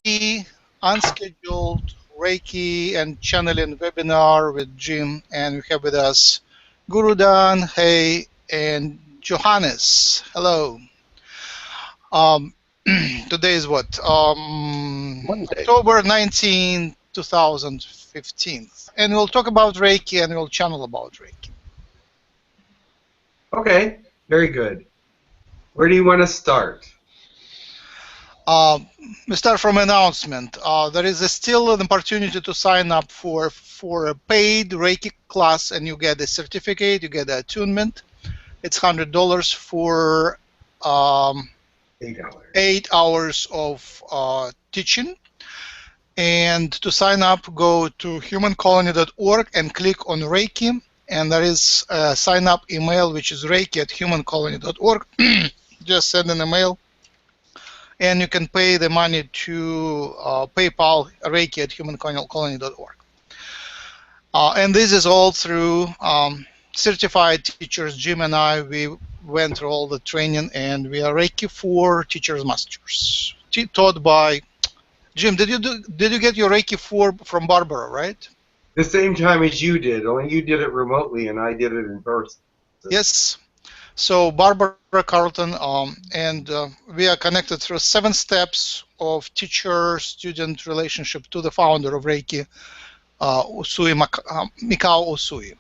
unscheduled Reiki and channeling webinar with Jim, and we have with us Gurudan, Hey, and Johannes. Hello. Today is what? October 19, 2015. And we'll talk about Reiki and we'll channel about Reiki. Okay, very good. Where do you want to start? We start from announcement. There is still an opportunity to sign up for a paid Reiki class, and you get a certificate, you get the attunement. It's $100 for 8 hours of teaching. And to sign up, go to humancolony.org and click on Reiki. And there is a sign up email, which is reiki@humancolony.org. Just send an email. And you can pay the money to PayPal, reiki@humancolony.org. And this is all through certified teachers. Jim and I, we went through all the training, and we are Reiki 4 teachers masters, taught by Jim. Did you get your Reiki 4 from Barbara, right? The same time as you did, only you did it remotely and I did it in person. Yes. So Barbara Carlton, and we are connected through 7 steps of teacher-student relationship to the founder of Reiki, Mikao Usui.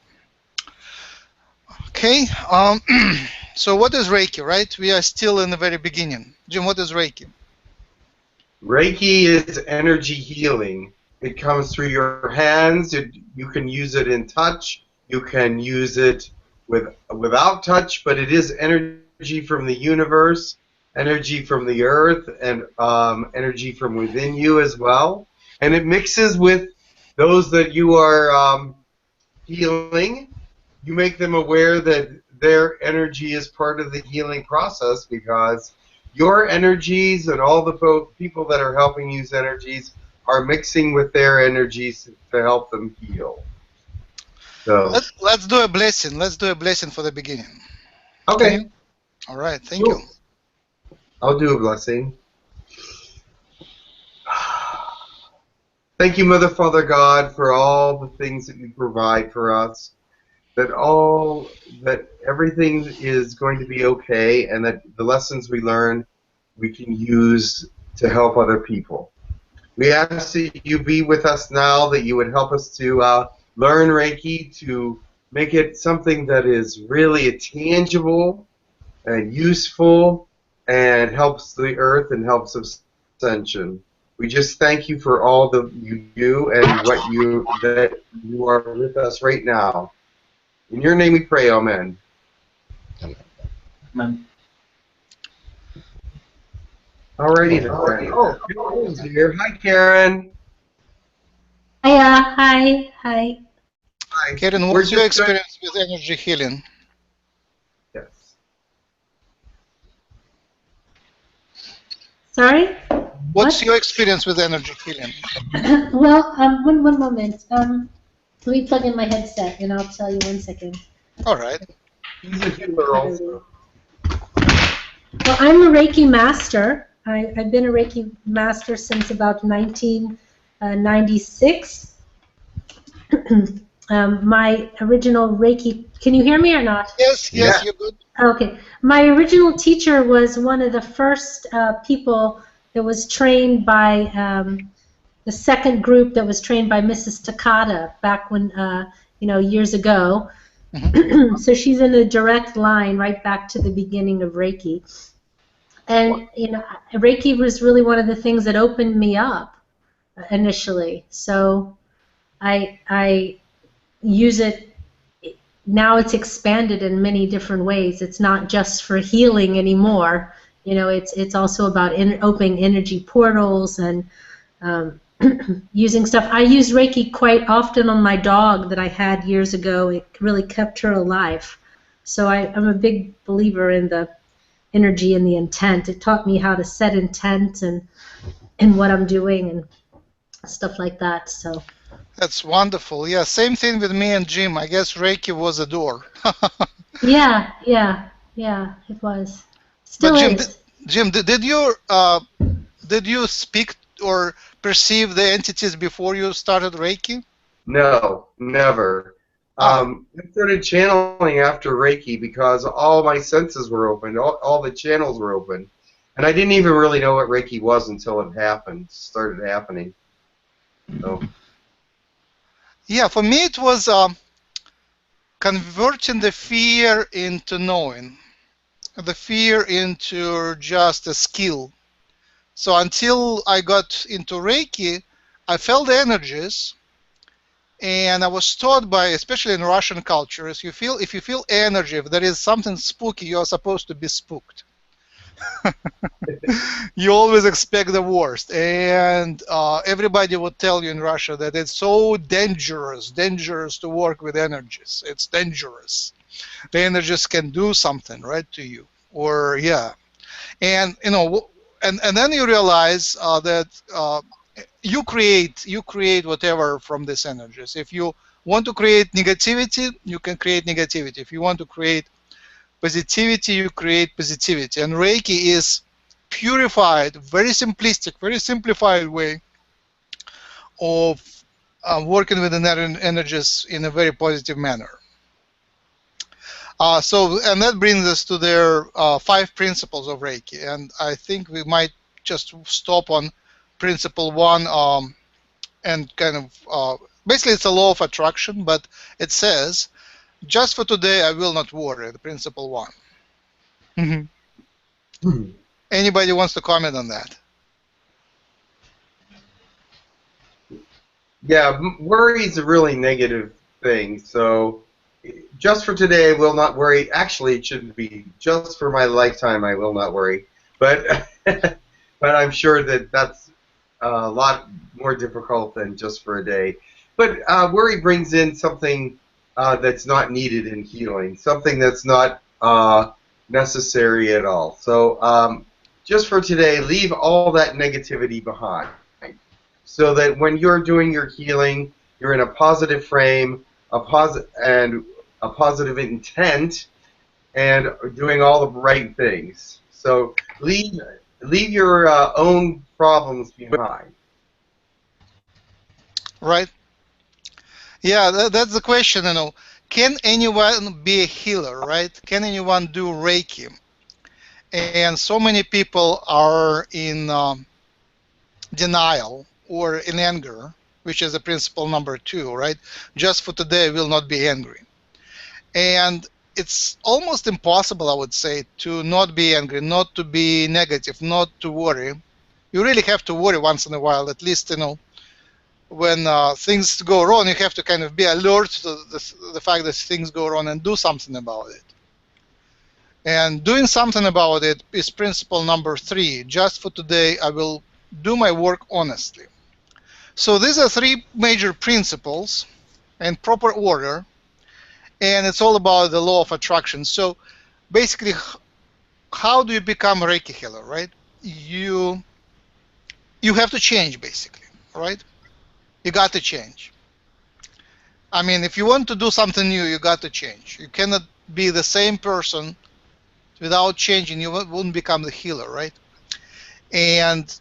Okay, so what is Reiki, right? We are still in the very beginning. Jim, what is Reiki? Reiki is energy healing. It comes through your hands. You can use it in touch. You can use it without touch, but it is energy from the universe, energy from the earth, and energy from within you as well. And it mixes with those that you are healing. You make them aware that their energy is part of the healing process, because your energies and all the people that are helping use energies are mixing with their energies to help them heal. So let's do a blessing. Let's do a blessing for the beginning. Okay. All right. Thank you. I'll do a blessing. Thank you, Mother, Father, God, for all the things that you provide for us. That everything is going to be okay, and that the lessons we learn we can use to help other people. We ask that you be with us now, that you would help us to learn Reiki, to make it something that is really tangible and useful and helps the earth and helps ascension. We just thank you for all that you do and that you are with us right now. In your name we pray, amen. Amen. Alrighty then. Oh, Karen's here. Hi, Karen. Hiya. Hi. Hi. Karen, what's your experience with energy healing? Yes. Sorry? What's your experience with energy healing? Well, one moment. Let me plug in my headset, and I'll tell you 1 second. All right. He's a healer also. Well, I'm a Reiki master. I've been a Reiki master since about 1996. My original Reiki... Can you hear me or not? Yes, Yeah. you're good. Okay. My original teacher was one of the first people that was trained by... the second group that was trained by Mrs. Takada back when, years ago. Mm-hmm. So she's in a direct line right back to the beginning of Reiki. And, Reiki was really one of the things that opened me up initially. So I use it. Now it's expanded in many different ways. It's not just for healing anymore. It's also about opening energy portals and using stuff. I use Reiki quite often on my dog that I had years ago. It really kept her alive. So I'm a big believer in the energy and the intent. It taught me how to set intent and what I'm doing and stuff like that. So that's wonderful. Yeah, same thing with me and Jim. I guess Reiki was a door. Yeah, it was. Still but is. Jim, did you speak or perceive the entities before you started Reiki? No, never. I started channeling after Reiki because all my senses were open, all the channels were open. And I didn't even really know what Reiki was until it happened, started happening. So. Yeah, for me it was converting the fear into knowing, the fear into just a skill. So until I got into Reiki, I felt the energies, and I was taught by, especially in Russian culture, if you feel energy, if there is something spooky, you are supposed to be spooked. You always expect the worst, and everybody would tell you in Russia that it's so dangerous to work with energies. It's dangerous. The energies can do something, right, to you, or yeah, and you know, and then you realize that you create whatever from these energies. If you want to create negativity, you can create negativity. If you want to create positivity, you create positivity. And Reiki is purified, very simplistic, very simplified way of working with the energies in a very positive manner. And that brings us to their 5 principles of Reiki, and I think we might just stop on principle 1, and kind of basically it's a law of attraction, but it says, just for today I will not worry, the principle 1. Anybody wants to comment on that? Yeah, worry is a really negative thing. So, just for today, I will not worry. Actually, it shouldn't be. Just for my lifetime, I will not worry. But, but I'm sure that that's a lot more difficult than just for a day. But worry brings in something that's not needed in healing, something that's not necessary at all. So, just for today, leave all that negativity behind, so that when you're doing your healing, you're in a positive frame, a positive intent, and doing all the right things. So leave your own problems behind. Right. Yeah, that's the question. You know, can anyone be a healer? Right? Can anyone do Reiki? And so many people are in denial or in anger, which is the principle number 2, right? Just for today, I will not be angry. And it's almost impossible, I would say, to not be angry, not to be negative, not to worry. You really have to worry once in a while, at least, you know, when things go wrong, you have to kind of be alert to the fact that things go wrong and do something about it. And doing something about it is principle number 3. Just for today, I will do my work honestly. So these are 3 major principles in proper order, and it's all about the law of attraction. So basically, how do you become a Reiki healer, right? You have to change, basically, right? You got to change. I mean, if you want to do something new, you got to change. You cannot be the same person without changing. You wouldn't become the healer, right? And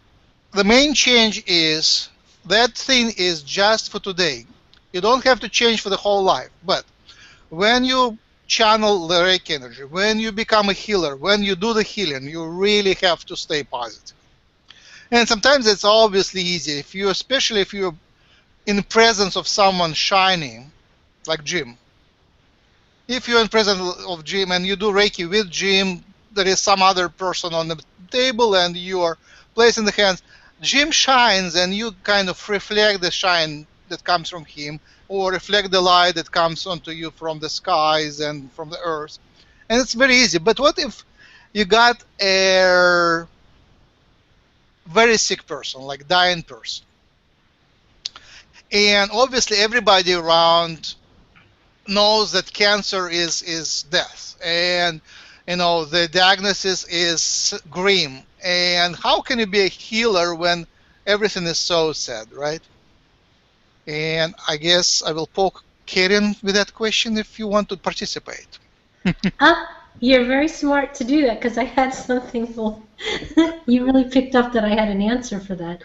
the main change is that thing is just for today. You don't have to change for the whole life. But when you channel the Reiki energy, when you become a healer, when you do the healing, you really have to stay positive. And sometimes it's obviously easy, especially if you're in the presence of someone shining, like Jim. If you're in presence of Jim and you do Reiki with Jim, there is some other person on the table and you are placing the hands. Jim shines and you kind of reflect the shine that comes from him, or reflect the light that comes onto you from the skies and from the earth. And it's very easy. But what if you got a very sick person, like dying person? And obviously everybody around knows that cancer is death, and you know the diagnosis is grim. And how can you be a healer when everything is so sad, right? And I guess I will poke Karen with that question if you want to participate. You're very smart to do that because I had something. You really picked up that I had an answer for that.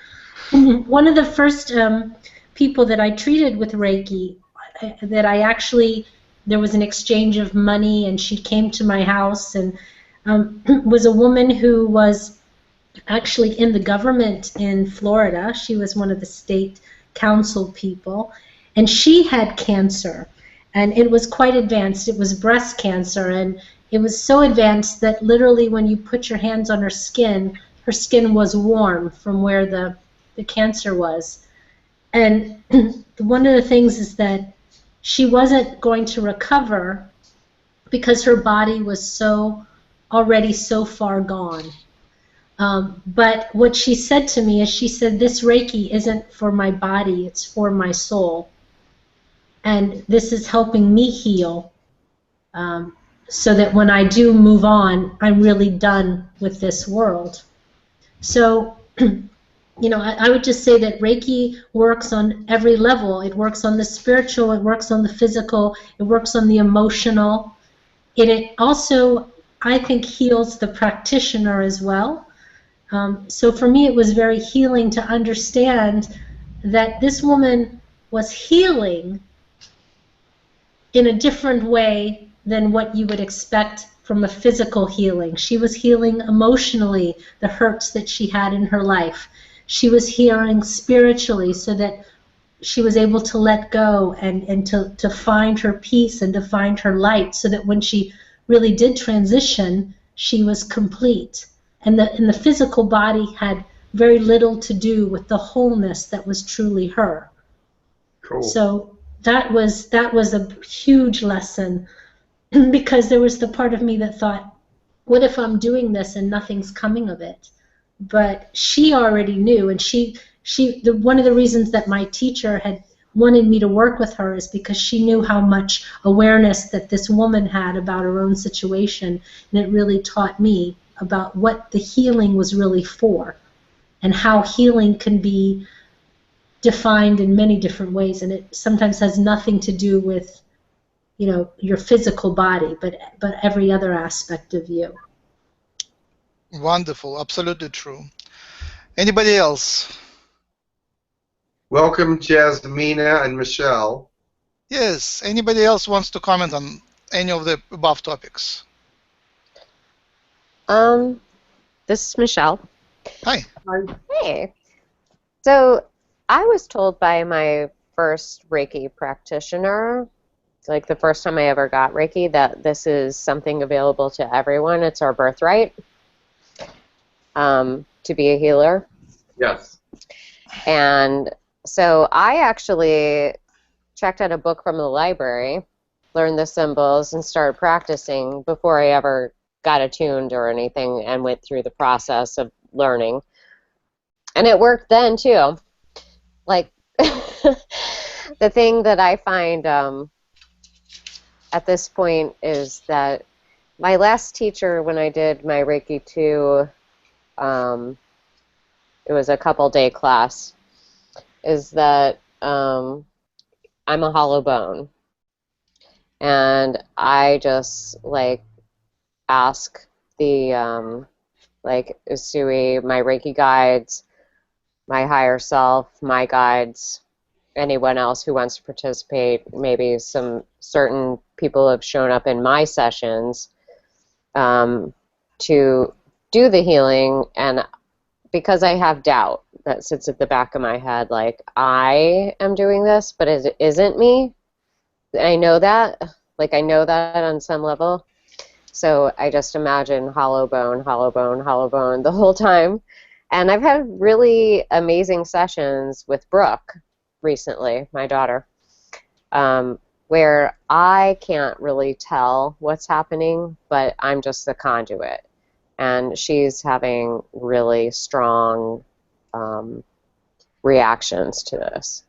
One of the first people that I treated with Reiki, that I actually, there was an exchange of money, and she came to my house, and was a woman who was actually in the government in Florida. She was one of the state council people, and she had cancer, and it was quite advanced. It was breast cancer, and it was so advanced that literally when you put your hands on her skin was warm from where the cancer was. And one of the things is that she wasn't going to recover because her body was already so far gone. But what she said to me is, she said, this Reiki isn't for my body, it's for my soul. And this is helping me heal, so that when I do move on, I'm really done with this world. So, you know, I would just say that Reiki works on every level. It works on the spiritual, it works on the physical, it works on the emotional. It also, I think, heals the practitioner as well. So for me, it was very healing to understand that this woman was healing in a different way than what you would expect from a physical healing. She was healing emotionally the hurts that she had in her life. She was healing spiritually so that she was able to let go and to find her peace and to find her light, so that when she really did transition, she was complete. And the physical body had very little to do with the wholeness that was truly her. Cool. So that was a huge lesson, because there was the part of me that thought, what if I'm doing this and nothing's coming of it? But she already knew, and one of the reasons that my teacher had wanted me to work with her is because she knew how much awareness that this woman had about her own situation, and it really taught me about what the healing was really for, and how healing can be defined in many different ways, and it sometimes has nothing to do with, you know, your physical body, but every other aspect of you. Wonderful, absolutely true. Anybody else? Welcome, Jasmina and Michelle. Yes, anybody else wants to comment on any of the above topics? This is Michelle. Hi. Hey. So I was told by my first Reiki practitioner, like the first time I ever got Reiki, that this is something available to everyone. It's our birthright to be a healer. Yes. And so I actually checked out a book from the library, learned the symbols, and started practicing before I ever got attuned or anything, and went through the process of learning. And it worked then too. Like, the thing that I find at this point is that my last teacher, when I did my Reiki 2, it was a couple-day class, is that I'm a hollow bone. And I just, like, ask the, like, Usui, my Reiki guides, my higher self, my guides, anyone else who wants to participate, maybe some certain people have shown up in my sessions to do the healing, and because I have doubt that sits at the back of my head, like, I am doing this, but it isn't me. I know that, like, I know that on some level. So I just imagine hollow bone, hollow bone, hollow bone the whole time. And I've had really amazing sessions with Brooke recently, my daughter, where I can't really tell what's happening, but I'm just the conduit. And she's having really strong reactions to this.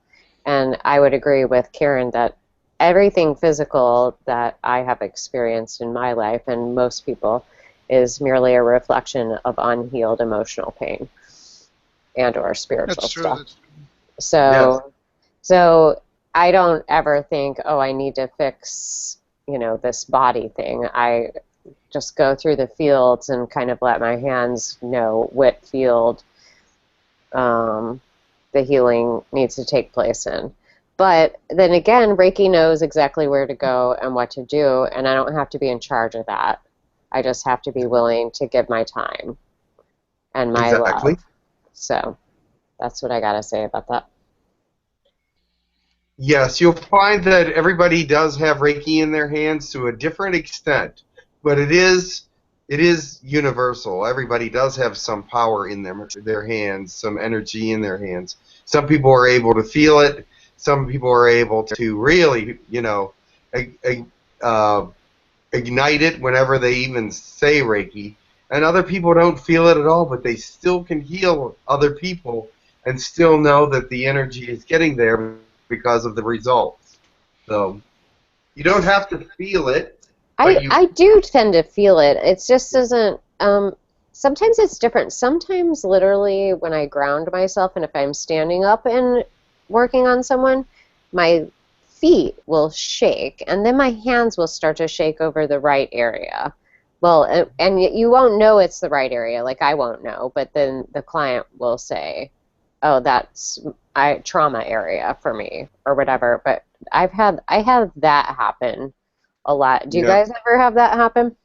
And I would agree with Karen that everything physical that I have experienced in my life, and most people, is merely a reflection of unhealed emotional pain and or spiritual stuff. So, yes. So I don't ever think, oh, I need to fix, you know, this body thing. I just go through the fields and kind of let my hands know what field the healing needs to take place in. But then again, Reiki knows exactly where to go and what to do, and I don't have to be in charge of that. I just have to be willing to give my time and my Exactly. love. So that's what I got to say about that. Yes, you'll find that everybody does have Reiki in their hands to a different extent, but it is universal. Everybody does have some power in their hands, some energy in their hands. Some people are able to feel it. Some people are able to really, ignite it whenever they even say Reiki. And other people don't feel it at all, but they still can heal other people and still know that the energy is getting there because of the results. So you don't have to feel it. I do tend to feel it. It just doesn't. Sometimes it's different. Sometimes, literally, when I ground myself, and if I'm standing up and working on someone, my feet will shake, and then my hands will start to shake over the right area. Well, and you won't know it's the right area. Like, I won't know, but then the client will say, "Oh, that's trauma area for me," or whatever. But I have that happen a lot. Do you guys ever have that happen?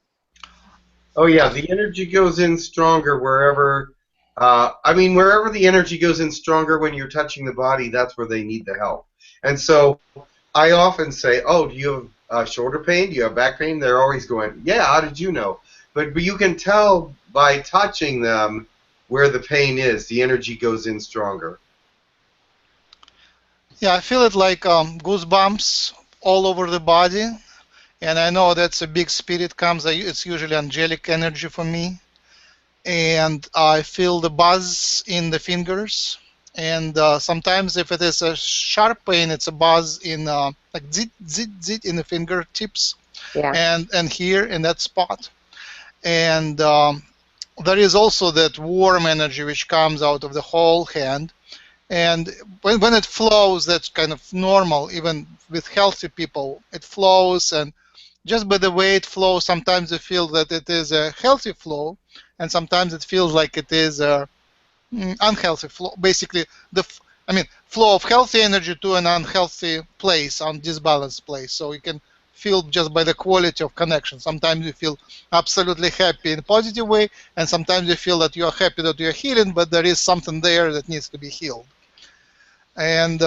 Oh yeah, the energy goes in stronger wherever. Wherever the energy goes in stronger when you're touching the body, that's where they need the help. And so I often say, "Oh, do you have shoulder pain? Do you have back pain?" They're always going, "Yeah, how did you know?" But you can tell by touching them where the pain is. The energy goes in stronger. Yeah, I feel it like goosebumps all over the body. And I know that's a big spirit comes. It's usually angelic energy for me. And I feel the buzz in the fingers. And sometimes if it is a sharp pain, it's a buzz in like zit, zit, zit in the fingertips. Yeah. And here in that spot. And there is also that warm energy which comes out of the whole hand. And when it flows, that's kind of normal. Even with healthy people, it flows, and just by the way it flows, sometimes you feel that it is a healthy flow, and sometimes it feels like it is a unhealthy flow. Basically, flow of healthy energy to an unhealthy place, undisbalanced place. So you can feel just by the quality of connection. Sometimes you feel absolutely happy in a positive way, and sometimes you feel that you are happy that you are healing, but there is something there that needs to be healed. And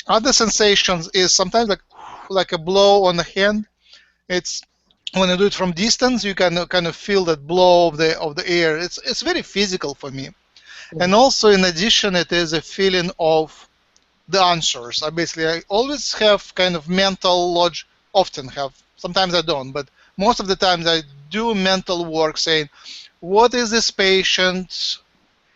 other sensations is sometimes like a blow on the hand. It's when you do it from distance, you can kind of feel that blow of the air. It's very physical for me. And also, in addition, it is a feeling of the answers. I always have kind of mental lodge. Often have. Sometimes I don't, but most of the times I do mental work, saying, what is this patient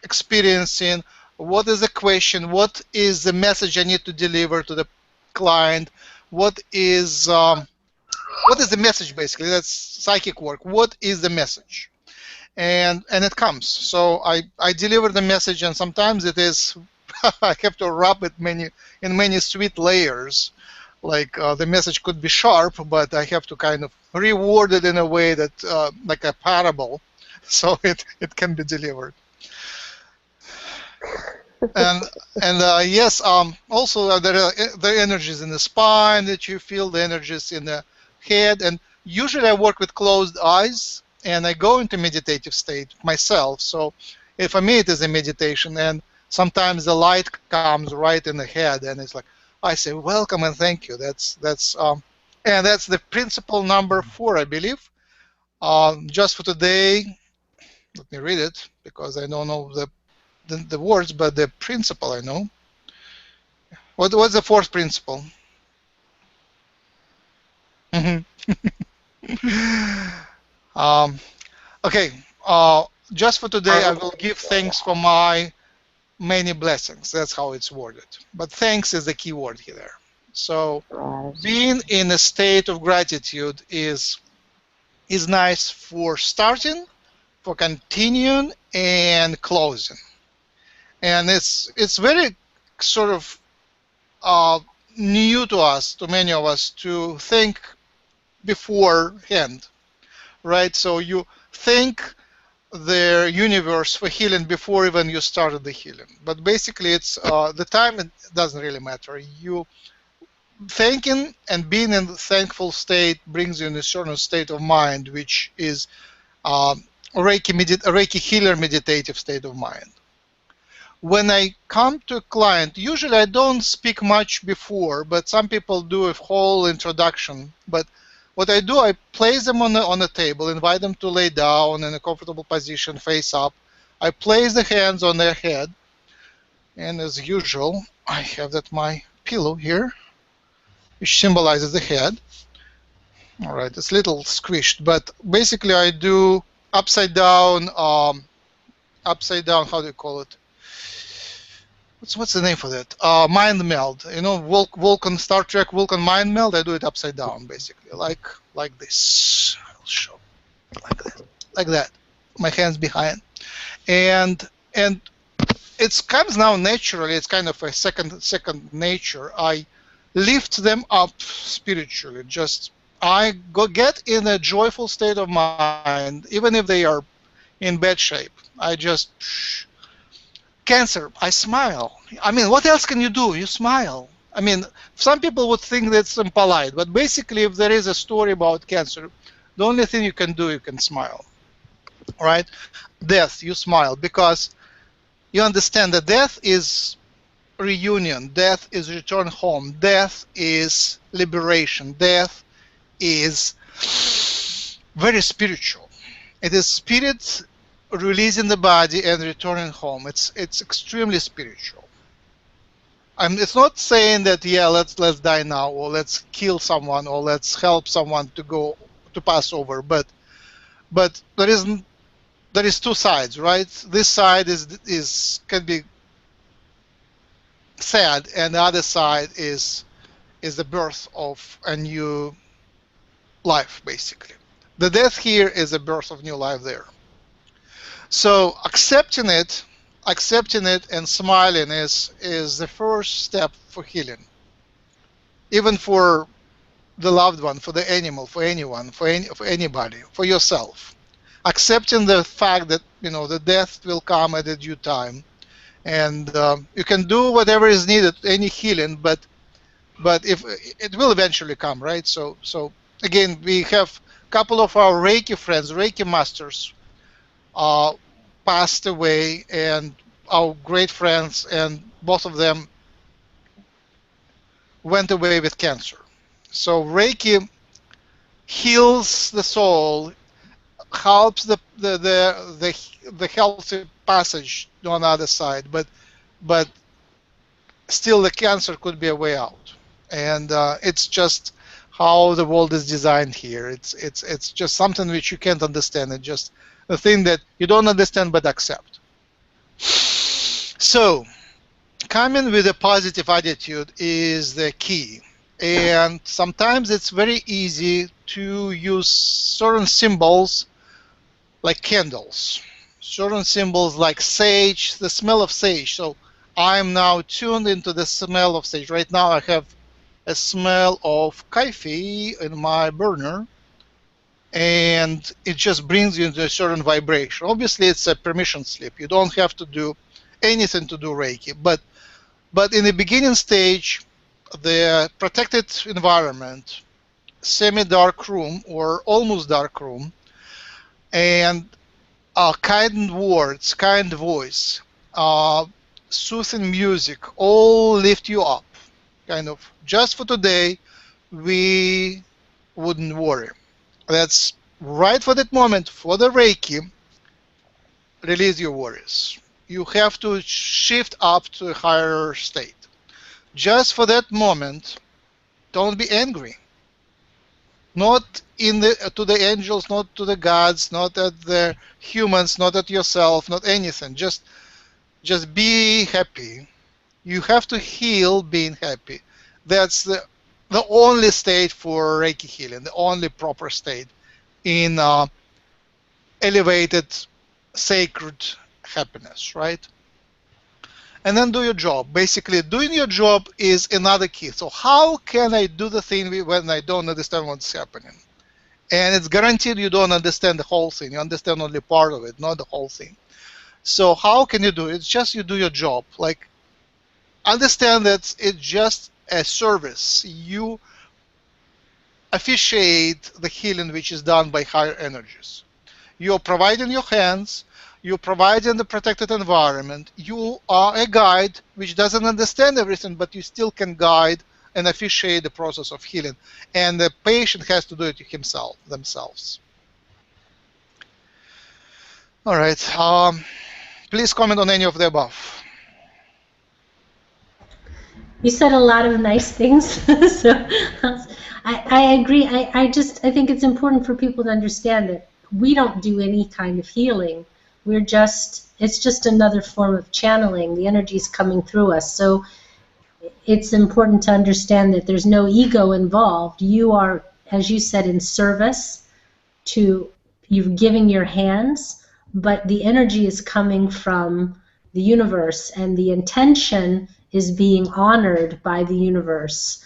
experiencing? What is the question? What is the message I need to deliver to the client? What is the message, basically? That's psychic work. What is the message? And it comes. So I deliver the message, and sometimes it is I have to wrap it in many sweet layers. Like the message could be sharp, but I have to kind of reword it in a way that like a parable, so it can be delivered. And yes, also there are energies in the spine that you feel, the energies in the head, and usually I work with closed eyes, and I go into meditative state myself. So for me it is a meditation, and sometimes the light comes right in the head, and it's like I say welcome and thank you. And that's the principle number 4, I believe. Just for today, let me read it because I don't know the words, but the principle I know. What's the 4th principle? Okay. Just for today, I will give thanks for my many blessings. That's how it's worded. But thanks is the key word here. So being in a state of gratitude is nice for starting, for continuing, and closing. And it's very sort of new to us, to many of us, to think beforehand, right? So you thank the universe for healing before even you started the healing. But basically, it's the time, it doesn't really matter. You thanking and being in the thankful state brings you in a certain state of mind, which is a Reiki healer meditative state of mind. When I come to a client, usually I don't speak much before, but some people do a whole introduction. But what I do, I place them on the table, invite them to lay down in a comfortable position, face up. I place the hands on their head, and as usual, I have my pillow here, which symbolizes the head. All right, it's a little squished, but basically I do upside down, how do you call it? What's the name for that? Mind meld. You know, Vulcan, Star Trek Vulcan mind meld. I do it upside down, basically, like this. I'll show like that. My hands behind, and it comes now naturally. It's kind of a second nature. I lift them up spiritually. Just I get in a joyful state of mind, even if they are in bad shape. I just Cancer, I smile. I mean, what else can you do? You smile. I mean, some people would think that's impolite, but basically, if there is a story about Cancer, the only thing you can do, you can smile. All right? Death, you smile, because you understand that death is reunion, death is return home, death is liberation, death is very spiritual. It is spirit releasing the body and returning home. It's extremely spiritual. It's not saying that let's die now, or let's kill someone, or let's help someone to pass over. But there is two sides, right? This side can be sad, and the other side is the birth of a new life, basically. The death here is the birth of new life there. So accepting it and smiling is the first step for healing. Even for the loved one, for the animal, for anyone, for anybody, for yourself. Accepting the fact that the death will come at a due time, and you can do whatever is needed, any healing, but if it will eventually come, right? So again, we have a couple of our Reiki friends, Reiki masters, passed away, and our great friends, and both of them went away with cancer. So Reiki heals the soul, helps the healthy passage on the other side, but still the cancer could be a way out, and it's just how the world is designed here. It's just something which you can't understand. It's just a thing that you don't understand but accept. So coming with a positive attitude is the key, and sometimes it's very easy to use certain symbols like candles, certain symbols like sage, the smell of sage. So I'm now tuned into the smell of sage. Right now I have a smell of coffee in my burner, and it just brings you into a certain vibration. Obviously, it's a permission slip. You don't have to do anything to do Reiki, but in the beginning stage, the protected environment, semi-dark room or almost dark room, and kind words, kind voice, soothing music, all lift you up. Kind of, just for today, we wouldn't worry. That's right for that moment, for the Reiki, release your worries. You have to shift up to a higher state. Just for that moment, don't be angry. Not to the angels, not to the gods, not at the humans, not at yourself, not anything. Just be happy. You have to heal being happy. That's the only state for Reiki healing, the only proper state in elevated, sacred happiness, right? And then do your job. Basically, doing your job is another key. So how can I do the thing when I don't understand what's happening? And it's guaranteed you don't understand the whole thing. You understand only part of it, not the whole thing. So how can you do it? It's just you do your job. Like, understand that it's just a service. You officiate the healing which is done by higher energies. You're providing your hands, you're providing the protected environment, you are a guide which doesn't understand everything, but you still can guide and officiate the process of healing. And the patient has to do it themselves. All right. Please comment on any of the above. You said a lot of nice things, so I agree. I think it's important for people to understand that we don't do any kind of healing. It's just another form of channeling. The energy is coming through us. So it's important to understand that there's no ego involved. You are, as you said, in service to, you're giving your hands, but the energy is coming from the universe, and the intention is being honored by the universe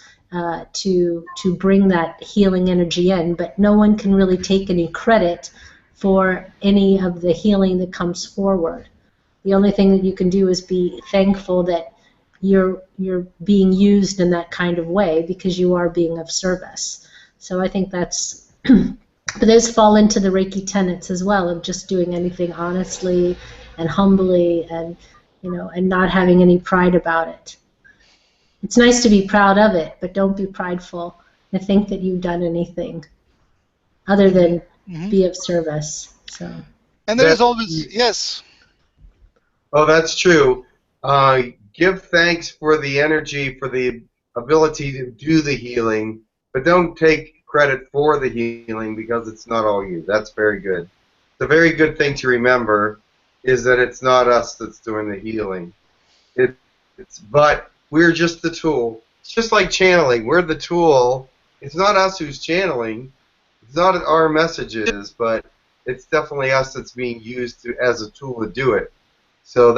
to bring that healing energy in. But no one can really take any credit for any of the healing that comes forward. The only thing that you can do is be thankful that you're being used in that kind of way, because you are being of service. So I think that's, but those fall into the Reiki tenets as well, of just doing anything honestly and humbly, and and not having any pride about it. It's nice to be proud of it, but don't be prideful and think that you've done anything other than be of service. So. And there is always, yes. Oh, that's true. Give thanks for the energy, for the ability to do the healing, but don't take credit for the healing, because it's not all you. That's very good. The very good thing to remember is that it's not us that's doing the healing. But we're just the tool. It's just like channeling. We're the tool. It's not us who's channeling. It's not our messages, but it's definitely us that's being used as a tool to do it. So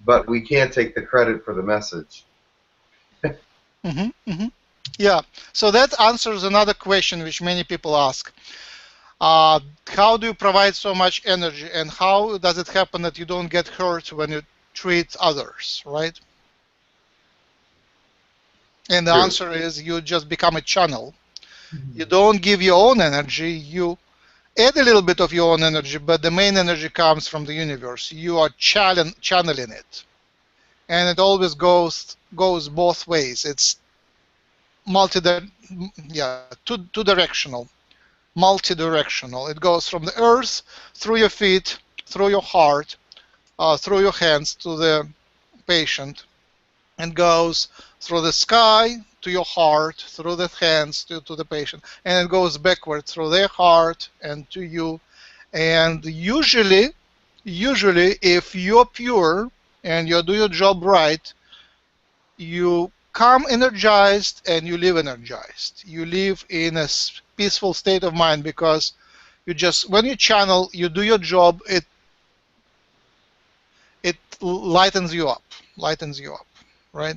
but we can't take the credit for the message. Yeah, so that answers another question which many people ask. How do you provide so much energy, and how does it happen that you don't get hurt when you treat others, right? And the answer is you just become a channel. You don't give your own energy, you add a little bit of your own energy, but the main energy comes from the universe. You are channeling it. And it always goes both ways. It's two-directional, multi-directional. It goes from the earth, through your feet, through your heart, through your hands to the patient, and goes through the sky to your heart, through the hands to the patient, and it goes backward through their heart and to you. And usually if you're pure and you do your job right, you come energized and you live energized. You live in a peaceful state of mind, because when you channel, you do your job, it lightens you up, right?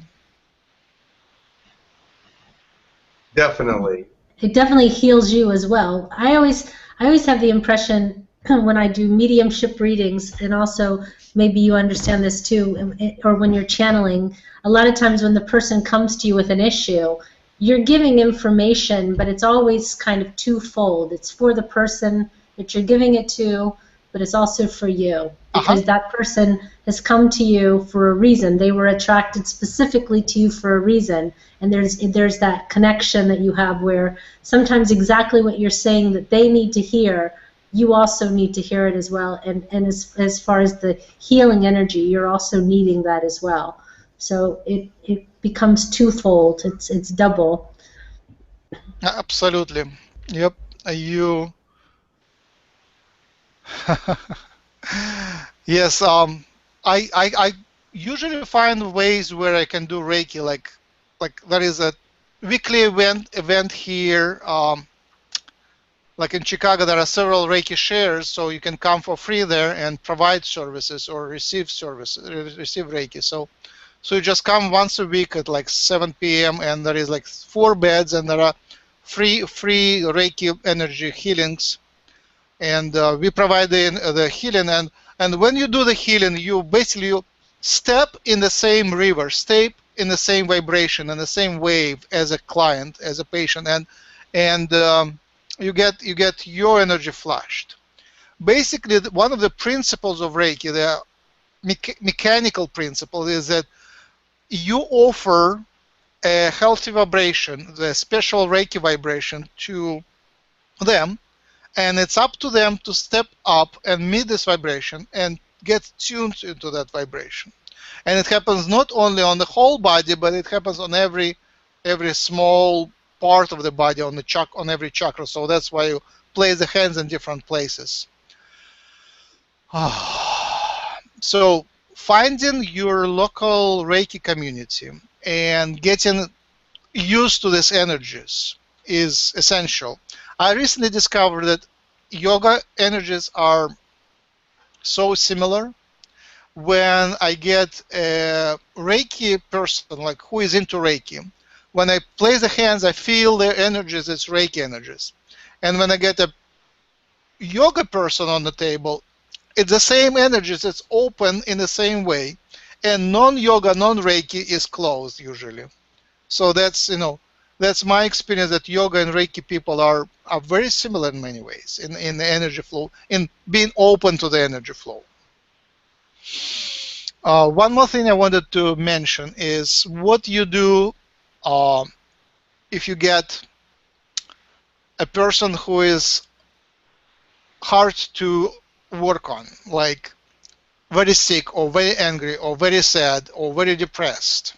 Definitely. It definitely heals you as well. I always have the impression when I do mediumship readings, and also maybe you understand this too, or when you're channeling, a lot of times when the person comes to you with an issue, you're giving information, but it's always kind of twofold. It's for the person that you're giving it to, but it's also for you, because that person has come to you for a reason. They were attracted specifically to you for a reason, and there's that connection that you have where sometimes exactly what you're saying that they need to hear, you also need to hear it as well. And as far as the healing energy, you're also needing that as well. So it becomes twofold. It's double. Absolutely. Yep. Yes. I usually find ways where I can do Reiki. Like there is a weekly event here. Like in Chicago, there are several Reiki shares, so you can come for free there and provide services or receive Reiki. So you just come once a week at like 7 p.m. and there is like 4 beds, and there are free Reiki energy healings, and we provide the healing. And when you do the healing, you basically step in the same river, step in the same vibration and the same wave as a client, as a patient, and you get your energy flushed. Basically, one of the principles of Reiki, the mechanical principle, is that you offer a healthy vibration, the special Reiki vibration, to them, and it's up to them to step up and meet this vibration and get tuned into that vibration. And it happens not only on the whole body, but it happens on every small part of the body, on every chakra. So that's why you place the hands in different places. So finding your local Reiki community and getting used to these energies is essential. I recently discovered that yoga energies are so similar. When I get a Reiki person, like who is into Reiki, when I place the hands, I feel their energies, it's Reiki energies. And when I get a yoga person on the table, it's the same energies, it's open in the same way. And non-yoga, non-Reiki is closed usually. So that's, that's my experience, that yoga and Reiki people are very similar in many ways in the energy flow, in being open to the energy flow. One more thing I wanted to mention is what you do if you get a person who is hard to work on, like very sick or very angry or very sad or very depressed.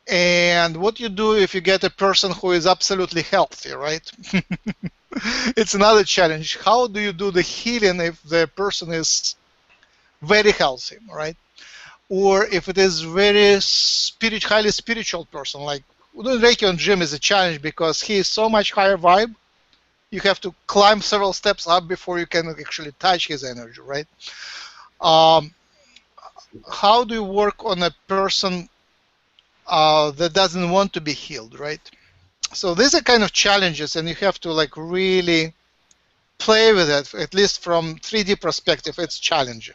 And what you do if you get a person who is absolutely healthy, right? It's another challenge. How do you do the healing if the person is very healthy, right? Or if it is very highly spiritual person, like doing Reiki on Jim is a challenge because he is so much higher vibe. You have to climb several steps up before you can actually touch his energy, right? How do you work on a person that doesn't want to be healed, right? So these are kind of challenges, and you have to like really play with it. At least from 3D perspective, it's challenging.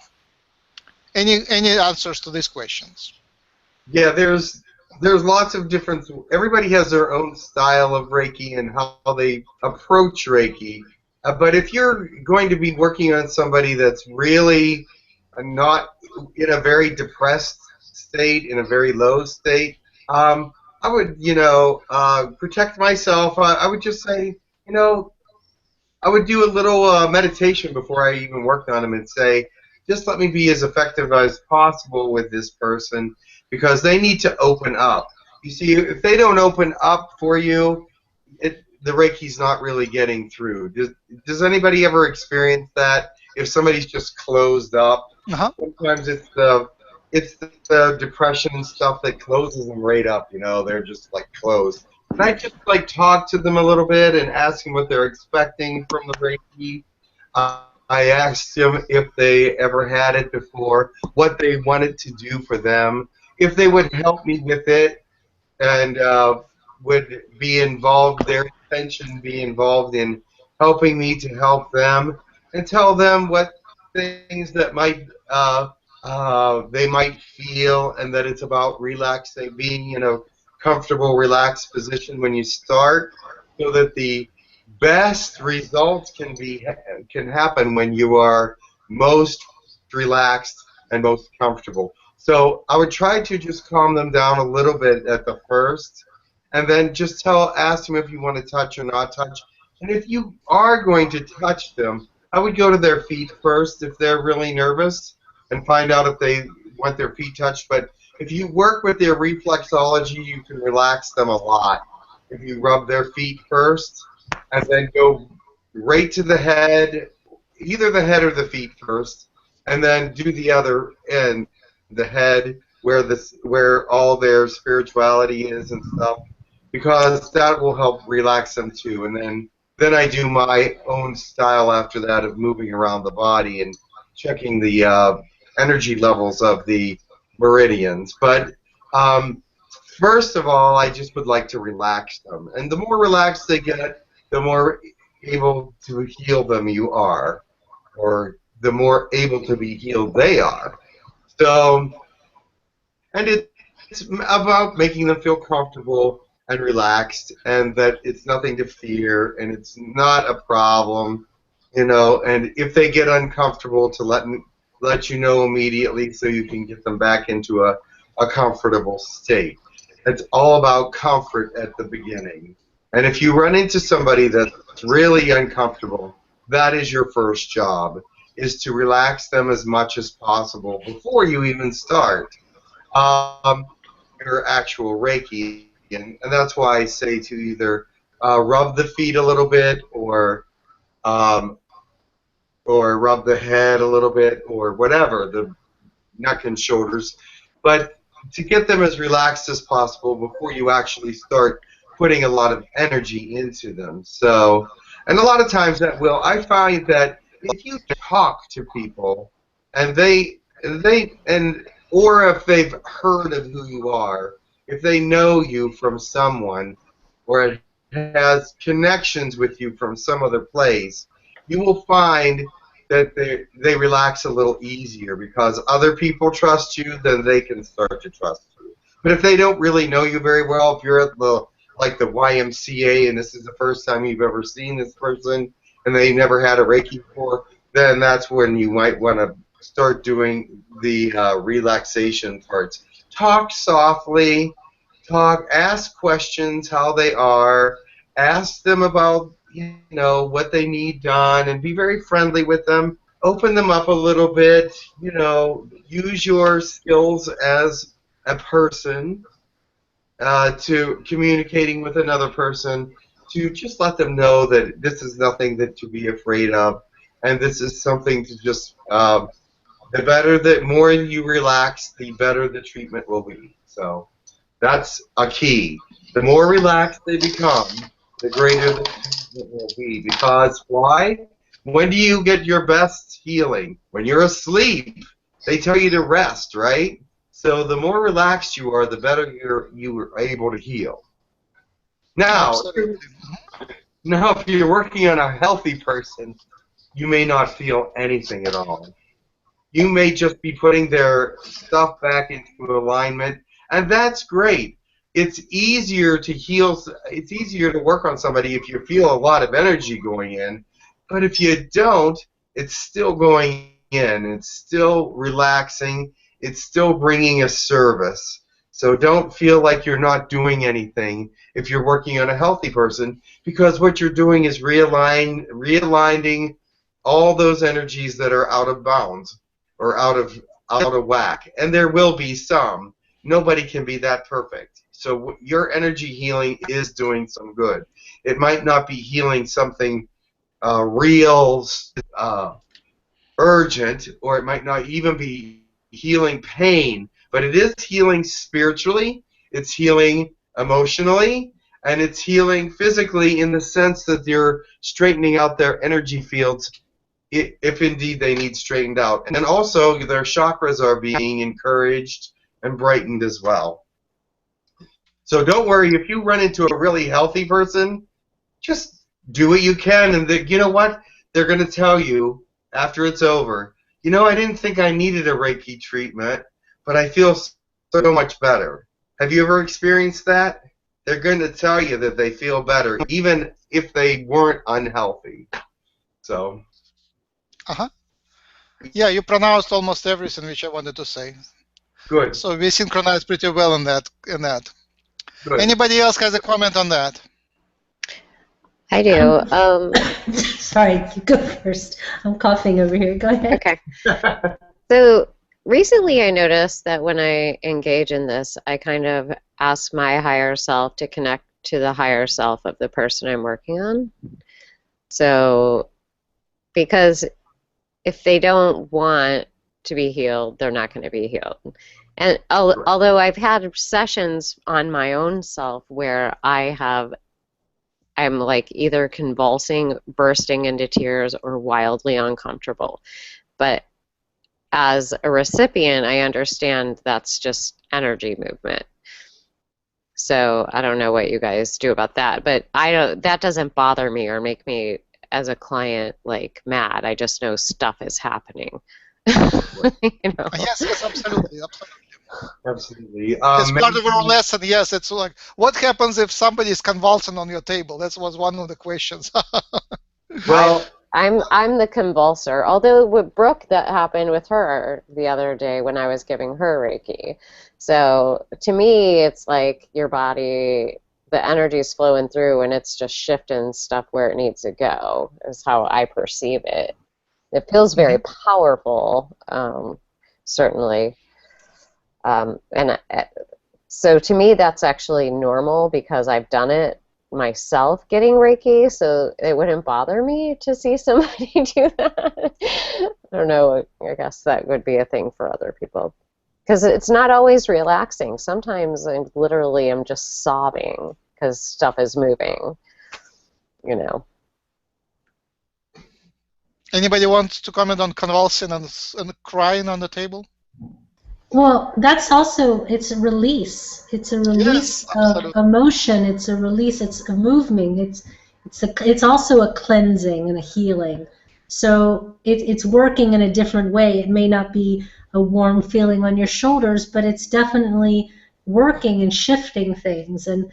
Any answers to these questions? Yeah, there's lots of different. Everybody has their own style of Reiki and how they approach Reiki. But if you're going to be working on somebody that's really not in a very depressed state, in a very low state, I would, protect myself. I would just say, I would do a little meditation before I even worked on them and say, just let me be as effective as possible with this person because they need to open up. You see, if they don't open up for you, the Reiki's not really getting through. Does anybody ever experience that? If somebody's just closed up, sometimes it's the depression and stuff that closes them right up. They're just like closed. And I just like talk to them a little bit and ask them what they're expecting from the Reiki. I asked them if they ever had it before, what they wanted to do for them, if they would help me with it, and would be involved, their intention be involved in helping me to help them, and tell them what things that they might feel, and that it's about relaxing, being in a comfortable, relaxed position when you start, so that the best results can happen when you are most relaxed and most comfortable. So I would try to just calm them down a little bit at the first, and then just ask them if you want to touch or not touch. And if you are going to touch them, I would go to their feet first if they're really nervous and find out if they want their feet touched. But if you work with their reflexology, you can relax them a lot. If you rub their feet first, and then go right to the head, either the head or the feet first, and then do the other end, the head, where all their spirituality is and stuff, because that will help relax them too. And then I do my own style after that of moving around the body and checking the energy levels of the meridians. But First of all, I just would like to relax them. And the more relaxed they get, the more able to heal them you are, or the more able to be healed they are. So, and it's about making them feel comfortable and relaxed, and that it's nothing to fear, and it's not a problem, you know. And if they get uncomfortable, to let you know immediately, so you can get them back into a comfortable state. It's all about comfort at the beginning. And if you run into somebody that's really uncomfortable, that is your first job, is to relax them as much as possible before you even start your actual Reiki. And that's why I say to either rub the feet a little bit, or rub the head a little bit, or whatever, the neck and shoulders. But to get them as relaxed as possible before you actually start putting a lot of energy into them. So, and a lot of times I find that if you talk to people, and or if they've heard of who you are, if they know you from someone, or it has connections with you from some other place, you will find that they relax a little easier, because other people trust you, then they can start to trust you. But if they don't really know you very well, if you're at the YMCA and this is the first time you've ever seen this person and they never had a Reiki before, then that's when you might want to start doing the relaxation parts. Talk softly, ask questions how they are, ask them about what they need done, and be very friendly with them. Open them up a little bit, use your skills as a person to communicating with another person, to just let them know that this is nothing to be afraid of, and this is something to just, the more you relax, the better the treatment will be. So that's a key. The more relaxed they become, the greater the treatment will be. Because why? When do you get your best healing? When you're asleep. They tell you to rest, right? So the more relaxed you are, the better you are able to heal. Now, if you're working on a healthy person, you may not feel anything at all. You may just be putting their stuff back into alignment, and that's great. It's easier to heal. It's easier to work on somebody if you feel a lot of energy going in, but if you don't, it's still going in. It's still relaxing. It's still bringing a service. So don't feel like you're not doing anything if you're working on a healthy person, because what you're doing is realigning all those energies that are out of bounds or out of whack. And there will be some. Nobody can be that perfect. So your energy healing is doing some good. It might not be healing something real urgent, or it might not even be healing pain, but it is healing spiritually, it's healing emotionally, and it's healing physically, in the sense that they're straightening out their energy fields if indeed they need straightened out. And also their chakras are being encouraged and brightened as well. So don't worry, if you run into a really healthy person, just do what you can, and you know what? They're going to tell you after it's over, I didn't think I needed a Reiki treatment, but I feel so much better. Have you ever experienced that? They're going to tell you that they feel better, even if they weren't unhealthy. So. Yeah, you pronounced almost everything which I wanted to say. Good. So we synchronized pretty well in that. Good. Anybody else has a comment on that? I do. Sorry, you go first. I'm coughing over here. Go ahead. Okay. So recently I noticed that when I engage in this, I kind of ask my higher self to connect to the higher self of the person I'm working on. So, because if they don't want to be healed, they're not going to be healed. And although I've had sessions on my own self where I'm like either convulsing, bursting into tears, or wildly uncomfortable. But as a recipient, I understand that's just energy movement. So I don't know what you guys do about that, but that doesn't bother me or make me as a client like mad. I just know stuff is happening. You know? Yes, yes, absolutely, Absolutely. It's part of our lesson. Yes, it's like, what happens if somebody is convulsing on your table? That was one of the questions. Well, I'm the convulsor. Although with Brooke, that happened with her the other day when I was giving her Reiki. So to me, it's like your body, the energy is flowing through, and it's just shifting stuff where it needs to go. Is how I perceive it. It feels very powerful, certainly. So to me, that's actually normal because I've done it myself getting Reiki, so it wouldn't bother me to see somebody do that. I don't know, I guess that would be a thing for other people. Because it's not always relaxing. Sometimes I literally am just sobbing because stuff is moving, you know. Anybody wants to comment on convulsing and crying on the table? Well, that's also, it's a release. It's a release of emotion. It's a release. It's a moving. It's also a cleansing and a healing. So it's working in a different way. It may not be a warm feeling on your shoulders, but it's definitely working and shifting things. And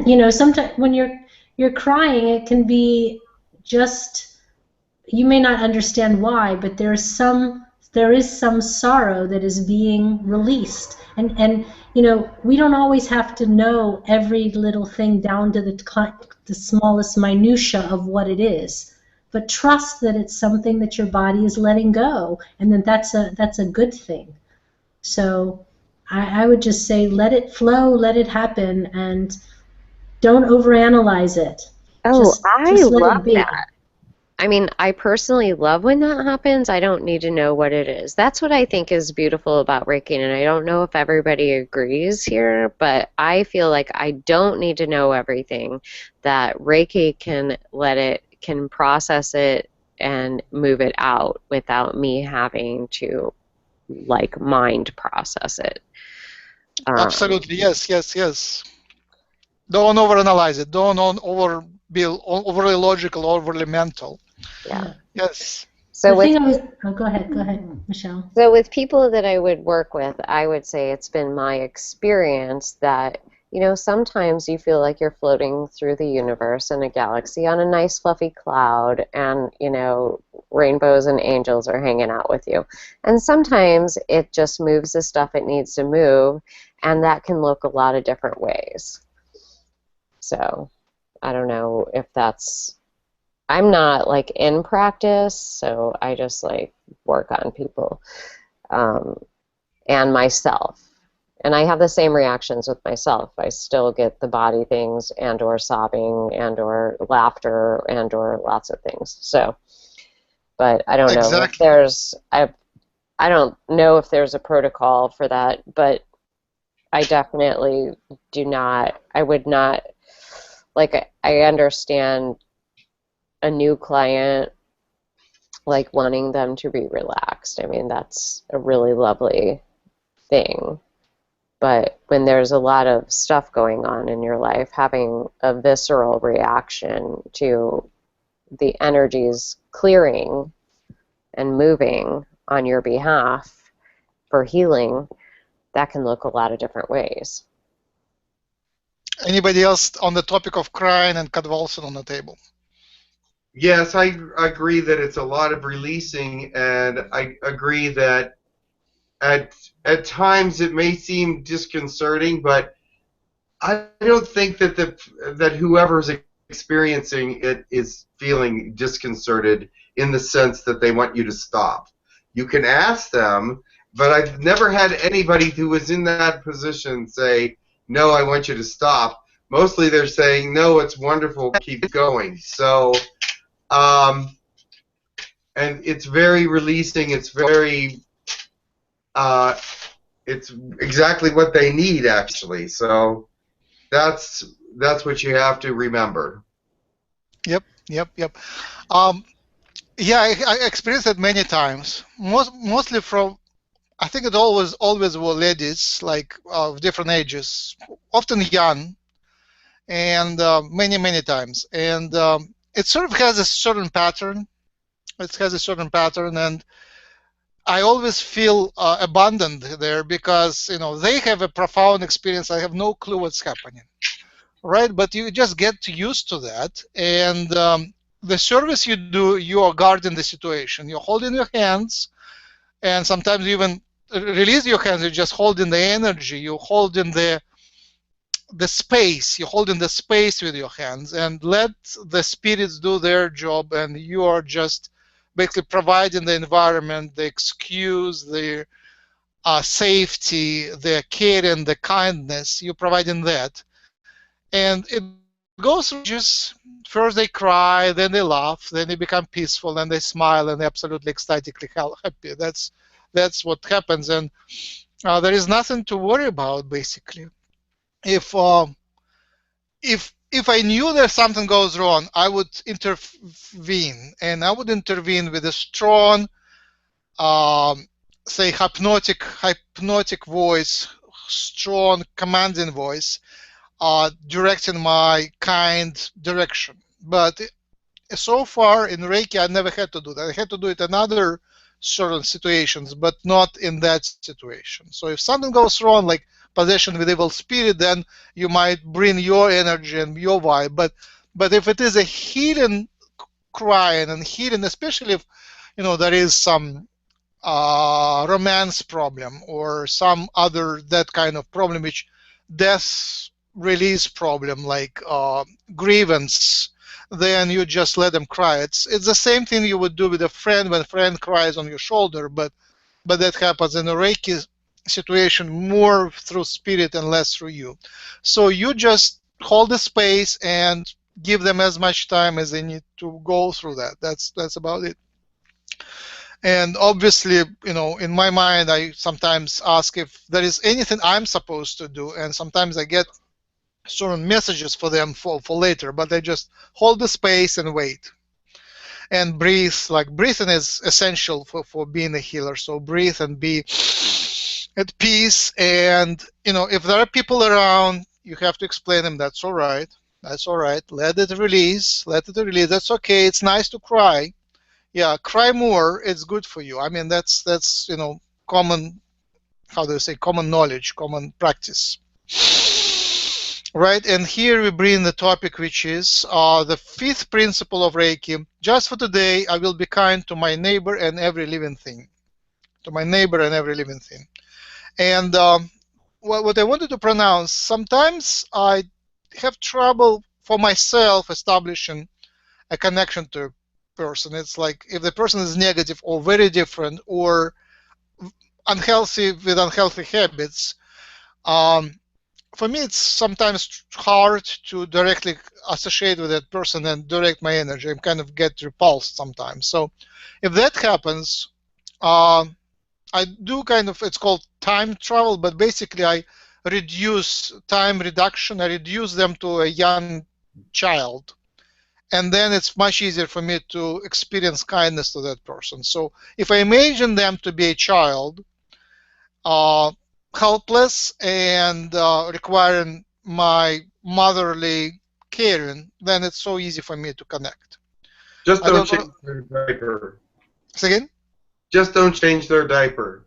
you know, sometimes when you're crying, it can be just, you may not understand why, but there is some sorrow that is being released. And you know, we don't always have to know every little thing down to the smallest minutia of what it is, but trust that it's something that your body is letting go, and that's a good thing. So I would just say, let it flow, let it happen, and don't overanalyze it. Just let love it be. that. I mean, I personally love when that happens. I don't need to know what it is. That's what I think is beautiful about Reiki, and I don't know if everybody agrees here, but I feel like I don't need to know everything. That Reiki can process it and move it out without me having to, like, mind process it. Absolutely, yes, yes, yes. Don't overanalyze it. Don't be overly logical, overly mental. Yeah. Yes. So go ahead, Michelle. So with people that I would work with, I would say it's been my experience that, you know, sometimes you feel like you're floating through the universe in a galaxy on a nice fluffy cloud, and, you know, rainbows and angels are hanging out with you. And sometimes it just moves the stuff it needs to move, and that can look a lot of different ways. So I don't know if that's, I'm not like in practice, so I just like work on people and myself. And I have the same reactions with myself. I still get the body things and or sobbing and or laughter and or lots of things. So, but I don't know if there's, I don't know if there's a protocol for that, but I definitely do not, I would not, like, I understand a new client, like, wanting them to be relaxed. I mean, that's a really lovely thing. But when there's a lot of stuff going on in your life, having a visceral reaction to the energies clearing and moving on your behalf for healing, that can look a lot of different ways. Anybody else on the topic of crying and convulsing on the table? Yes, I agree that it's a lot of releasing, and I agree that at times it may seem disconcerting, but I don't think that that whoever's experiencing it is feeling disconcerted in the sense that they want you to stop. You can ask them, but I've never had anybody who was in that position say, "No, I want you to stop." Mostly they're saying, "No, it's wonderful, keep going." So, and it's very releasing. It's very it's exactly what they need, actually. So that's what you have to remember. Yep. Yeah, I experienced it many times. Mostly from, I think it always were ladies, like of different ages, often young, and many times, and it sort of has a certain pattern. It has a certain pattern, and I always feel abandoned there because they have a profound experience. I have no clue what's happening, right? But you just get used to that, and the service you do, you are guarding the situation. You're holding your hands, and sometimes you even release your hands. You're just holding the energy. You're holding the space. You're holding the space with your hands, and let the spirits do their job, and you are just basically providing the environment, the excuse, the safety, the care, and the kindness. You're providing that, and it goes through just first they cry, then they laugh, then they become peaceful, and they smile, and they're absolutely ecstatically happy. That's what happens, and there is nothing to worry about basically. If I knew that something goes wrong, I would intervene, and I would intervene with a strong, say, hypnotic voice, strong commanding voice, directing my kind direction. But so far in Reiki, I never had to do that. I had to do it in other certain situations, but not in that situation. So if something goes wrong, like possession with evil spirit, then you might bring your energy and your vibe. But if it is a healing crying and healing, especially if there is some romance problem or some other that kind of problem, which death release problem, like grievance, then you just let them cry. It's the same thing you would do with a friend when a friend cries on your shoulder, but that happens in a Reiki situation more through spirit and less through you. So you just hold the space and give them as much time as they need to go through that. That's about it. And obviously, in my mind, I sometimes ask if there is anything I'm supposed to do, and sometimes I get certain messages for them for later, but I just hold the space and wait. And breathe. Like breathing is essential for being a healer. So breathe and be at peace. And if there are people around, you have to explain them that's all right. That's all right. Let it release. Let it release. That's okay. It's nice to cry. Yeah, cry more. It's good for you. I mean, that's common. How do you say? Common knowledge, common practice. Right, and here we bring the topic, which is the fifth principle of Reiki. Just for today, I will be kind to my neighbor and every living thing. To my neighbor and every living thing. And what I wanted to pronounce, sometimes I have trouble for myself establishing a connection to a person. It's like if the person is negative or very different or unhealthy with unhealthy habits, for me, it's sometimes hard to directly associate with that person and direct my energy. I kind of get repulsed sometimes. So if that happens, I do kind of, it's called time travel, but basically I reduce time reduction. I reduce them to a young child. And then it's much easier for me to experience kindness to that person. So if I imagine them to be a child, helpless and requiring my motherly caring, then it's so easy for me to connect. Just don't change their diaper. Say again? Just don't change their diaper.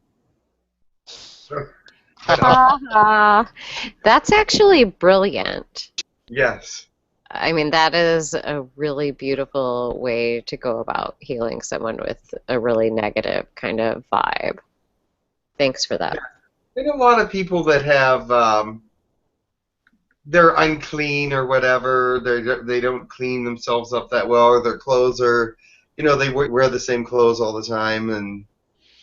That's actually brilliant. Yes. I mean, that is a really beautiful way to go about healing someone with a really negative kind of vibe. Thanks for that. Yeah. There are a lot of people that have, they're unclean or whatever. They don't clean themselves up that well, or their clothes are, they wear the same clothes all the time. And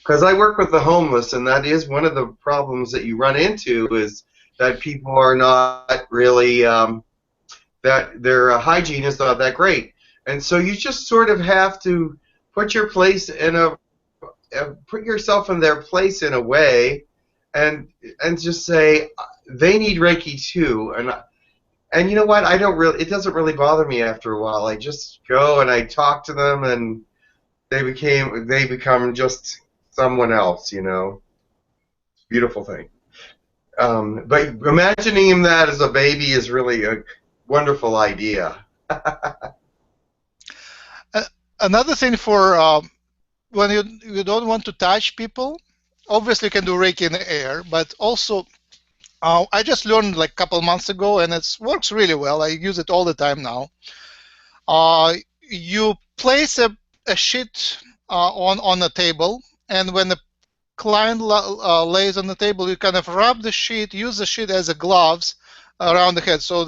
because I work with the homeless, and that is one of the problems that you run into is that people are not really, that their hygiene is not that great. And so you just sort of have to put yourself in their place in a way. And just say they need Reiki too, and you know what? It doesn't really bother me after a while. I just go and I talk to them, and they become just someone else. Beautiful thing. But imagining that as a baby is really a wonderful idea. Another thing for when you don't want to touch people, obviously you can do Reiki in the air, but also I just learned like a couple months ago, and it works really well. I use it all the time now. You place a sheet on a table, and when the client lays on the table, you kind of rub the sheet, use the sheet as a gloves around the head. So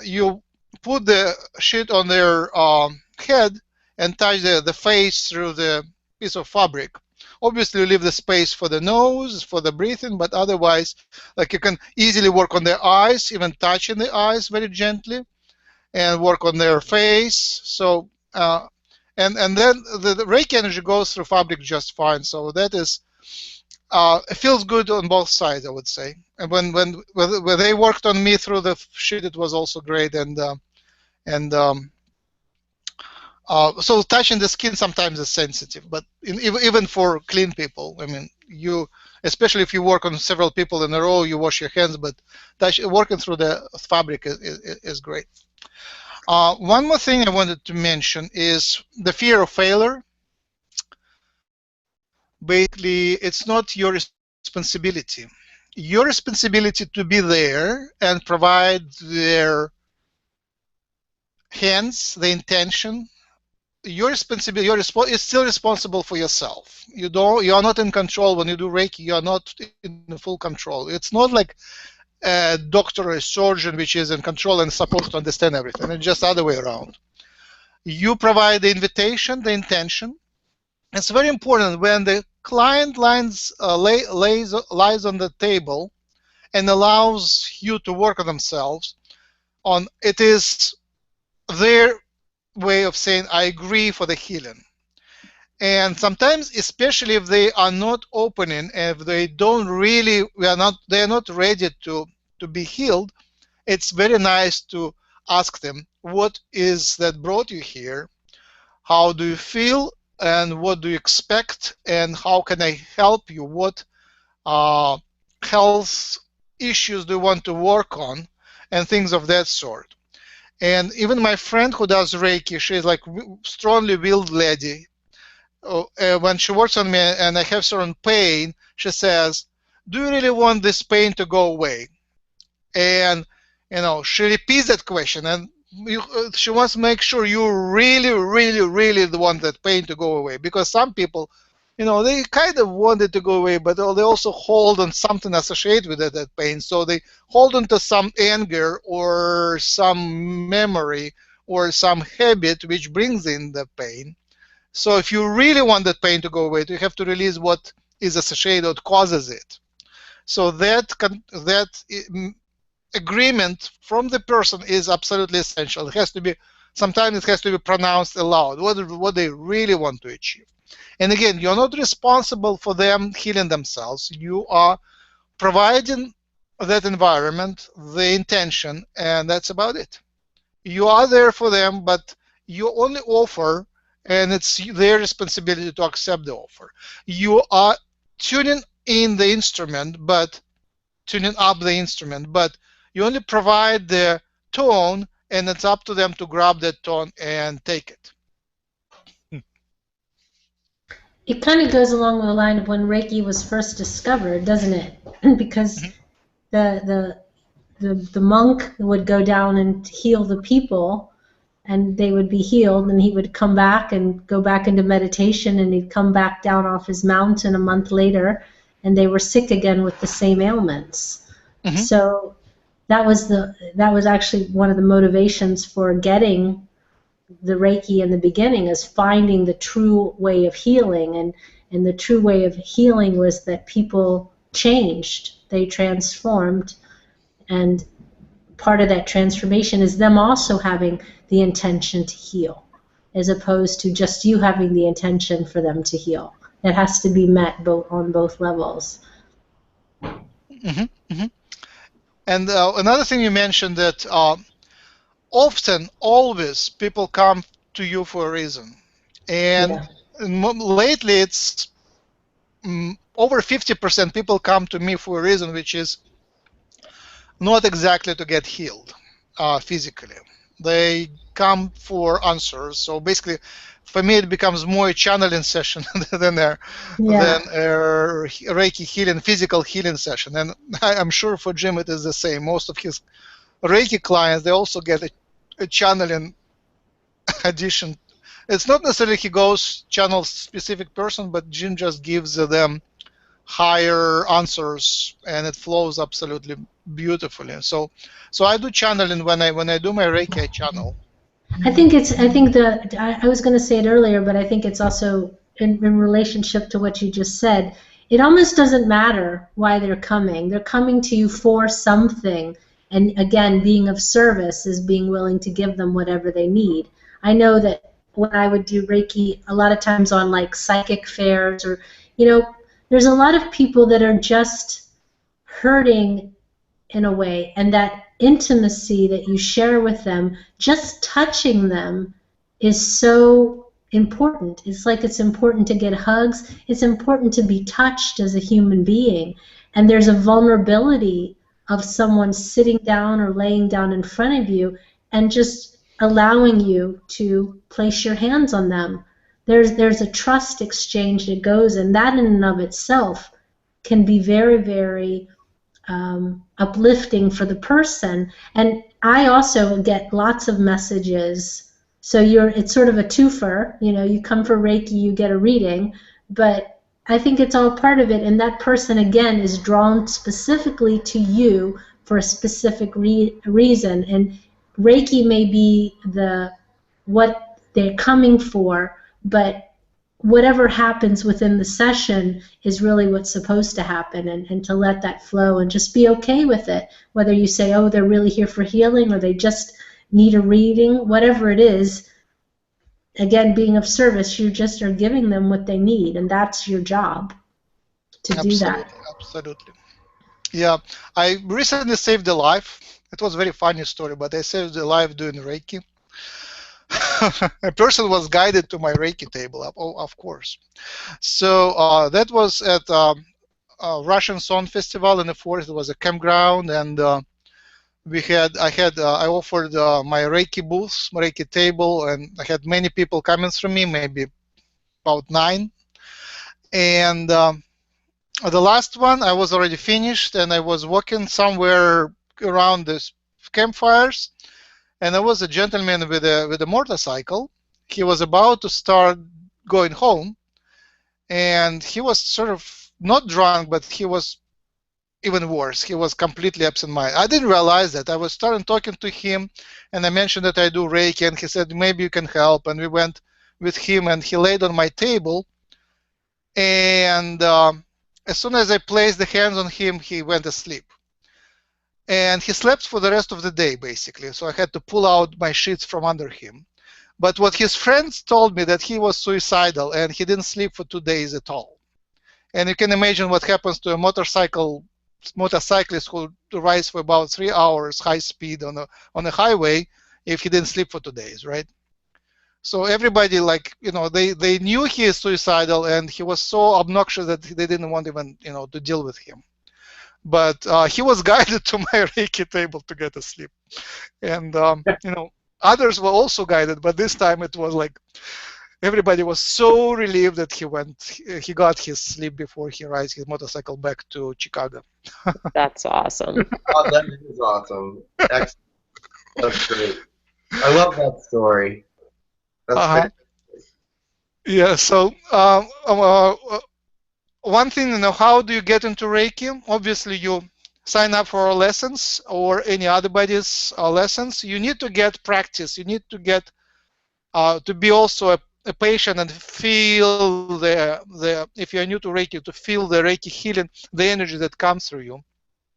you put the sheet on their head and touch the face through the piece of fabric. Obviously, you leave the space for the nose, for the breathing, but otherwise, like you can easily work on their eyes, even touching the eyes very gently, and work on their face. So, and then the Reiki energy goes through fabric just fine. So that is, it feels good on both sides, I would say. And when they worked on me through the sheet, it was also great. So touching the skin sometimes is sensitive, but even for clean people, I mean, especially if you work on several people in a row, you wash your hands, but working through the fabric is great. One more thing I wanted to mention is the fear of failure. Basically, it's not your responsibility. Your responsibility to be there and provide their hands, the intention. Your responsibility, is still responsible for yourself. You are not in control when you do Reiki. You are not in full control. It's not like a doctor or a surgeon which is in control and supposed to understand everything. It's just the other way around. You provide the invitation, the intention. It's very important when the client lies on the table and allows you to work on themselves. It is their way of saying, I agree for the healing. And sometimes, especially if they are not opening, if they don't really, they're not ready to be healed, it's very nice to ask them, what is that brought you here? How do you feel? And what do you expect? And how can I help you? What health issues do you want to work on? And things of that sort. And even my friend who does Reiki, she's like strongly willed lady. When she works on me and I have certain pain, she says, do you really want this pain to go away? And she repeats that question, and she wants to make sure you really, really, really want that pain to go away. Because some people, they kind of want it to go away, but they also hold on something associated with that pain. So they hold on to some anger or some memory or some habit which brings in the pain. So if you really want that pain to go away, you have to release what is associated or causes it. So that agreement from the person is absolutely essential. It has to be, sometimes it has to be pronounced aloud, what they really want to achieve. And again, you're not responsible for them healing themselves. You are providing that environment, the intention, and that's about it. You are there for them, but you only offer, and it's their responsibility to accept the offer. You are tuning in the instrument, tuning up the instrument, but you only provide the tone, and it's up to them to grab that tone and take it. It kind of goes along the line of when Reiki was first discovered, doesn't it? Because the monk would go down and heal the people, and they would be healed, and he would come back and go back into meditation, and he'd come back down off his mountain a month later, and they were sick again with the same ailments. Mm-hmm. So that was actually one of the motivations for getting the Reiki in the beginning, is finding the true way of healing, and the true way of healing was that people changed, they transformed, and part of that transformation is them also having the intention to heal, as opposed to just you having the intention for them to heal. It has to be met on both levels. Mm-hmm. Mm-hmm. And another thing you mentioned, that often, always, people come to you for a reason. And lately, it's over 50% people come to me for a reason which is not exactly to get healed physically. They come for answers. So basically, for me, it becomes more a channeling session than a Reiki healing, physical healing session. And I'm sure for Jim it is the same. Most of his Reiki clients, they also get a channeling addition. It's not necessarily he goes channels specific person, but Jim just gives them higher answers, and it flows absolutely beautifully. So I do channeling when I do my Reiki. I channel. I was going to say it earlier, but I think it's also in relationship to what you just said. It almost doesn't matter why they're coming. They're coming to you for something. And again, being of service is being willing to give them whatever they need. I know that when I would do Reiki, a lot of times on like psychic fairs, or, there's a lot of people that are just hurting in a way, and that intimacy that you share with them, just touching them, is so important. It's like it's important to get hugs. It's important to be touched as a human being. And there's a vulnerability of someone sitting down or laying down in front of you and just allowing you to place your hands on them. There's a trust exchange that goes, and that in and of itself can be very, very uplifting for the person. And I also get lots of messages. So it's sort of a twofer. You come for Reiki, you get a reading, but I think it's all part of it. And that person again is drawn specifically to you for a specific reason. And Reiki may be what they're coming for, but whatever happens within the session is really what's supposed to happen, and to let that flow and just be okay with it. Whether you say, oh, they're really here for healing, or they just need a reading, whatever it is, again, being of service, you just are giving them what they need, and that's your job to do that. Absolutely. Yeah, I recently saved a life. It was a very funny story, but I saved a life doing Reiki. A person was guided to my Reiki table, of course. So that was at a Russian Song Festival in the forest. It was a campground, and I offered my Reiki booth, my Reiki table, and I had many people coming through me, maybe about 9. And the last one, I was already finished, and I was walking somewhere around the campfires. And there was a gentleman with a motorcycle. He was about to start going home, and he was sort of not drunk, but he was even worse. He was completely absent-minded. I didn't realize that. I was starting talking to him, and I mentioned that I do Reiki, and he said, maybe you can help. And we went with him, and he laid on my table. And as soon as I placed the hands on him, he went asleep. And he slept for the rest of the day, basically. So I had to pull out my sheets from under him. But what his friends told me that he was suicidal, and he didn't sleep for 2 days at all. And you can imagine what happens to a motorcyclist who rides for about 3 hours high speed on a highway if he didn't sleep for 2 days, right? So everybody, they knew he is suicidal, and he was so obnoxious that they didn't want even, to deal with him. But he was guided to my Reiki table to get asleep. And, others were also guided, but this time it was like everybody was so relieved that he got his sleep before he rides his motorcycle back to Chicago. That's awesome. Oh, that is awesome. Excellent. That's great. I love that story. That's fantastic. Yeah, so one thing, how do you get into Reiki? Obviously, you sign up for our lessons or any other body's lessons. You need to get practice. You need to get to be also a patient and feel if you're new to Reiki, to feel the Reiki healing, the energy that comes through you.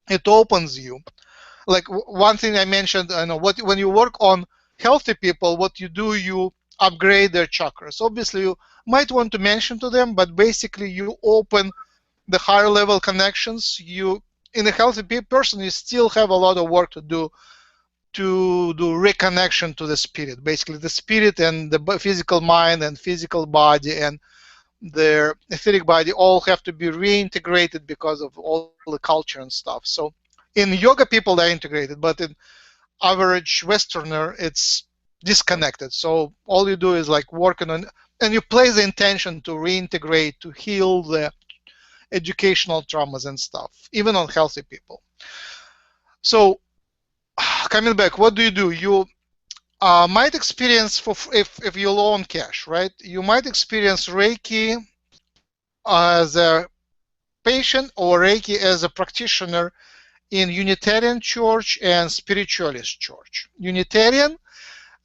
It opens you. Like one thing I mentioned, when you work on healthy people, what you do, you upgrade their chakras. Obviously, you might want to mention to them, but basically you open the higher level connections. In a healthy person, you still have a lot of work to do reconnection to the spirit. Basically, the spirit and the physical mind and physical body, and their etheric body all have to be reintegrated because of all the culture and stuff. So in yoga, people they're integrated, but in average Westerner, it's disconnected. So all you do is like working on, and you place the intention to reintegrate, to heal the educational traumas and stuff, even on healthy people. So coming back, what do? You might experience, if you loan cash, right? You might experience Reiki as a patient or Reiki as a practitioner in Unitarian Church and Spiritualist Church. Unitarian,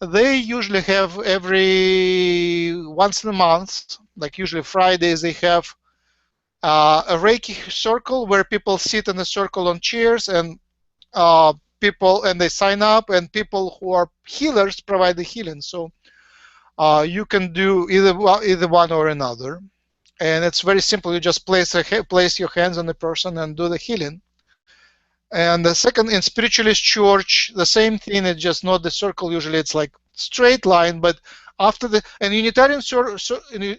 they usually have every once in a month, like usually Fridays, they have a Reiki circle where people sit in a circle on chairs, and they sign up, and people who are healers provide the healing. So you can do either one or another, and it's very simple. You just place your hands on the person and do the healing. And the second, in Spiritualist Church, the same thing. It's just not the circle. Usually, it's like straight line. But after in Unitarian Church, you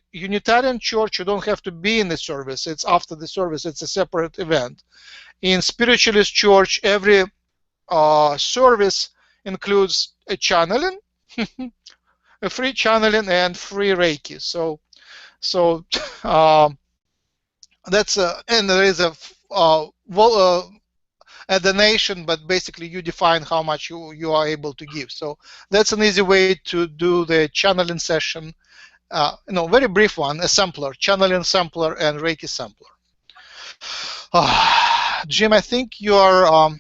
don't have to be in the service. It's after the service. It's a separate event. In Spiritualist Church, every service includes a channeling, a free channeling, and free Reiki. So that's and there is a donation, but basically you define how much you are able to give. So that's an easy way to do the channeling session. Very brief one, a sampler, channeling sampler and Reiki sampler. Jim, I think you are.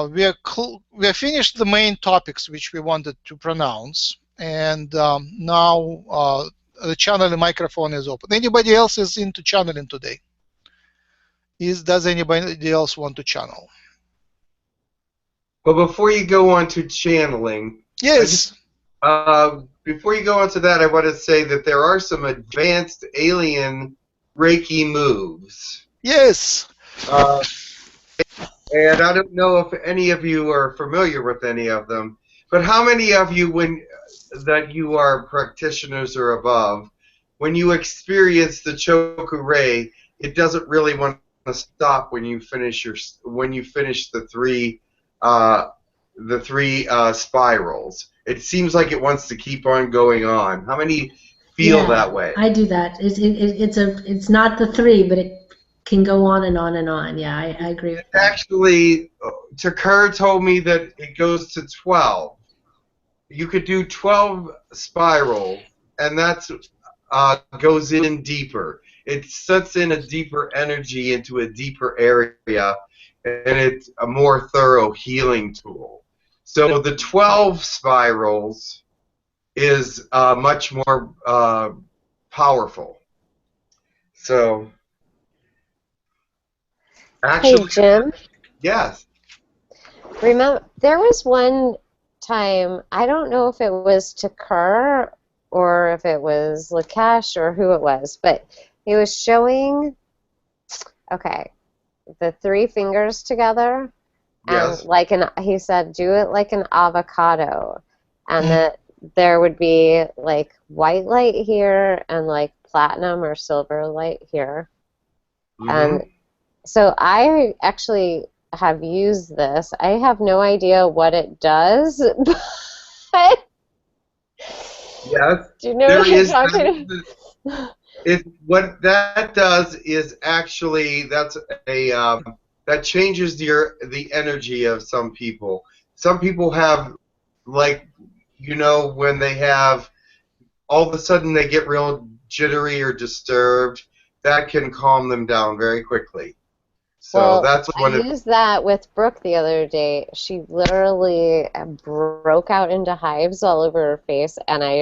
We are finished the main topics which we wanted to pronounce, and now the channeling microphone is open. Anybody else is into channeling today? Does anybody else want to channel? Well, before you go on to channeling, yes. Before you go on to that, I want to say that there are some advanced alien Reiki moves. Yes. And I don't know if any of you are familiar with any of them, but how many of you, that you are practitioners or above, when you experience the Choku-Rei, it doesn't really want to stop when you finish the three spirals. It seems like it wants to keep on going on. How many feel that way? I do that. It's not the three, but it can go on and on and on. Yeah, I agree with that. Actually, Takar told me that it goes to 12. You could do 12 spiral, and that's goes in deeper. It sets in a deeper energy into a deeper area, and it's a more thorough healing tool. So the 12 spirals is much more powerful. So, actually, hey, Jim. Yes. Remember, there was one time, I don't know if it was Takar or if it was Lakesh or who it was, but he was showing, the three fingers together, and yes. he said, do it like an avocado, and that there would be like white light here and like platinum or silver light here. Mm-hmm. And so I actually have used this. I have no idea what it does, but yes, do you know what I'm talking about? What that does is actually that changes the energy of some people. Some people have, when they have, all of a sudden they get real jittery or disturbed. That can calm them down very quickly. So that's one I used that with Brooke the other day. She literally broke out into hives all over her face, and I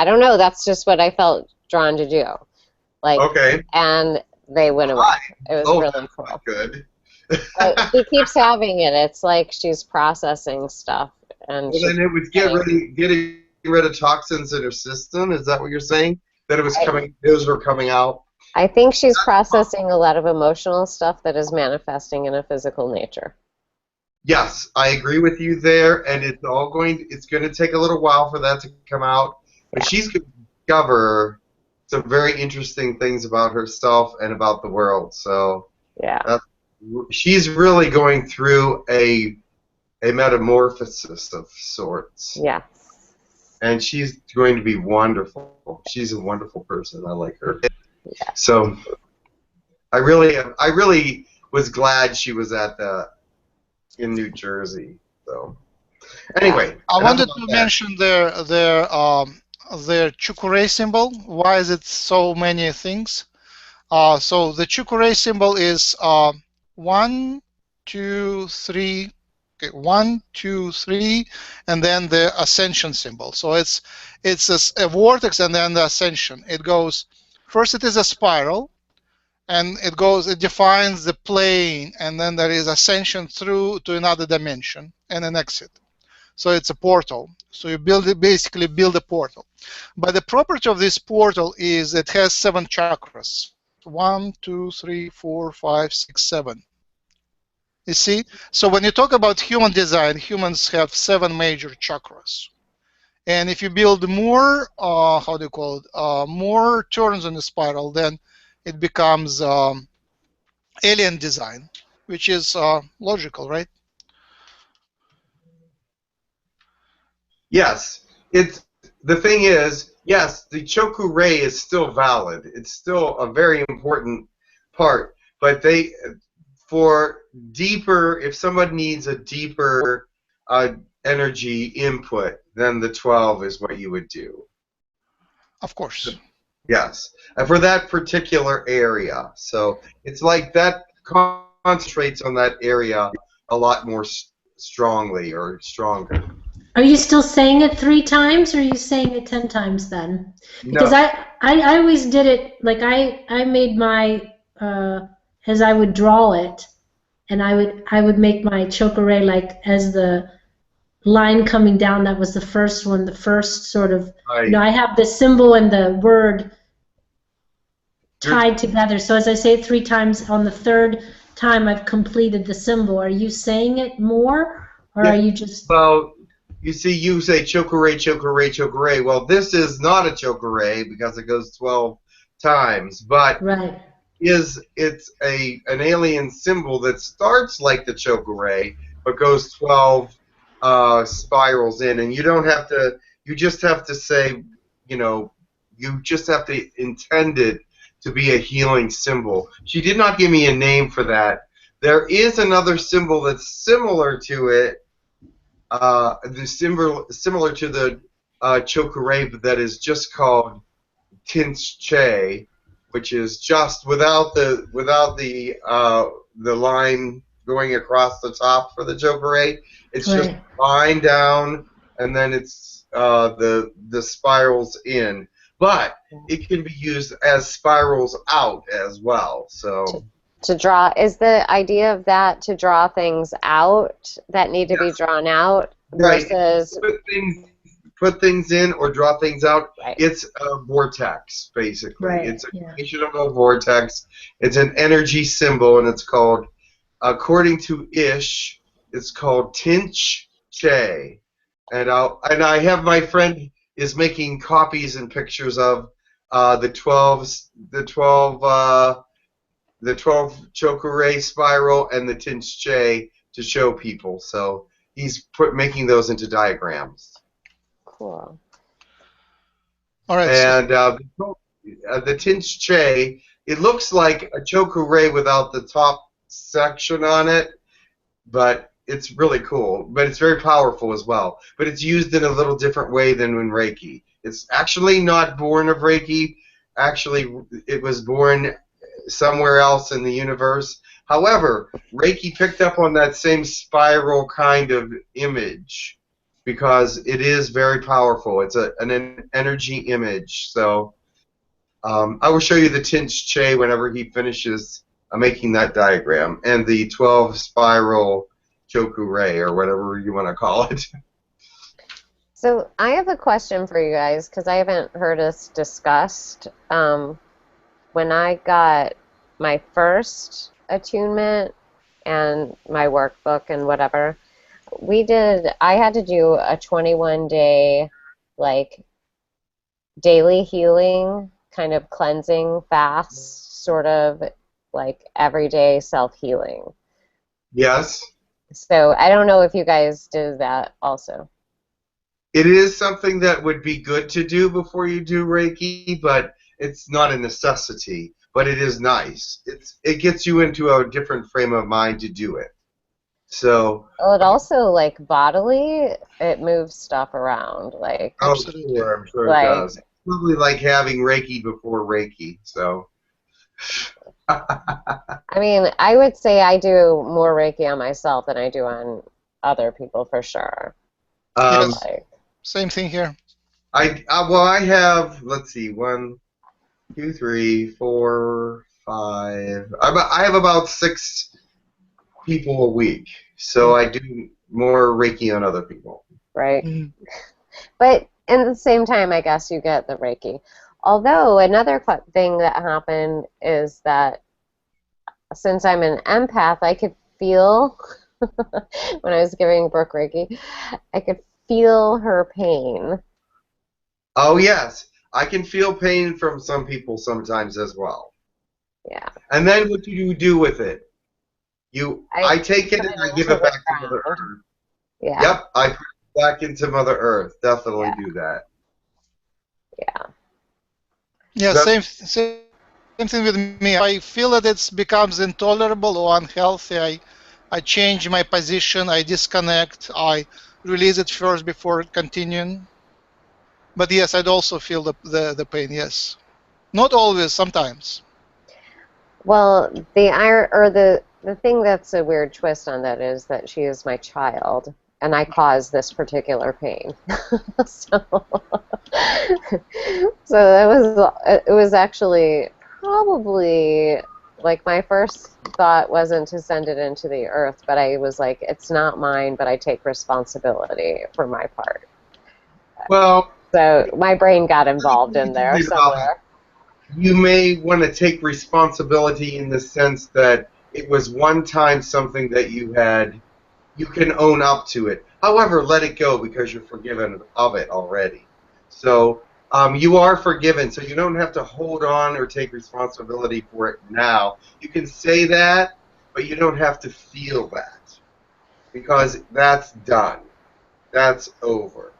don't know, that's just what I felt drawn to do. And they went away. It was really cool. Good. She keeps having it. It's like she's processing stuff. And then it was getting rid of toxins in her system. Is that what you're saying? That those were coming out? I think she's processing a lot of emotional stuff that is manifesting in a physical nature. Yes, I agree with you there, and it's going to take a little while for that to come out. But she's going to discover some very interesting things about herself and about the world. So Yeah. she's really going through a metamorphosis of sorts. Yes. And she's going to be wonderful. She's a wonderful person. I like her. Yeah. So I really was glad she was in New Jersey. So anyway, I wanted to mention their Chukuray symbol. Why is it so many things? So the Chukuray symbol is 1, 2, 3. Okay, 1, 2, 3, and then the ascension symbol. So it's a vortex and then the ascension. It goes first. It is a spiral, and it defines the plane, and then there is ascension through to another dimension and an exit. So it's a portal. So you basically build a portal. But the property of this portal is it has 7 chakras. 1, 2, 3, 4, 5, 6, 7. You see? So when you talk about human design, humans have 7 major chakras. And if you build more, how do you call it, more turns in the spiral, then it becomes alien design, which is logical, right? Yes. The thing is, yes, the Choku-Rei is still valid. It's still a very important part. But if someone needs a deeper energy input, then the 12 is what you would do. Of course. Yes, and for that particular area. So it's like that concentrates on that area a lot more strongly or stronger. Are you still saying it 3 times, or are you saying it 10 times then? Because No. I always did it, like I made my, as I would draw it, and I would make my Choku-Rei like as the line coming down, that was the first one, the first sort of, Right. I have the symbol and the word tied together. So as I say it 3 times, on the 3rd time I've completed the symbol. Are you saying it more, or are you just... Well, you see, you say Choku-Rei, Choku-Rei, Choku-Rei. Well, this is not a Choku-Rei because it goes 12 times, but right. It's an alien symbol that starts like the Choku-Rei but goes 12 spirals in, and you don't have to. You just have to say, you just have to intend it to be a healing symbol. She did not give me a name for that. There is another symbol that's similar to it. Similar to the Choku-Rei, but that is just called 𝗪𝗓𝗓𝗓𝗓, which is just without the line going across the top for the Choku-Rei. It's just line down, and then it's the spirals in. But it can be used as spirals out as well. So. To draw, is the idea of that to draw things out that need to be drawn out versus put things in or draw things out? Right. It's a vortex, basically. Right. It's a creation of a vortex. It's an energy symbol, and it's called, according to Ish, it's called 𝗪𝗓𝗓𝗓𝗓. And I have my friend is making copies and pictures of the 12 Choku-Rei spiral and the 𝗪𝗓𝗓𝗓𝗓 to show people. So he's making those into diagrams. Cool. All right. And the 𝗪𝗓𝗓𝗓𝗓, it looks like a Choku-Rei without the top section on it, but it's really cool. But it's very powerful as well. But it's used in a little different way than in Reiki. It's actually not born of Reiki. Actually, it was born somewhere else in the universe. However, Reiki picked up on that same spiral kind of image because it is very powerful. It's an energy image. So I will show you the 𝗪𝗓𝗓𝗓𝗓 whenever he finishes making that diagram, and the 12 spiral Choku-Rei, or whatever you want to call it. So I have a question for you guys, because I haven't heard us discussed. When I got my first attunement and my workbook and whatever, I had to do a 21-day, like, daily healing kind of cleansing, fast, sort of like everyday self-healing. Yes. So I don't know if you guys do that also. It is something that would be good to do before you do Reiki, but it's not a necessity. But it is nice. It gets you into a different frame of mind to do it. So. Well, it also, like, bodily, it moves stuff around. Like, Oh, Absolutely. sure, I'm sure like, it does. It's probably like having Reiki before Reiki. So. I mean, I would say I do more Reiki on myself than I do on other people, for sure. Yes. Like, Same thing here. I have, let's see, 1, 2, 3, 4, 5. I have about 6 people a week, so I do more Reiki on other people. right? Mm. But at the same time, I guess you get the Reiki. Although another thing that happened is that since I'm an empath, I could feel, when I was giving Brooke Reiki, I could feel her pain. Oh, yes. I can feel pain from some people sometimes as well. Yeah. And then what do you do with it? I take it put and I into give it the back to Mother ground. Earth. Yeah. Yep, I put it back into Mother Earth. Definitely Yeah. do that. Yeah. Yeah, That- same thing with me. I feel that it becomes intolerable or unhealthy. I change my position. I disconnect. I release it first before continuing. But yes, I'd also feel the pain. Yes, not always. Sometimes. Well, the thing that's a weird twist on that is that she is my child, and I caused this particular pain. So, it was actually probably, like, my first thought wasn't to send it into the earth, but I was like, it's not mine, but I take responsibility for my part. Well, So my brain got involved in there somewhere. you may want to take responsibility in the sense that it was one time something that you can own up to it. However, let it go because you're forgiven of it already. So you are forgiven, so you don't have to hold on or take responsibility for it now. You can say that, but you don't have to feel that because that's done. That's over.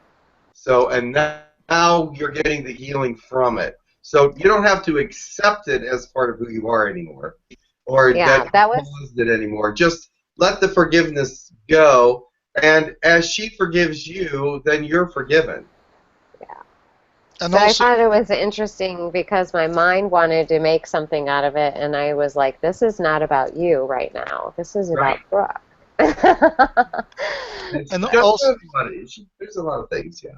So, and now you're getting the healing from it. So you don't have to accept it as part of who you are anymore, or Yeah, that that you was caused it anymore. Just let the forgiveness go, and as she forgives you, then you're forgiven. And But also, I thought it was interesting because my mind wanted to make something out of it, and I was like, this is not about you right now. This is about Brooke. It's and just also, there's a lot of things, yeah.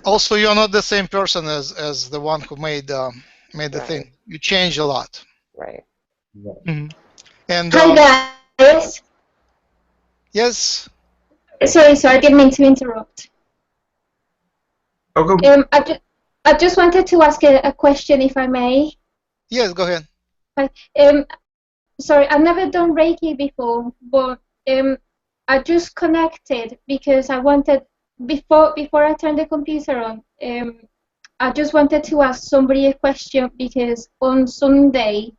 also, you're not the same person as the one who made the Right. thing. You change a lot. Right. Mhm. And Hi guys. yes, Sorry, I didn't mean to interrupt. Okay. I just wanted to ask a question, if I may. yes, go ahead. Sorry, I've never done Reiki before, but I just connected because I wanted before I turned the computer on. I just wanted to ask somebody a question because on Sunday,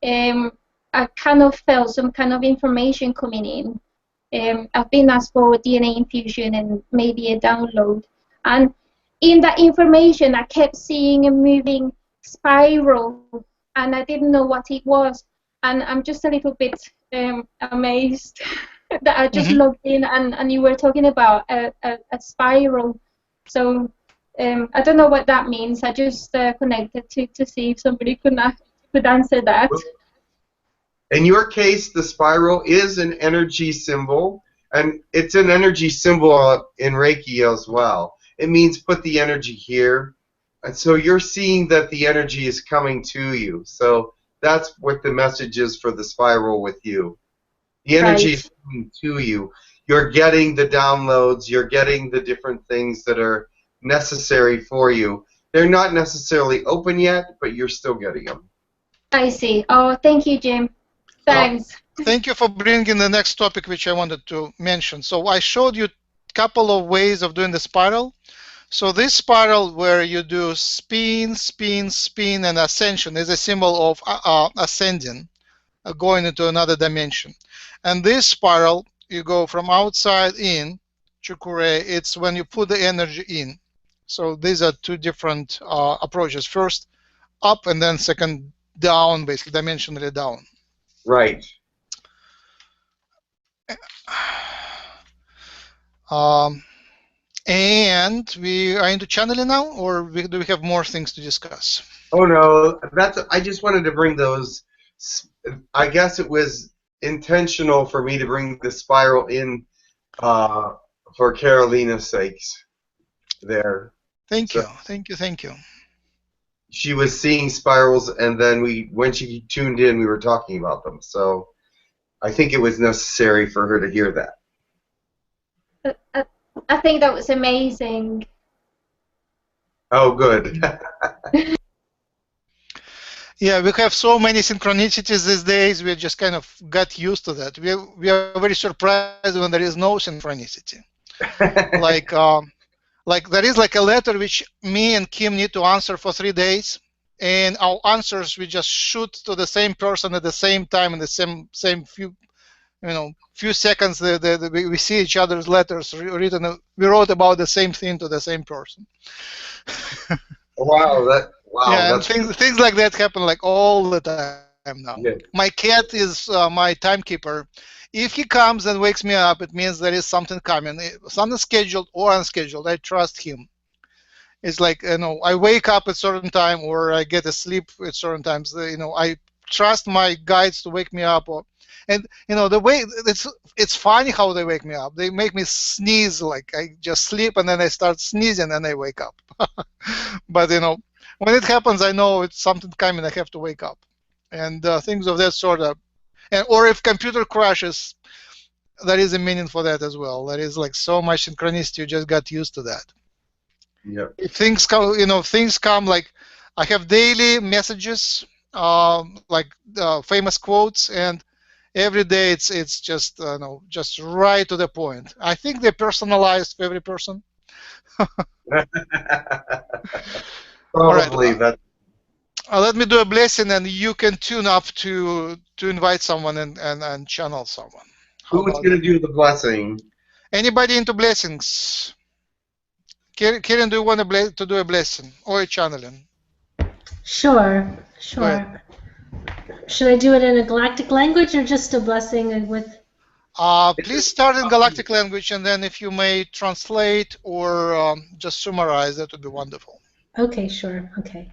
I kind of felt some kind of information coming in. I've been asked for DNA infusion and maybe a download. And in that information, I kept seeing a moving spiral, and I didn't know what it was. And I'm just a little bit amazed that I just logged in and you were talking about a spiral. So I don't know what that means. I just connected to see if somebody could answer that. In your case, the spiral is an energy symbol, and it's an energy symbol in Reiki as well. It means put the energy here, and so you're seeing that the energy is coming to you. So that's what the message is for the spiral with you. The energy is coming to you. You're getting the downloads. You're getting the different things that are necessary for you. They're not necessarily open yet, but you're still getting them. I see. Oh, thank you, Jim. Thanks. Thank you for bringing the next topic, which I wanted to mention. So I showed you a couple of ways of doing the spiral. So this spiral where you do spin, spin, spin, and ascension is a symbol of ascending, going into another dimension. And this spiral, you go from outside in, chukure, it's when you put the energy in. So these are two different approaches. First up, and then second down, basically dimensionally down. Right. And we are into channeling now, or do we have more things to discuss? Oh no, I just wanted to bring those. I guess it was intentional for me to bring the spiral in for Carolina's sakes. There. Thank you, thank you, thank you. She was seeing spirals, and then when she tuned in, we were talking about them. So I think it was necessary for her to hear that. I think that was amazing. Oh, good. Yeah, we have so many synchronicities these days. We just kind of got used to that. We are very surprised when there is no synchronicity. Like there is like a letter which me and Kim need to answer for 3 days, and our answers we just shoot to the same person at the same time in the same few seconds. We see each other's letters written. We wrote about the same thing to the same person. Wow, yeah, that's things like that happen like all the time now. Yeah. My cat is my timekeeper. If he comes and wakes me up, it means there is something coming, something scheduled or unscheduled. I trust him. It's like, I wake up at certain time or I get asleep at certain times. I trust my guides to wake me up. And the way it's funny how they wake me up. They make me sneeze, like I just sleep and then I start sneezing and I wake up. But when it happens, I know it's something coming. I have to wake up, and things of that sort of. Or if computer crashes, there is a meaning for that as well. There is like so much synchronicity. You just got used to that. Yeah. If things come, things come like I have daily messages, like famous quotes, and every day it's just just right to the point. I think they're personalized for every person. Probably. All right. Let me do a blessing, and you can tune up to invite someone and channel someone. Who's going to do the blessing? Anybody into blessings? Kieran, do you want to do a blessing or a channeling? Sure. Should I do it in a galactic language or just a blessing with? Please start in galactic language, and then if you may translate or just summarize, that would be wonderful. Okay, sure. Okay.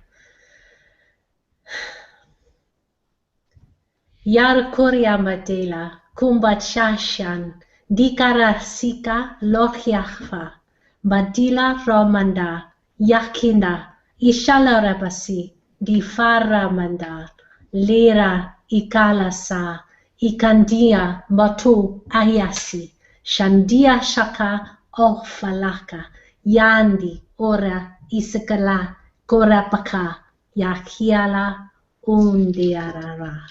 𝗪𝗘𝗕𝗓𝗓 𝗪𝗓𝗓 Dikarasika Lochiachva Badila Romanda Yakinda Ishalarabasi Difaramanda Lera Ikalasa Ikandia Batu Ayasi Shandia Shaka Ofalaka Yandi Ora Isakala Korapaka Yakiala Undiarara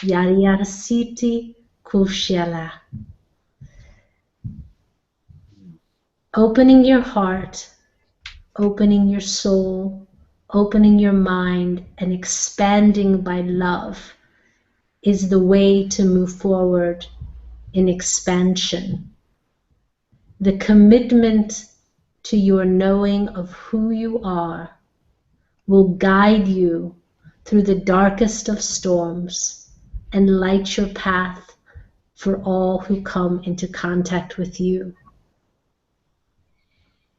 Yaryasiti Kushala. Opening your heart, opening your soul, opening your mind, and expanding by love is the way to move forward in expansion. The commitment to your knowing of who you are will guide you through the darkest of storms and light your path for all who come into contact with you.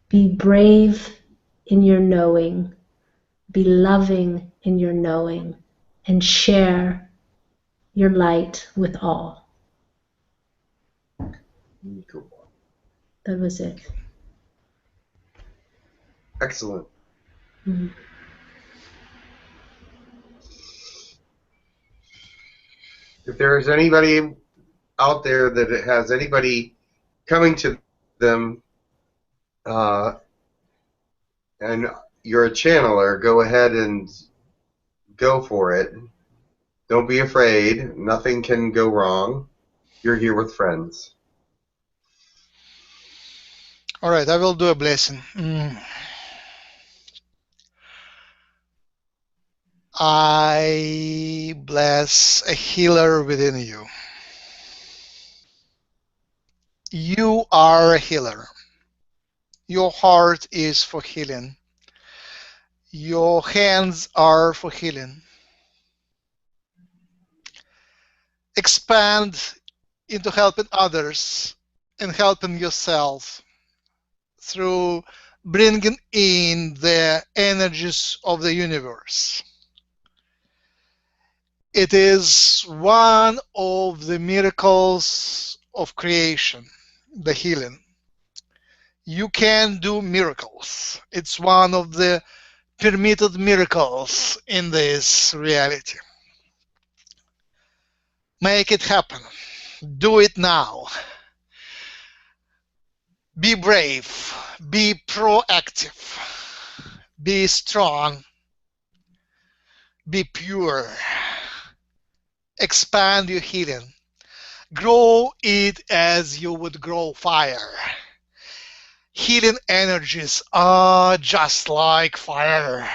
Be brave in your knowing, be loving in your knowing, and share your light with all. That was it. Excellent. Mm-hmm. If there is anybody out there that has anybody coming to them, and you're a channeler, go ahead and go for it. Don't be afraid. Nothing can go wrong. You're here with friends. All right, I will do a blessing. I bless a healer within you. You are a healer. Your heart is for healing. Your hands are for healing. Expand into helping others and helping yourself through bringing in the energies of the universe. It is one of the miracles of creation, the healing. You can do miracles. It's one of the permitted miracles in this reality. Make it happen. Do it now. Be brave. Be proactive. Be strong. Be pure. Expand your healing. Grow it as you would grow fire. Healing energies are just like fire.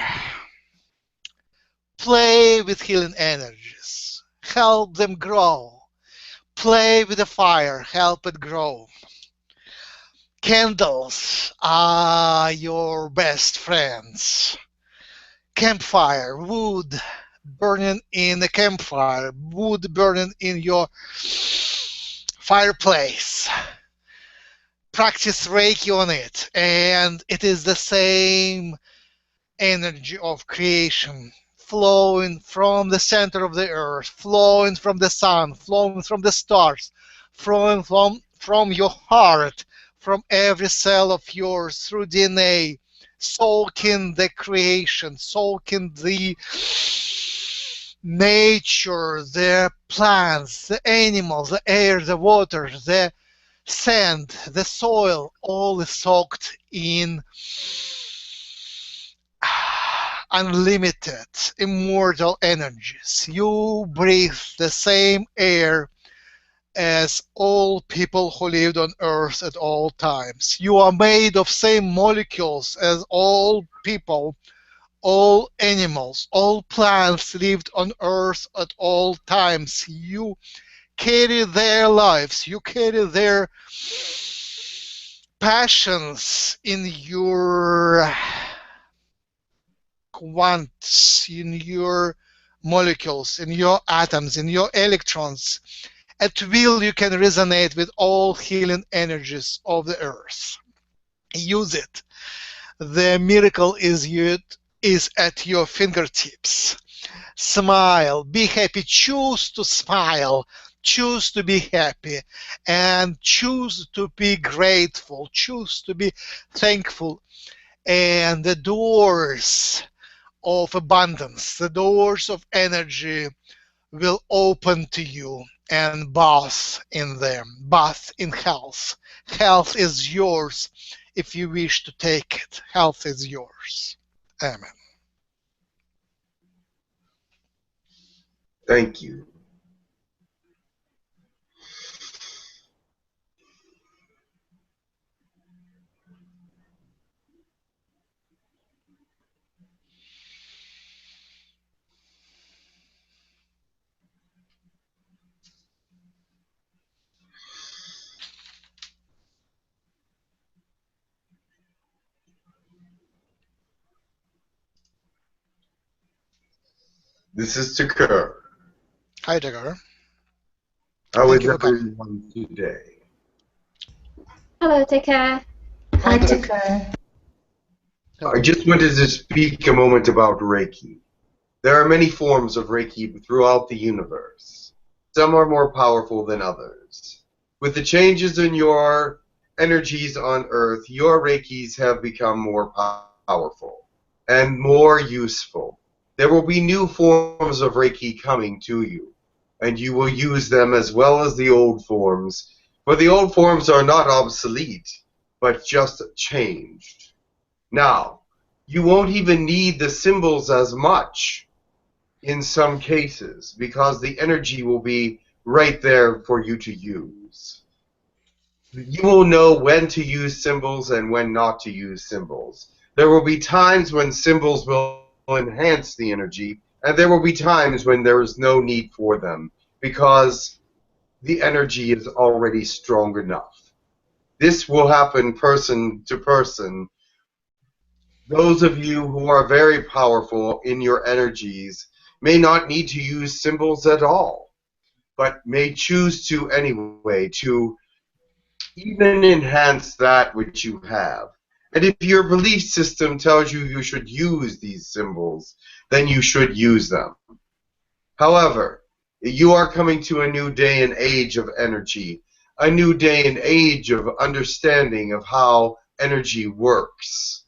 Play with healing energies. Help them grow. Play with the fire. Help it grow. Candles are your best friends. Campfire, wood burning in the campfire, wood burning in your fireplace. Practice Reiki on it, and it is the same energy of creation flowing from the center of the earth, flowing from the sun, flowing from the stars, flowing from your heart, from every cell of yours through DNA, soaking the creation, soaking the nature, the plants, the animals, the air, the water, the sand, the soil, all is soaked in unlimited, immortal energies. You breathe the same air as all people who lived on Earth at all times. You are made of same molecules as all people, all animals, all plants lived on Earth at all times. You carry their lives. You carry their passions in your quants, in your molecules, in your atoms, in your electrons. At will, you can resonate with all healing energies of the earth. Use it. The miracle is at your fingertips. Smile. Be happy. Choose to smile. Choose to be happy. And choose to be grateful. Choose to be thankful. And the doors of abundance, the doors of energy will open to you, and bath in them, bath in health. Health is yours if you wish to take it. Health is yours. Amen. Thank you. This is Takar. Hi, Jagar. How Thank is you for coming. everyone today? Hello, take care. Hi, Takar. I just wanted to speak a moment about Reiki. There are many forms of Reiki throughout the universe. Some are more powerful than others. With the changes in your energies on Earth, your Reikis have become more powerful and more useful. There will be new forms of Reiki coming to you, and you will use them as well as the old forms, for the old forms are not obsolete, but just changed. Now, you won't even need the symbols as much in some cases, because the energy will be right there for you to use. You will know when to use symbols and when not to use symbols. There will be times when symbols will enhance the energy, and there will be times when there is no need for them, because the energy is already strong enough. This will happen person to person. Those of you who are very powerful in your energies may not need to use symbols at all, but may choose to anyway, to even enhance that which you have. And if your belief system tells you you should use these symbols, then you should use them. However, you are coming to a new day and age of energy, a new day and age of understanding of how energy works,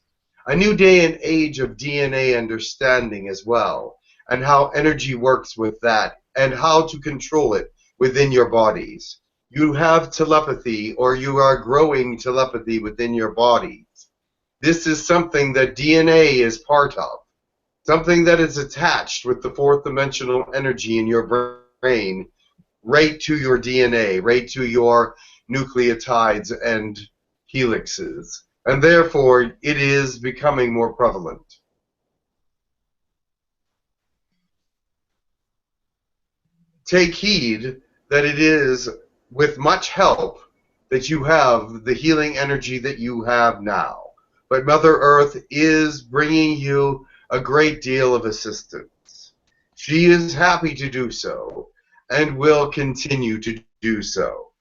a new day and age of DNA understanding as well, and how energy works with that, and how to control it within your bodies. You have telepathy, or you are growing telepathy within your bodies. This is something that DNA is part of, something that is attached with the fourth dimensional energy in your brain, right to your DNA, right to your nucleotides and helixes. And therefore, it is becoming more prevalent. Take heed that it is with much help that you have the healing energy that you have now. But Mother Earth is bringing you a great deal of assistance. She is happy to do so, and will continue to do so.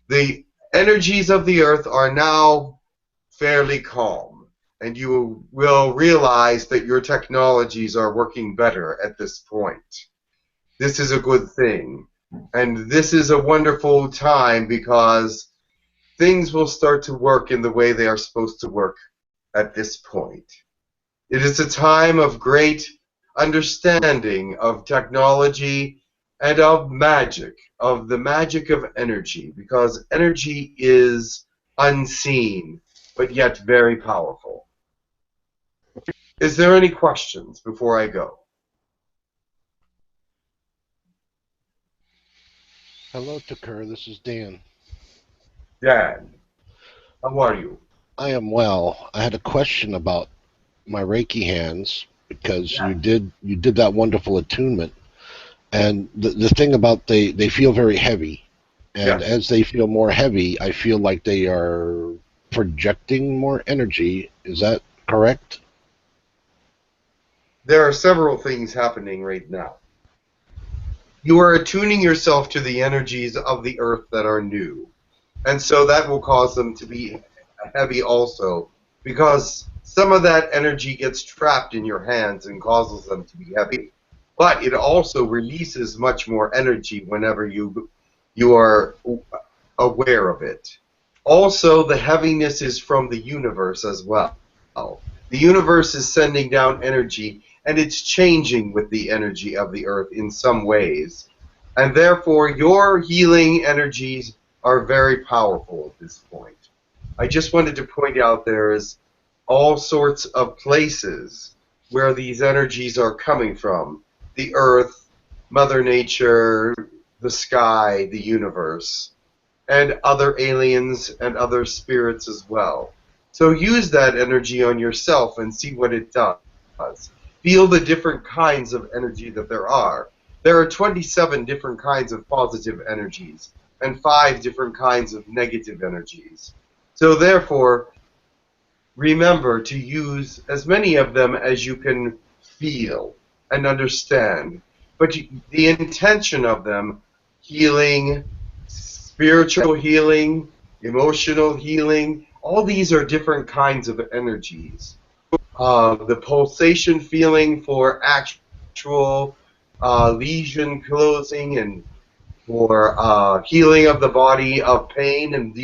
The energies of the Earth are now fairly calm, and you will realize that your technologies are working better at this point. This is a good thing, and this is a wonderful time because things will start to work in the way they are supposed to work at this point. It is a time of great understanding of technology and of magic, of the magic of energy, because energy is unseen, but yet very powerful. Is there any questions before I go? Hello, Takar. This is Dan. Dan, how are you? I am well. I had a question about my Reiki hands because you did that wonderful attunement, and the thing about they feel very heavy, and as they feel more heavy, I feel like they are projecting more energy. Is that correct? There are several things happening right now. You are attuning yourself to the energies of the earth that are new, and so that will cause them to be heavy also, because some of that energy gets trapped in your hands and causes them to be heavy. But it also releases much more energy whenever you are aware of it. Also, the heaviness is from the universe as well. The universe is sending down energy, and it's changing with the energy of the earth in some ways. And therefore, your healing energies are very powerful at this point. I just wanted to point out there is all sorts of places where these energies are coming from. The earth, Mother Nature, the sky, the universe, and other aliens and other spirits as well. So use that energy on yourself and see what it does. Feel the different kinds of energy that there are. There are 27 different kinds of positive energies and 5 different kinds of negative energies. So therefore, remember to use as many of them as you can feel and understand. But the intention of them, healing, spiritual healing, emotional healing, all these are different kinds of energies. The pulsation feeling for actual lesion closing, and for healing of the body of pain and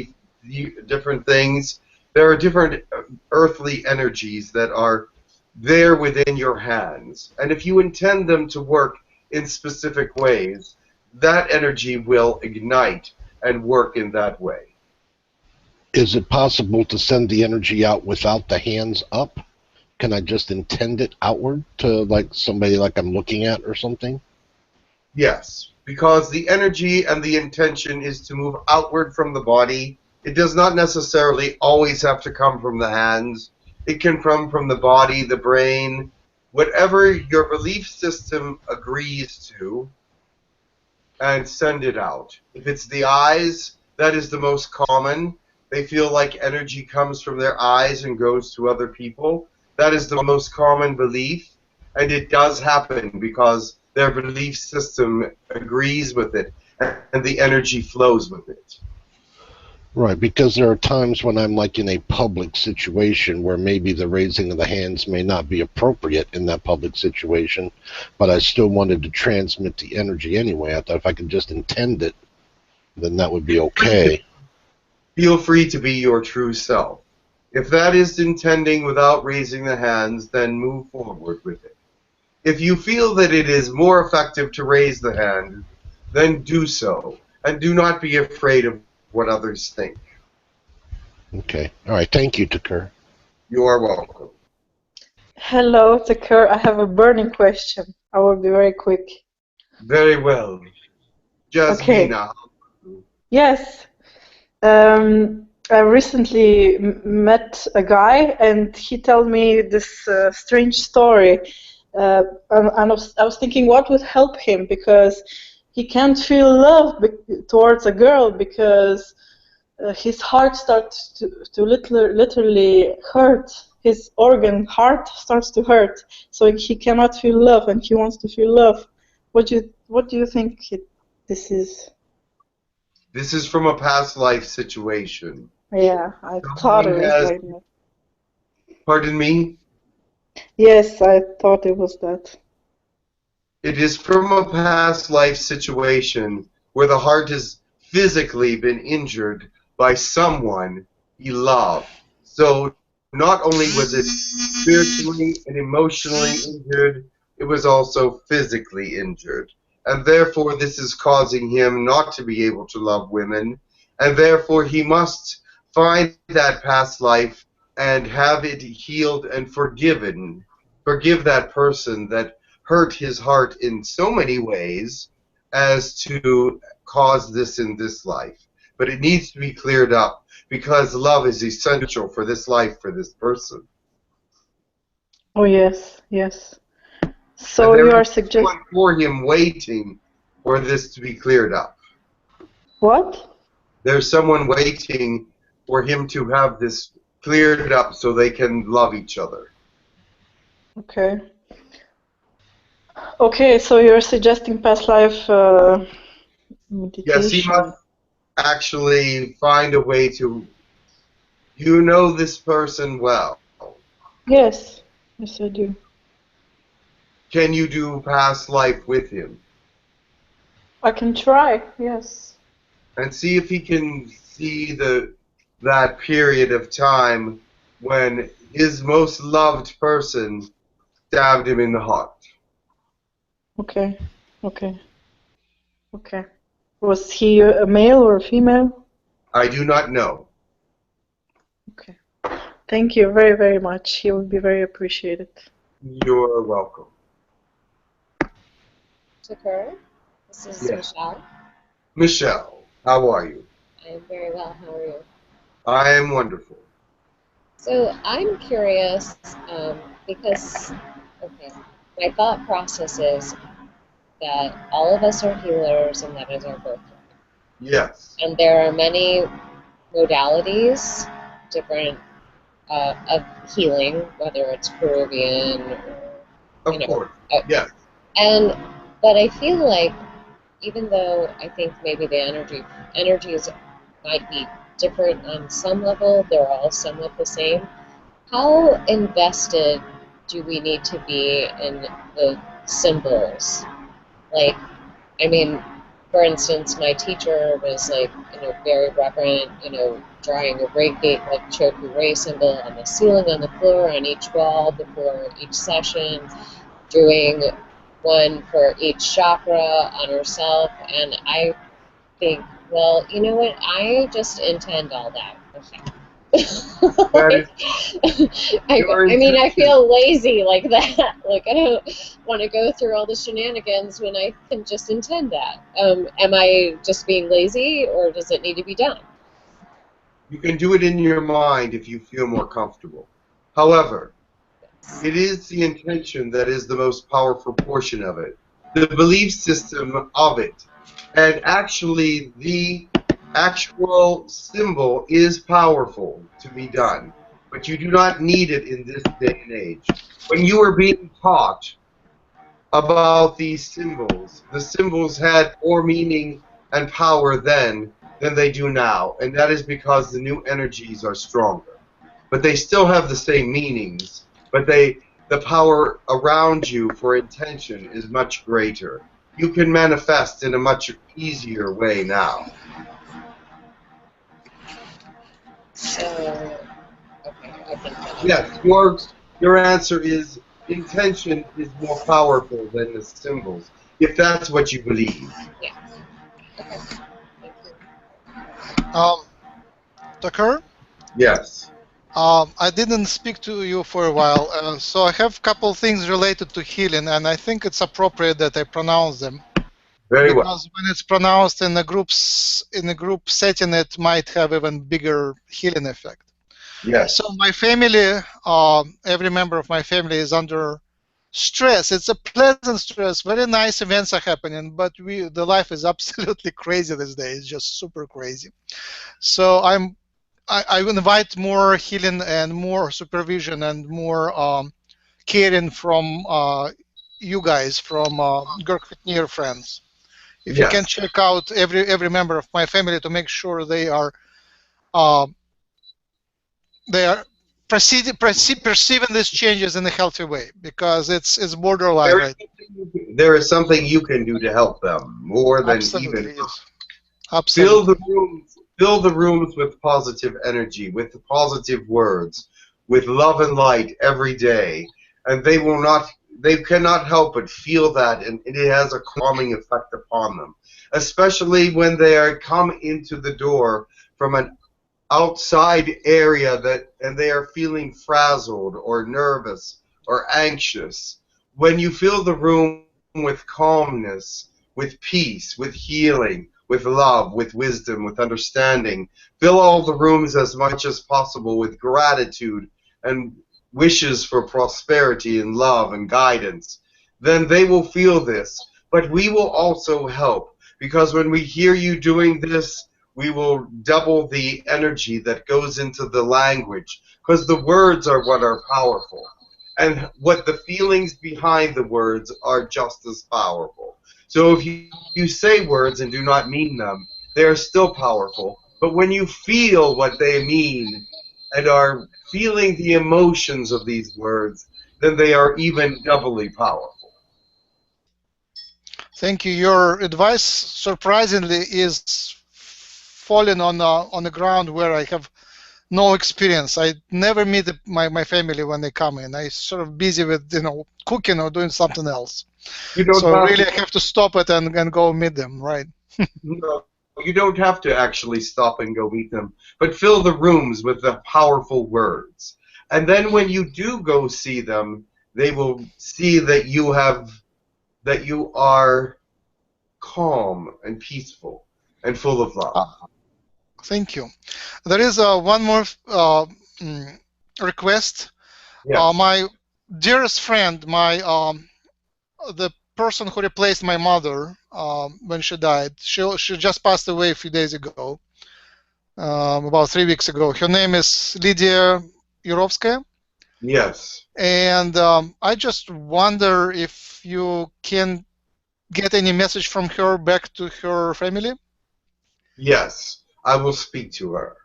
different things. There are different earthly energies that are there within your hands. And if you intend them to work in specific ways, that energy will ignite and work in that way. Is it possible to send the energy out without the hands up? Can I just intend it outward to like somebody like I'm looking at or something? Yes, because the energy and the intention is to move outward from the body It does not necessarily always have to come from the hands. It can come from the body, the brain, whatever your belief system agrees to, and send it out. If it's the eyes, that is the most common. They feel like energy comes from their eyes and goes to other people. That is the most common belief, and it does happen because their belief system agrees with it, and the energy flows with it. Right, because there are times when I'm like in a public situation where maybe the raising of the hands may not be appropriate in that public situation, but I still wanted to transmit the energy anyway. I thought if I could just intend it, then that would be okay. Feel free to be your true self. If that is intending without raising the hands, then move forward with it. If you feel that it is more effective to raise the hand, then do so, and do not be afraid of what others think. Okay. All right. Thank you, 𝗪𝗘𝗓. You are welcome. Hello, 𝗪𝗓. I have a burning question. I will be very quick. Very well. Jasmina. Okay. Yes. I recently met a guy, and he told me this strange story. And I was thinking, what would help him? Because he can't feel love towards a girl because his heart starts to literally hurt. His heart starts to hurt, so he cannot feel love, and he wants to feel love. What do you think this is? This is from a past life situation. Yeah, I thought it was like that. Pardon me? Yes, I thought it was that. It is from a past life situation where the heart has physically been injured by someone he loved. So not only was it spiritually and emotionally injured, it was also physically injured. And therefore this is causing him not to be able to love women, and therefore he must find that past life and have it healed and forgiven. Forgive that person that hurt his heart in so many ways as to cause this in this life. But it needs to be cleared up because love is essential for this life, for this person. Oh, yes, yes. So you are suggesting for him waiting for this to be cleared up. What? There's someone waiting for him to have this cleared up so they can love each other. Okay. Okay, so you're suggesting past life meditation. Yes, he must actually find a way to... You know this person well. Yes, yes I do. Can you do past life with him? I can try, yes. And see if he can see that period of time when his most loved person stabbed him in the heart. Okay, okay, okay. Was he a male or a female? I do not know. Okay. Thank you very, very much. He would be very appreciated. You're welcome. 𝗪𝗓, this is Yes. Michelle. Michelle, how are you? I am very well. How are you? I am wonderful. So I'm curious because, okay, my thought process is that all of us are healers and that is our birthright. Yes. And there are many modalities, different of healing, whether it's Peruvian or, Of course. Yes. But I feel like even though I think maybe the energies might be different on some level, they're all somewhat the same. How invested do we need to be in the symbols? Like, I mean, for instance, my teacher was like, very reverent, drawing a Reiki, like Choku Ray symbol on the ceiling, on the floor, on each wall before each session, doing one for each chakra on herself, and I think, well, you know what, I just intend all that. Okay. I feel lazy like that. Like, I don't want to go through all the shenanigans when I can just intend that. Am I just being lazy, or does it need to be done? You can do it in your mind if you feel more comfortable. However, it is the intention that is the most powerful portion of it, the belief system of it. And actually, the actual symbol is powerful to be done, but you do not need it in this day and age. When you were being taught about these symbols, the symbols had more meaning and power then than they do now, and that is because the new energies are stronger. But they still have the same meanings, but the power around you for intention is much greater. You can manifest in a much easier way now. Okay, I think that Yes, your answer is intention is more powerful than the symbols, if that's what you believe. yeah. Okay. Thank you. Tucker? Yes. I didn't speak to you for a while, so I have a couple things related to healing, and I think it's appropriate that I pronounce them. Very well. Because when it's pronounced in a group setting, it might have even bigger healing effect. Yes. So my family, every member of my family is under stress. It's a pleasant stress. Very nice events are happening, but the life is absolutely crazy these days. It's just super crazy. So I invite more healing and more supervision and more caring from you guys, from Girk Fitneer friends. If you can check out every member of my family to make sure they are perceiving these changes in a healthy way, because it's borderline right. There is something you can do to help them more than Absolutely, even. yes. Absolutely. Fill the rooms with positive energy, with positive words, with love and light every day, and they cannot help but feel that, and it has a calming effect upon them, especially when they are come into the door from an outside area and they are feeling frazzled or nervous or anxious. When you fill the room with calmness, with peace, with healing, with love, with wisdom, with understanding, fill all the rooms as much as possible with gratitude and wishes for prosperity and love and guidance, then they will feel this. But we will also help, because when we hear you doing this, we will double the energy that goes into the language, because the words are what are powerful. And what the feelings behind the words are just as powerful. So if you say words and do not mean them, they are still powerful. But when you feel what they mean and are feeling the emotions of these words, then they are even doubly powerful. Thank you. Your advice, surprisingly, is falling on the ground where I have no experience. I never meet my family when they come in. I sort of busy with cooking or doing something else. So really, I have to stop it and go meet them, right? No, you don't have to actually stop and go meet them, but fill the rooms with the powerful words. And then when you do go see them, they will see that you are calm and peaceful and full of love. Thank you. There is one more request. Yes. My dearest friend, the person who replaced my mother when she died, she just passed away a few days ago, about 3 weeks ago. Her name is Lydia Yurovskaya. Yes. And I just wonder if you can get any message from her back to her family. Yes, I will speak to her.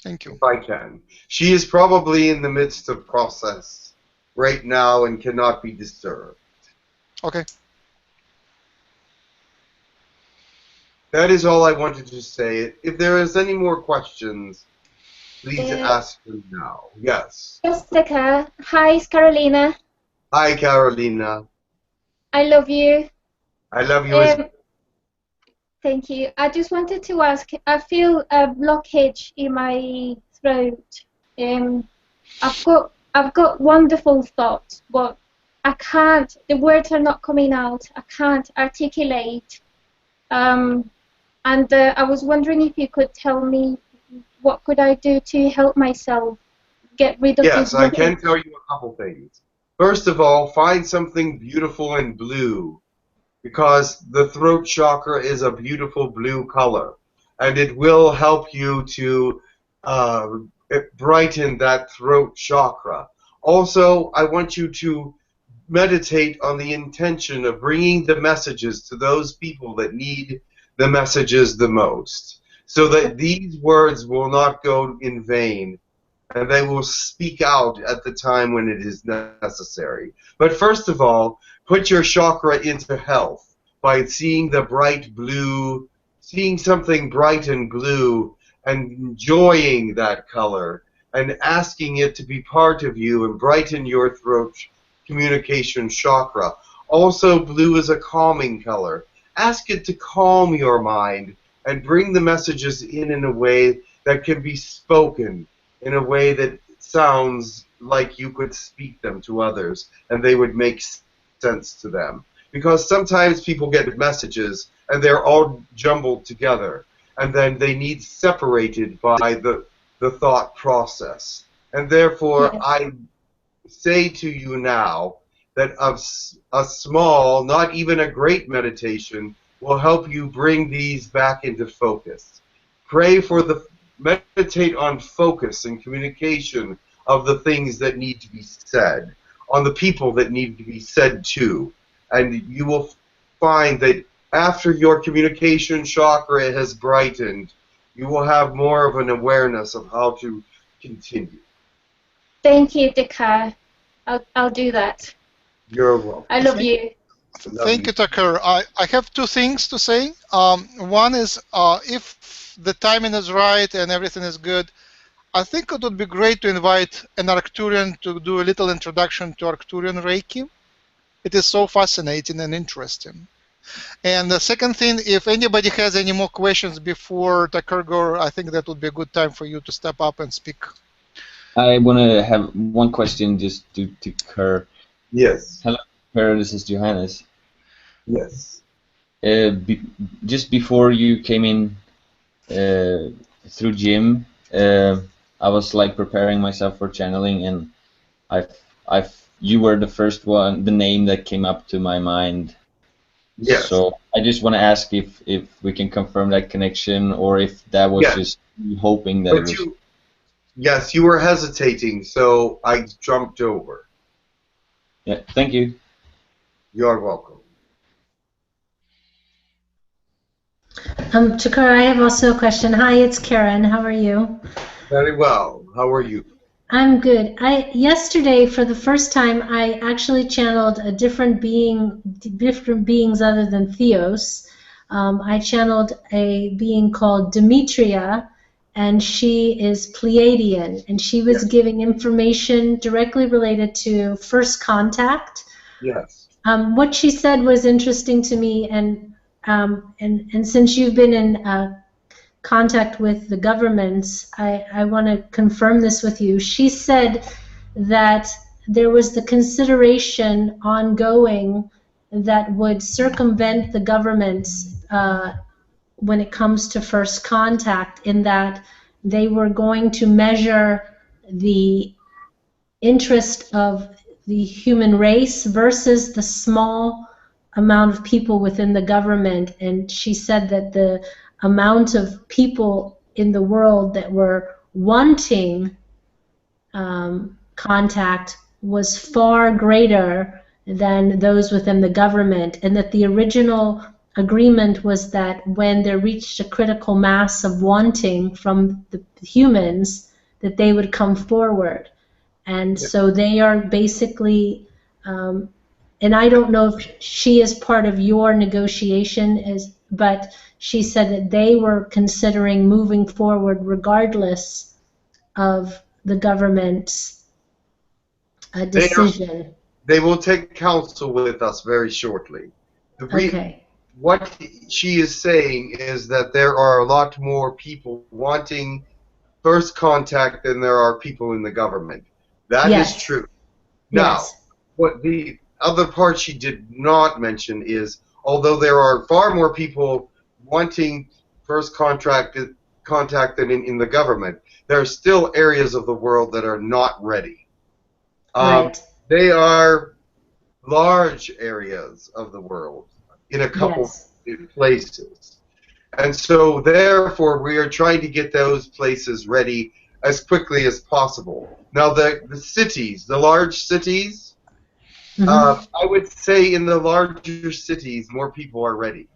Thank you. If I can. She is probably in the midst of process right now and cannot be disturbed. Okay. That is all I wanted to say. If there is any more questions, please ask them now. Yes. Jessica, hi, it's Carolina. Hi, Carolina. I love you. I love you as well. Thank you. I just wanted to ask, I feel a blockage in my throat. I've got wonderful thoughts, but I can't, the words are not coming out. I can't articulate. And I was wondering if you could tell me what could I do to help myself get rid of Yes, this I worry? can tell you a couple things. First of all, find something beautiful in blue, because the throat chakra is a beautiful blue color, and it will help you to uh, brighten that throat chakra. Also, I want you to meditate on the intention of bringing the messages to those people that need the messages the most, so that these words will not go in vain, and they will speak out at the time when it is necessary. But first of all, put your chakra into health by seeing the bright blue, seeing something bright and blue, and enjoying that color, and asking it to be part of you and brighten your throat communication chakra. Also, blue is a calming color. Ask it to calm your mind and bring the messages in a way that can be spoken, in a way that sounds like you could speak them to others and they would make sense to them. Because sometimes people get messages and they're all jumbled together, and then they need separated by the thought process. And therefore, Yes. I say to you now that a small, not even a great meditation will help you bring these back into focus. Pray for meditate on focus and communication of the things that need to be said, on the people that need to be said to, and you will find that after your communication chakra has brightened, you will have more of an awareness of how to continue. Thank you, Dika. I'll do that. You're welcome. I love you. Thank you, Tucker. I have two things to say. One is if the timing is right and everything is good, I think it would be great to invite an Arcturian to do a little introduction to Arcturian Reiki. It is so fascinating and interesting. And the second thing, if anybody has any more questions before Tucker goes, I think that would be a good time for you to step up and speak. I want to have one question just to Kerr. Yes. Hello, Kerr. This is Johannes. Yes. Just before you came in through Jim, I was like preparing myself for channeling, and you were the first one, the name that came up to my mind. Yes. So I just want to ask if we can confirm that connection, or if that was just you hoping that But it was. Yes, you were hesitating, so I jumped over. Yeah, thank you. You're welcome. Tucker, I have also a question. Hi, it's Karen. How are you? Very well. How are you? I'm good. Yesterday, for the first time, I actually channeled a different beings other than Theos. I channeled a being called Demetria, and she is Pleiadian, and she was giving information directly related to first contact. Yes. What she said was interesting to me, and since you've been in contact with the governments, I want to confirm this with you. She said that there was the consideration ongoing that would circumvent the governments when it comes to first contact, in that they were going to measure the interest of the human race versus the small amount of people within the government. And she said that the amount of people in the world that were wanting contact was far greater than those within the government, and that the original agreement was that when there reached a critical mass of wanting from the humans, that they would come forward. And so they are basically, and I don't know if she is part of your negotiation, but she said that they were considering moving forward regardless of the government's decision. They will take counsel with us very shortly. Okay. What she is saying is that there are a lot more people wanting first contact than there are people in the government. That is true. Now, what the other part she did not mention is, although there are far more people wanting first contact contact than in the government. There are still areas of the world that are not ready. Right. They are large areas of the world in a couple places. And so, therefore, we are trying to get those places ready as quickly as possible. Now, the cities, the large cities, I would say in the larger cities, more people are ready.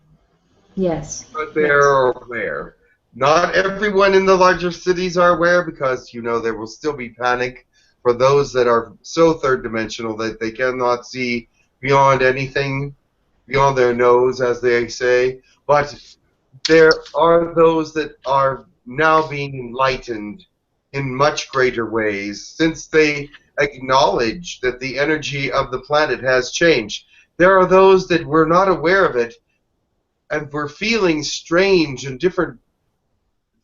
Yes. But they're aware. Not everyone in the larger cities are aware because, you know, there will still be panic for those that are so third-dimensional that they cannot see beyond anything, beyond their nose, as they say. But there are those that are now being enlightened in much greater ways since they acknowledge that the energy of the planet has changed. There are those that were not aware of it and were feeling strange and different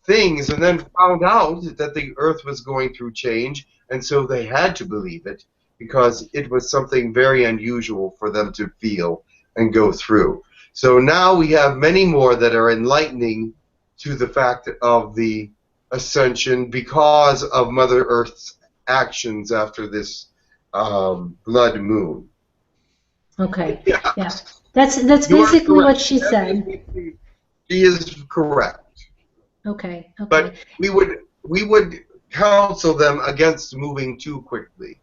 things, and then found out that the Earth was going through change, and so they had to believe it because it was something very unusual for them to feel and go through. So now we have many more that are enlightening to the fact of the ascension because of Mother Earth's actions after this blood moon. Okay. Yeah. Yeah. That's basically what she said. She is correct. Okay. Okay. But we would counsel them against moving too quickly.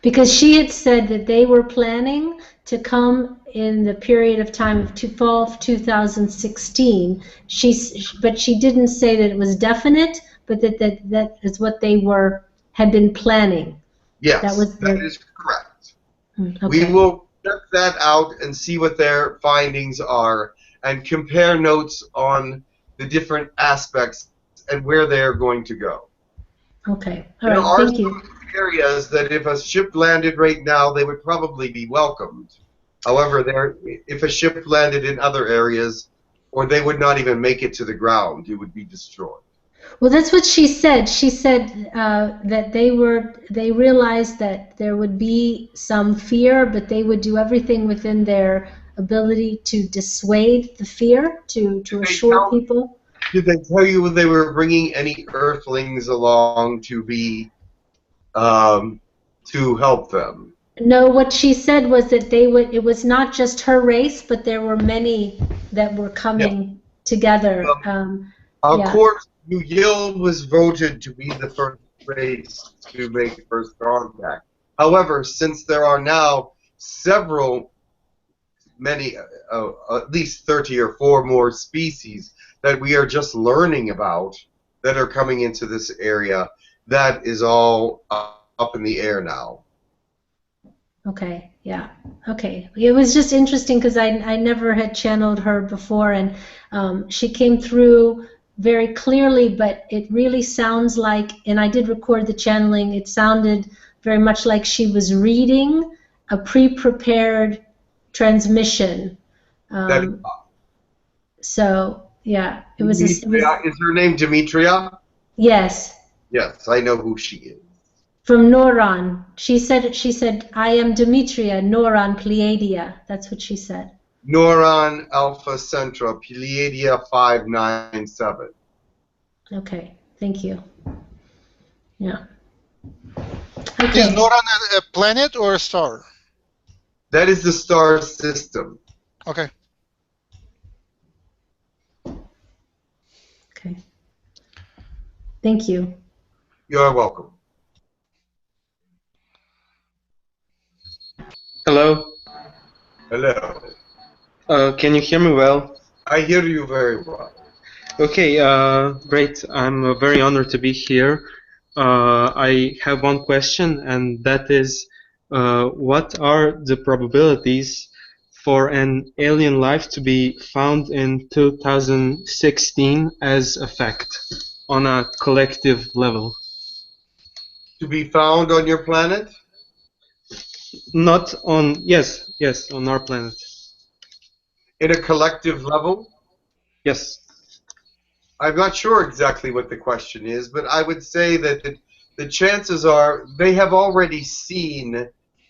Because she had said that they were planning to come in the period of time of fall of 2016. But she didn't say that it was definite, but that is what they had been planning. Yes, that is correct. Okay. We will check that out and see what their findings are and compare notes on the different aspects and where they're going to go. Okay. All right. Thank you. There are areas that if a ship landed right now, they would probably be welcomed. However, if a ship landed in other areas, or they would not even make it to the ground, it would be destroyed. Well, that's what she said. She said that they realized that there would be some fear, but they would do everything within their ability to dissuade the fear, to assure people. Did they tell you they were bringing any Earthlings along to be to help them? No, what she said was that it was not just her race, but there were many that were coming together. Of course, Yahyel was voted to be the first race to make first contact. However, since there are now many, at least 30 or 4 more species that we are just learning about that are coming into this area, that is all up in the air now. Okay, yeah, okay. It was just interesting because I never had channeled her before, and she came through very clearly, but it really sounds like, and I did record the channeling, it sounded very much like she was reading a pre-prepared transmission. So, yeah, it was... Is her name Demetria? Yes. Yes, I know who she is. From Noron. She said, I am Demetria, Noron, Pleiadia. That's what she said. Noron Alpha Centra, Pleiadia 597. Okay, thank you. Yeah. Okay. Is Noron a planet or a star? That is the star system. Okay. Okay. Thank you. You're welcome. Hello. Hello. Can you hear me well? I hear you very well. Okay, great. I'm very honored to be here. I have one question, and that is, what are the probabilities for an alien life to be found in 2016 as a fact on a collective level? To be found on your planet? Not on, yes, on our planet. In a collective level? Yes. I'm not sure exactly what the question is, but I would say that the chances are they have already seen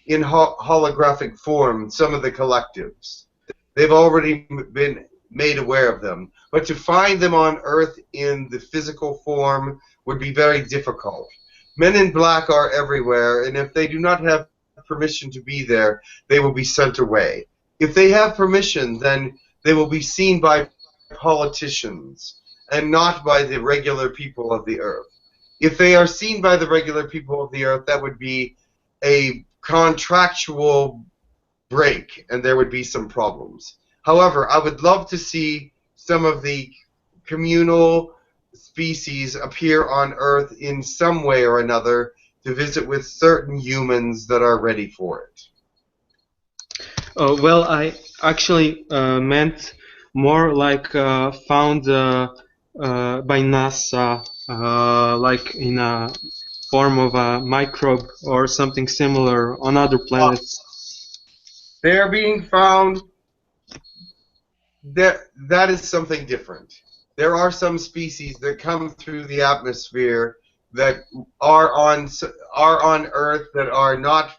in holographic form some of the collectives. They've already been made aware of them. But to find them on Earth in the physical form would be very difficult. Men in black are everywhere, and if they do not have permission to be there, they will be sent away. If they have permission, then they will be seen by politicians and not by the regular people of the Earth. If they are seen by the regular people of the Earth, that would be a contractual break, and there would be some problems. However, I would love to see some of the communal species appear on Earth in some way or another to visit with certain humans that are ready for it. Well, I actually meant more like found by NASA, like in a form of a microbe or something similar on other planets. They are being found. That is something different. There are some species that come through the atmosphere that are on Earth that are not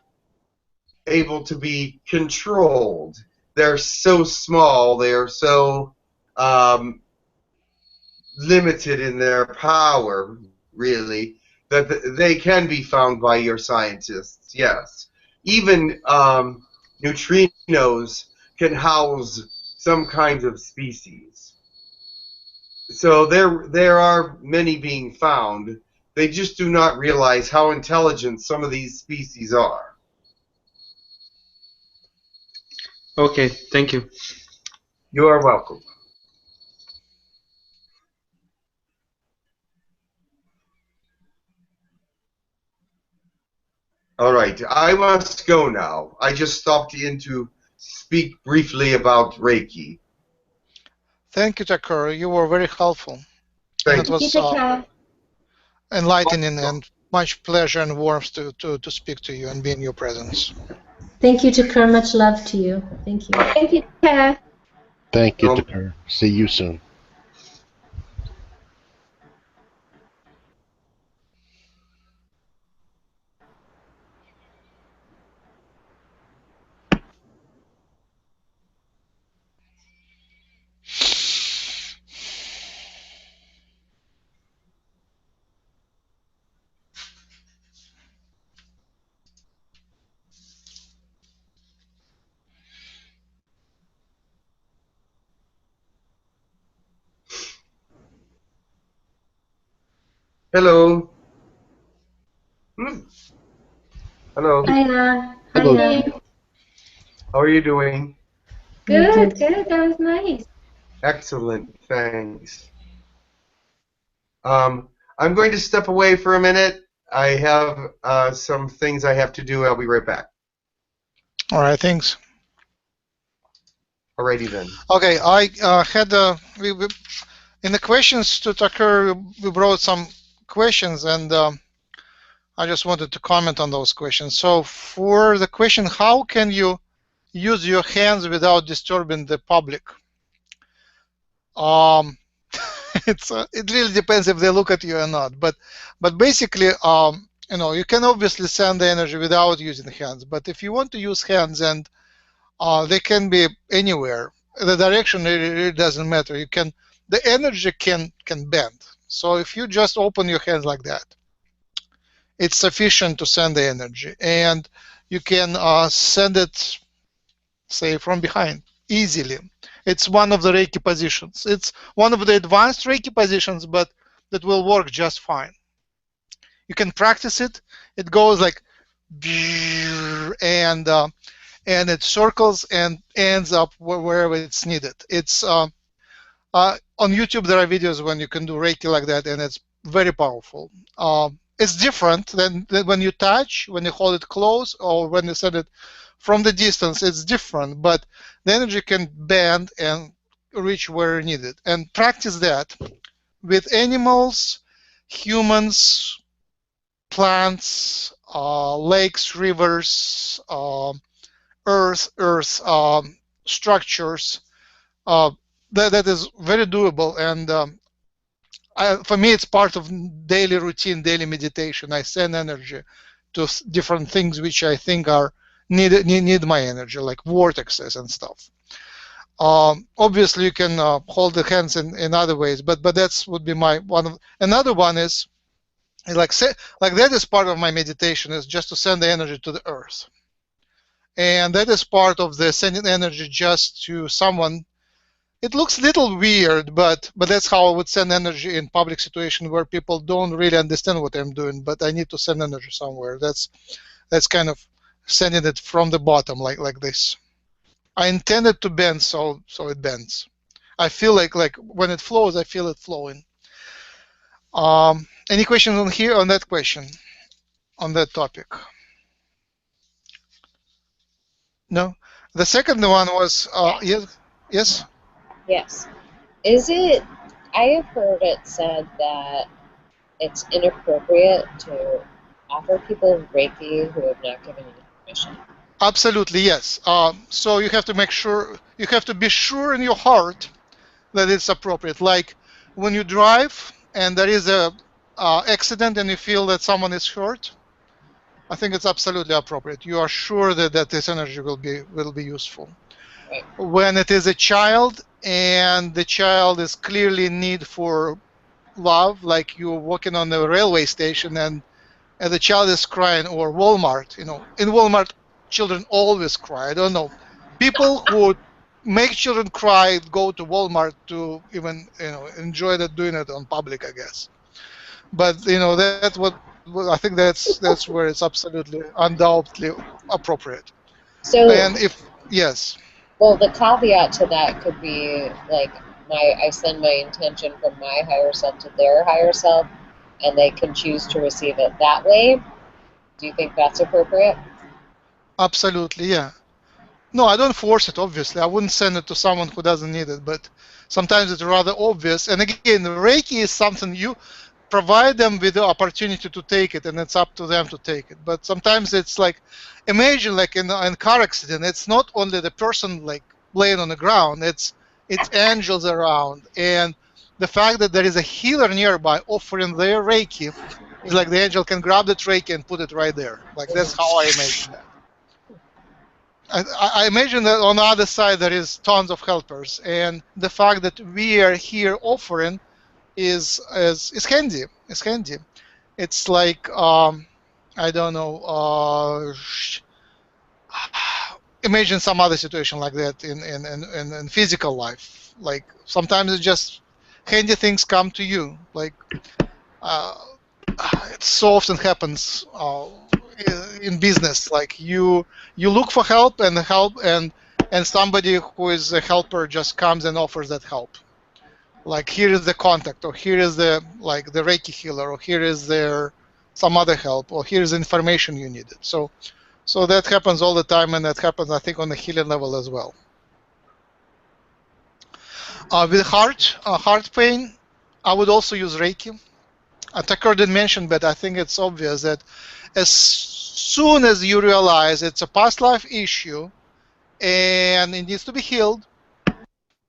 able to be controlled. They're so small. They are so limited in their power, really, that they can be found by your scientists. Yes, even neutrinos can house some kinds of species. So there are many being found. They just do not realize how intelligent some of these species are. Okay, thank you. You are welcome. All right, I must go now. I just stopped in to speak briefly about Reiki. Thank you, Takura. You were very helpful. Thank And it was enlightening and much pleasure and warmth to speak to you and be in your presence. Thank you, Takura. Much love to you. Thank you. Thank you, Takura. Thank you, Takura. See you soon. Hello. Hello. Hiya. Hello. Hiya. How are you doing? Good, good. That was nice. Excellent. Thanks. I'm going to step away for a minute. I have some things I have to do. I'll be right back. All right, thanks. Alrighty then. Okay, I had in the questions to Takura, we brought some questions, and I just wanted to comment on those questions. So for the question, how can you use your hands without disturbing the public? It really depends if they look at you or not. But basically, you know, you can obviously send the energy without using hands. But if you want to use hands, and they can be anywhere, the direction it doesn't matter. The energy can bend. So if you just open your hands like that, it's sufficient to send the energy, and you can send it, say, from behind easily. It's one of the Reiki positions. It's one of the advanced Reiki positions, but that will work just fine. You can practice it. It goes like, and it circles and ends up wherever it's needed. It's on YouTube. There are videos when you can do Reiki like that, and it's very powerful. It's different than when you touch, when you hold it close, or when you send it from the distance. It's different, but the energy can bend and reach where needed. And practice that with animals, humans, plants, lakes, rivers, earth structures. That is very doable, and for me, it's part of daily routine, daily meditation. I send energy to different things which I think are need my energy, like vortexes and stuff. Obviously, you can hold the hands in other ways, but that's would be my one. Another one is like that is part of my meditation, is just to send the energy to the earth, and that is part of the sending energy just to someone. It looks a little weird, but that's how I would send energy in public situation where people don't really understand what I'm doing, but I need to send energy somewhere. That's kind of sending it from the bottom, like this. I intended to bend, so it bends. I feel like when it flows, I feel it flowing. Any questions on here on that question, on that topic? No. The second one was yes. Yes. Is it? I have heard it said that it's inappropriate to offer people Reiki who have not given you permission. Absolutely, yes. So you have to make sure, you have to be sure in your heart that it's appropriate. Like when you drive and there is a accident and you feel that someone is hurt, I think it's absolutely appropriate. You are sure that this energy will be useful. Right. When it is a child and the child is clearly in need for love, like you're walking on the railway station and the child is crying, or Walmart, in Walmart, children always cry. I don't know. People who make children cry go to Walmart to even enjoy doing it on public, I guess. But that's what I think. That's where it's absolutely undoubtedly appropriate. So, and if yes. Well, the caveat to that could be like I send my intention from my higher self to their higher self, and they can choose to receive it that way. Do you think that's appropriate? Absolutely, yeah. No, I don't force it, obviously. I wouldn't send it to someone who doesn't need it, but sometimes it's rather obvious. And again, Reiki is something you provide them with the opportunity to take it, and it's up to them to take it. But sometimes it's like, imagine like in a car accident, it's not only the person like laying on the ground, it's angels around. And the fact that there is a healer nearby offering their Reiki is like the angel can grab the Reiki and put it right there. Like that's how I imagine that. I imagine that on the other side there is tons of helpers, and the fact that we are here offering is handy. It's handy. It's like I don't know. Imagine some other situation like that in physical life. Like sometimes it's just handy things come to you. Like it so often happens in business. Like you look for help and somebody who is a helper just comes and offers that help. Like here is the contact, or here is the Reiki healer, or here is some other help, or here is the information you needed. So that happens all the time, and that happens, I think, on the healing level as well. With heart pain, I would also use Reiki. Tucker didn't mention, but I think it's obvious that as soon as you realize it's a past life issue and it needs to be healed,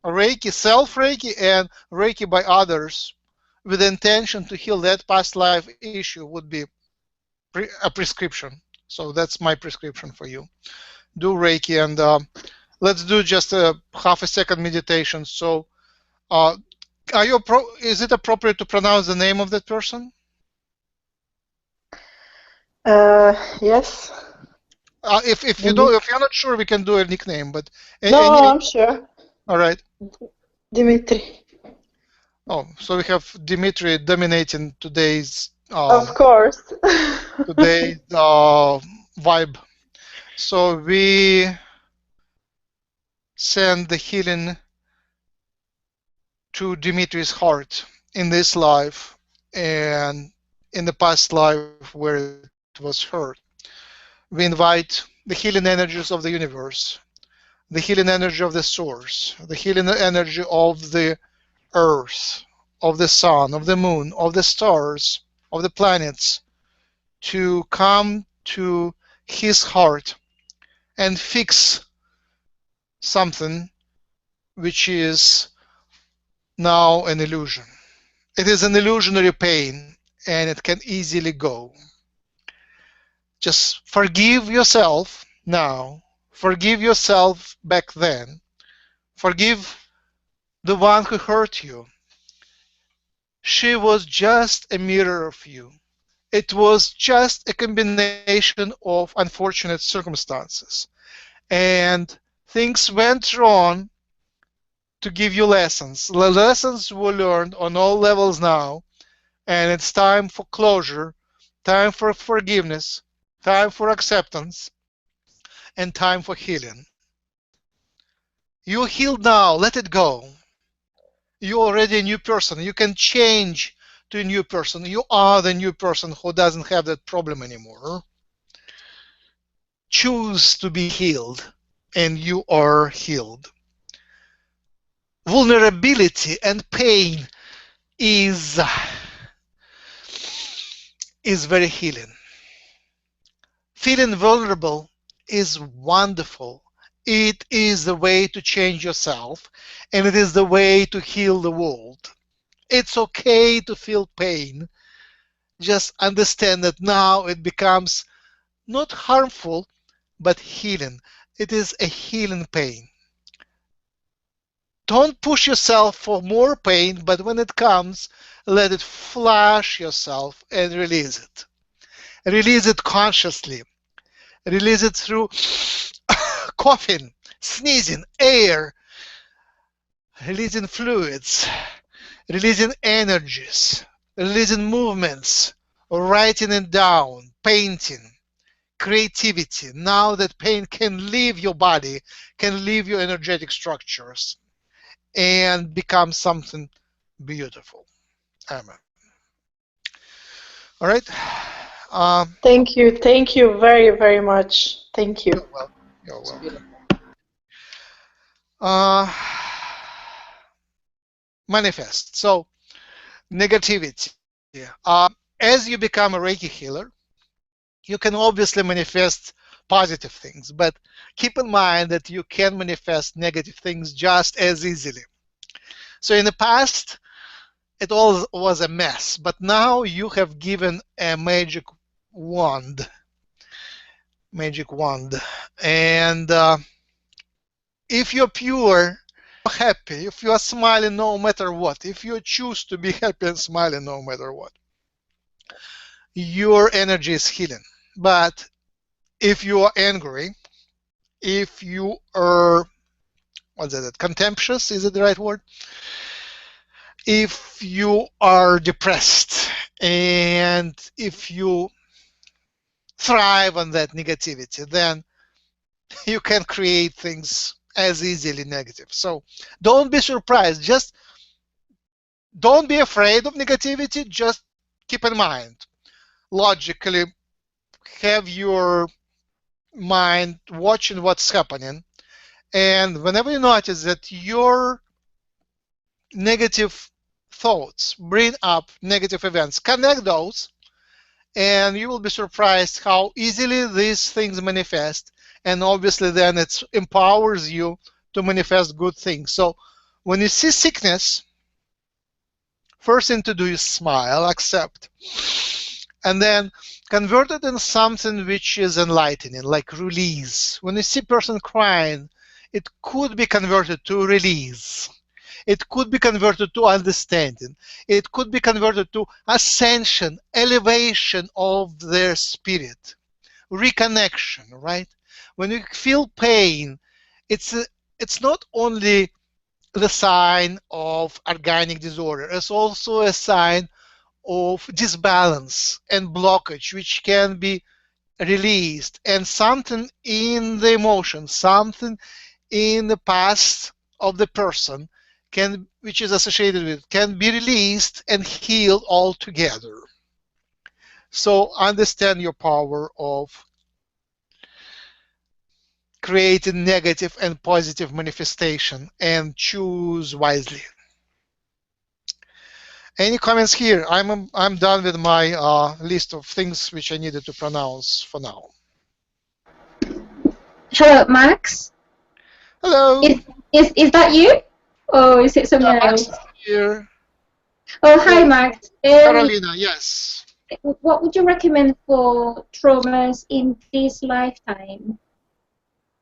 Reiki, self-Reiki, and Reiki by others with the intention to heal that past life issue would be a prescription. So that's my prescription for you. Do Reiki, and let's do just a half a second meditation. So is it appropriate to pronounce the name of that person? Yes. If you're not sure, we can do a nickname. But I'm sure. All right. Dimitri. Oh, so we have Dimitri dominating today's. Of course. Today's vibe. So we send the healing to Dimitri's heart in this life and in the past life where it was hurt. We invite the healing energies of the universe, the healing energy of the source, the healing energy of the earth, of the sun, of the moon, of the stars, of the planets, to come to his heart and fix something which is now an illusion. It is an illusionary pain, and it can easily go. Just forgive yourself now. Forgive yourself back then. Forgive the one who hurt you. She was just a mirror of you. It was just a combination of unfortunate circumstances. And things went wrong to give you lessons. The lessons were learned on all levels now, and it's time for closure, time for forgiveness, time for acceptance, and time for healing. You're healed now, let it go. You're already a new person. You can change to a new person. You are the new person who doesn't have that problem anymore. Choose to be healed, and you are healed. Vulnerability and pain is very healing. Feeling vulnerable is wonderful. It is the way to change yourself, and it is the way to heal the world. It's okay to feel pain. Just understand that now it becomes not harmful, but healing. It is a healing pain. Don't push yourself for more pain, but when it comes, let it flush yourself and release it. Release it consciously. Release it through coughing, sneezing, air, releasing fluids, releasing energies, releasing movements, writing it down, painting, creativity. Now that pain can leave your body, can leave your energetic structures, and become something beautiful. Amen. All right. Thank you very, very much. Thank you. You're welcome. Manifest. So, negativity. As you become a Reiki healer, you can obviously manifest positive things, but keep in mind that you can manifest negative things just as easily. So in the past, it all was a mess, but now you have given a magic wand. And if you're pure, happy, if you are smiling no matter what, if you choose to be happy and smiling no matter what, your energy is healing. But if you are angry, if you are, what's that, contemptuous, is it the right word? If you are depressed, and if you thrive on that negativity, then you can create things as easily negative. So don't be surprised. Just don't be afraid of negativity. Just keep in mind, logically, have your mind watching what's happening, and whenever you notice that your negative thoughts bring up negative events, connect those, and you will be surprised how easily these things manifest. And obviously then it empowers you to manifest good things. So when you see sickness, first thing to do is smile, accept, and then convert it in something which is enlightening, like release. When you see a person crying, it could be converted to release. It could be converted to understanding. It could be converted to ascension, elevation of their spirit, reconnection, right? When you feel pain, it's not only the sign of organic disorder, it's also a sign of disbalance and blockage, which can be released, and something in the emotion, something in the past of the person which is associated with, can be released and healed altogether. So understand your power of creating negative and positive manifestation, and choose wisely. Any comments here? I'm done with my list of things which I needed to pronounce for now. Hello, Max. Hello. Is that you? Or is it someone else? Here. Oh, hi, Max. Carolina, yes. What would you recommend for traumas in this lifetime?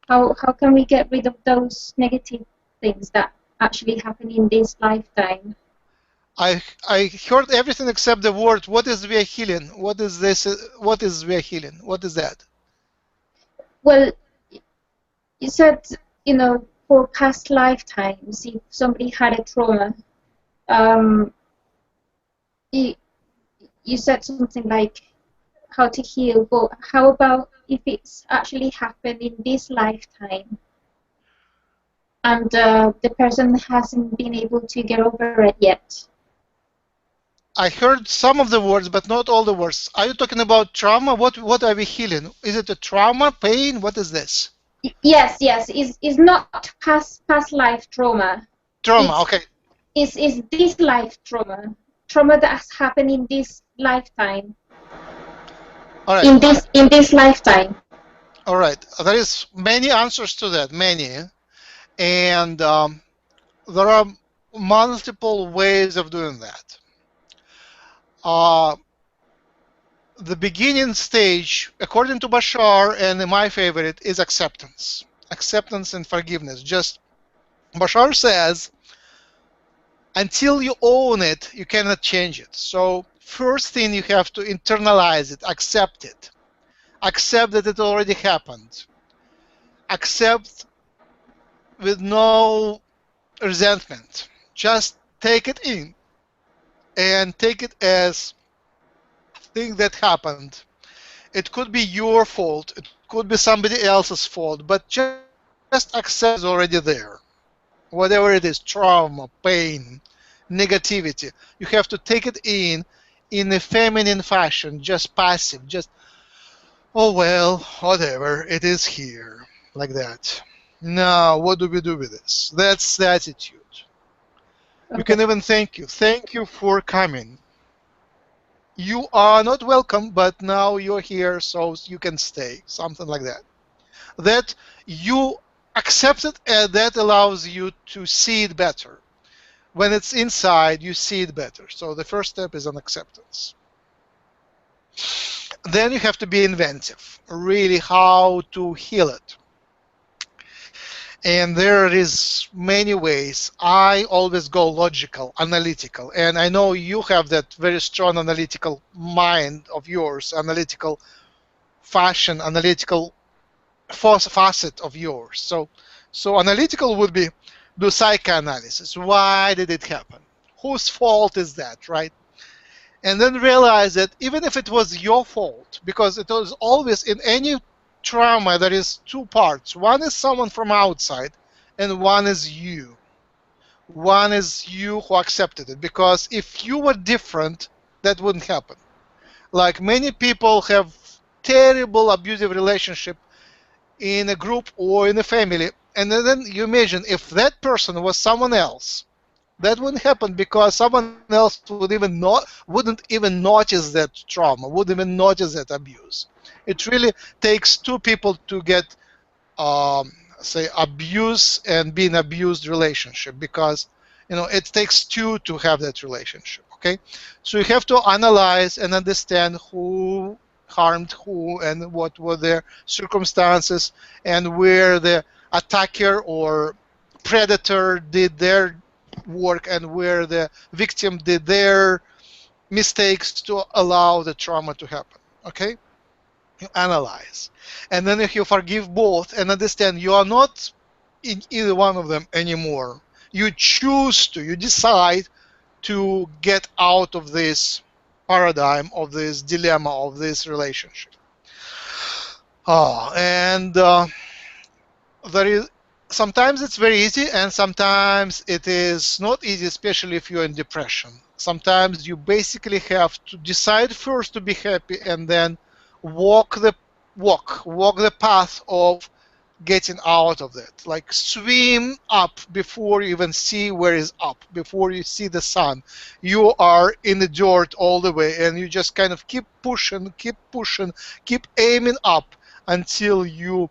How can we get rid of those negative things that actually happen in this lifetime. I heard everything except the word. What is Yahyel? What is this? What is Yahyel? What is that? Well, you said, you know, for past lifetimes, if somebody had a trauma, you said something like how to heal, but how about if it's actually happened in this lifetime and the person hasn't been able to get over it yet? I heard some of the words, but not all the words. Are you talking about trauma? What are we healing? Is it a trauma, pain? What is this? Yes. It's not past life trauma. Trauma, okay. It's this life trauma that has happened in this lifetime. All right. In this lifetime. All right. There is many answers to that, many, and there are multiple ways of doing that. The beginning stage, according to Bashar, and my favorite, is acceptance. Acceptance and forgiveness. Just Bashar says, until you own it, you cannot change it. So first thing, you have to internalize it, accept it. Accept that it already happened. Accept with no resentment. Just take it in and take it as thing that happened. It could be your fault, it could be somebody else's fault, but just accept it's already there. Whatever it is, trauma, pain, negativity, you have to take it in a feminine fashion, just passive, just, oh well, whatever, it is here, like that. Now, what do we do with this? That's the attitude. Okay. You can even thank you. Thank you for coming. You are not welcome, but now you're here, so you can stay. Something like that. That you accept it, and that allows you to see it better. When it's inside, you see it better. So the first step is an acceptance. Then you have to be inventive, really how to heal it. And there is many ways. I always go logical, analytical, and I know you have that very strong analytical mind of yours, analytical fashion, analytical facet of yours. So analytical would be do psychoanalysis. Why did it happen? Whose fault is that, right? And then realize that even if it was your fault, because it was always in any trauma, there is two parts. One is someone from outside, and one is you. One is you who accepted it. Because if you were different, that wouldn't happen. Like many people have terrible abusive relationship in a group or in a family, and then you imagine if that person was someone else, that wouldn't happen because someone else wouldn't even notice that trauma, wouldn't even notice that abuse. It really takes two people to get, say, abuse and being abused relationship, because it takes two to have that relationship. Okay, so you have to analyze and understand who harmed who and what were their circumstances and where the attacker or predator did their work and where the victim did their mistakes to allow the trauma to happen. Okay? You analyze. And then if you forgive both and understand you are not in either one of them anymore, you choose to, you decide to get out of this paradigm, of this dilemma, of this relationship. And there is, sometimes it's very easy and sometimes it is not easy, especially if you're in depression. Sometimes you basically have to decide first to be happy and then walk the path of getting out of that. Like swim up before you even see where is up, before you see the sun. You are in the dirt all the way and you just kind of keep pushing, keep aiming up until you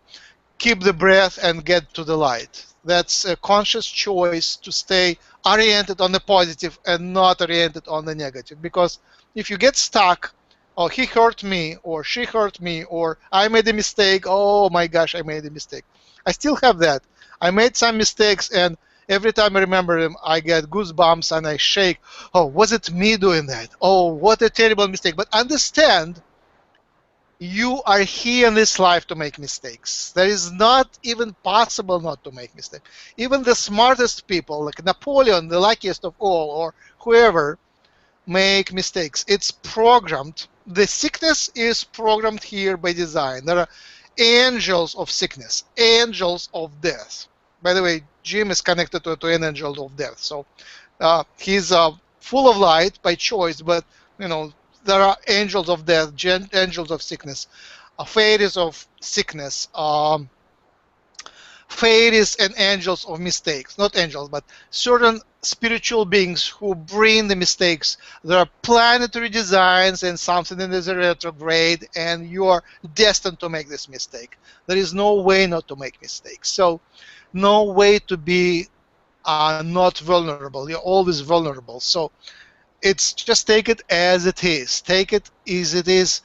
keep the breath and get to the light. That's a conscious choice to stay oriented on the positive and not oriented on the negative. Because if you get stuck, oh, he hurt me, or she hurt me, or I made a mistake, oh my gosh, I made a mistake. I still have that. I made some mistakes, and Every time I remember him, I get goosebumps and I shake. Oh, was it me doing that? Oh, what a terrible mistake. But understand, you are here in this life to make mistakes. There is not even possible not to make mistakes. Even the smartest people, like Napoleon, the luckiest of all, or whoever, make mistakes. It's programmed. The sickness is programmed here by design. There are angels of sickness, angels of death. By the way, Jim is connected to an angel of death. So he's full of light by choice, but you know, there are angels of death, angels of sickness, fairies of sickness, fairies and angels of mistakes. Not angels, but certain spiritual beings who bring the mistakes. There are planetary designs, and something is a retrograde, and you are destined to make this mistake. There is no way not to make mistakes. So no way to be not vulnerable. You're always vulnerable. So it's just take it as it is. Take it as it is,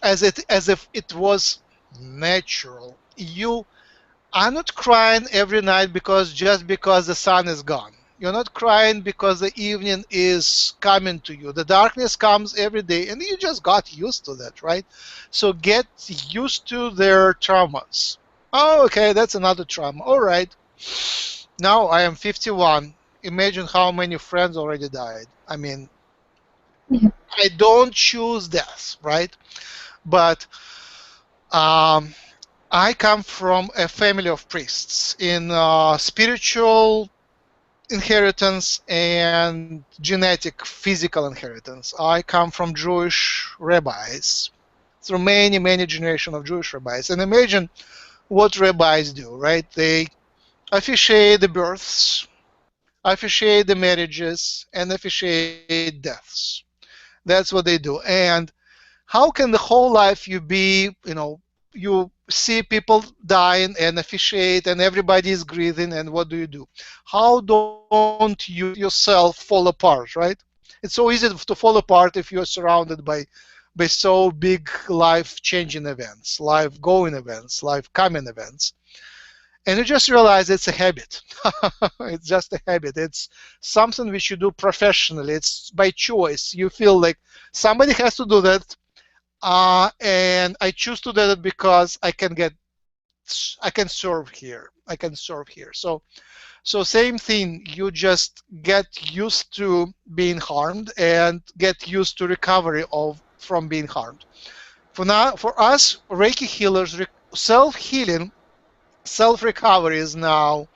as if it was natural. You are not crying every night just because the sun is gone. You're not crying because the evening is coming to you. The darkness comes every day, and you just got used to that, right? So get used to their traumas. Oh, okay, that's another trauma. All right. Now I am 51. Imagine how many friends already died. I mean, I don't choose death, right? But I come from a family of priests in spiritual inheritance and genetic physical inheritance. I come from Jewish rabbis, through many, many generations of Jewish rabbis. And imagine what rabbis do, right? They officiate the births, officiate the marriages, and officiate deaths. That's what they do. And how can the whole life you be, you see people dying and officiate and everybody is grieving, and what do? How don't you yourself fall apart, right? It's so easy to fall apart if you're surrounded by so big life-changing events, life-going events, life-coming events. And you just realize it's a habit. It's just a habit. It's something which you do professionally. It's by choice. You feel like somebody has to do that, and I choose to do that because I can serve here. I can serve here. So same thing. You just get used to being harmed and get used to recovery from being harmed. For us Reiki healers, self-healing, self-recovery is now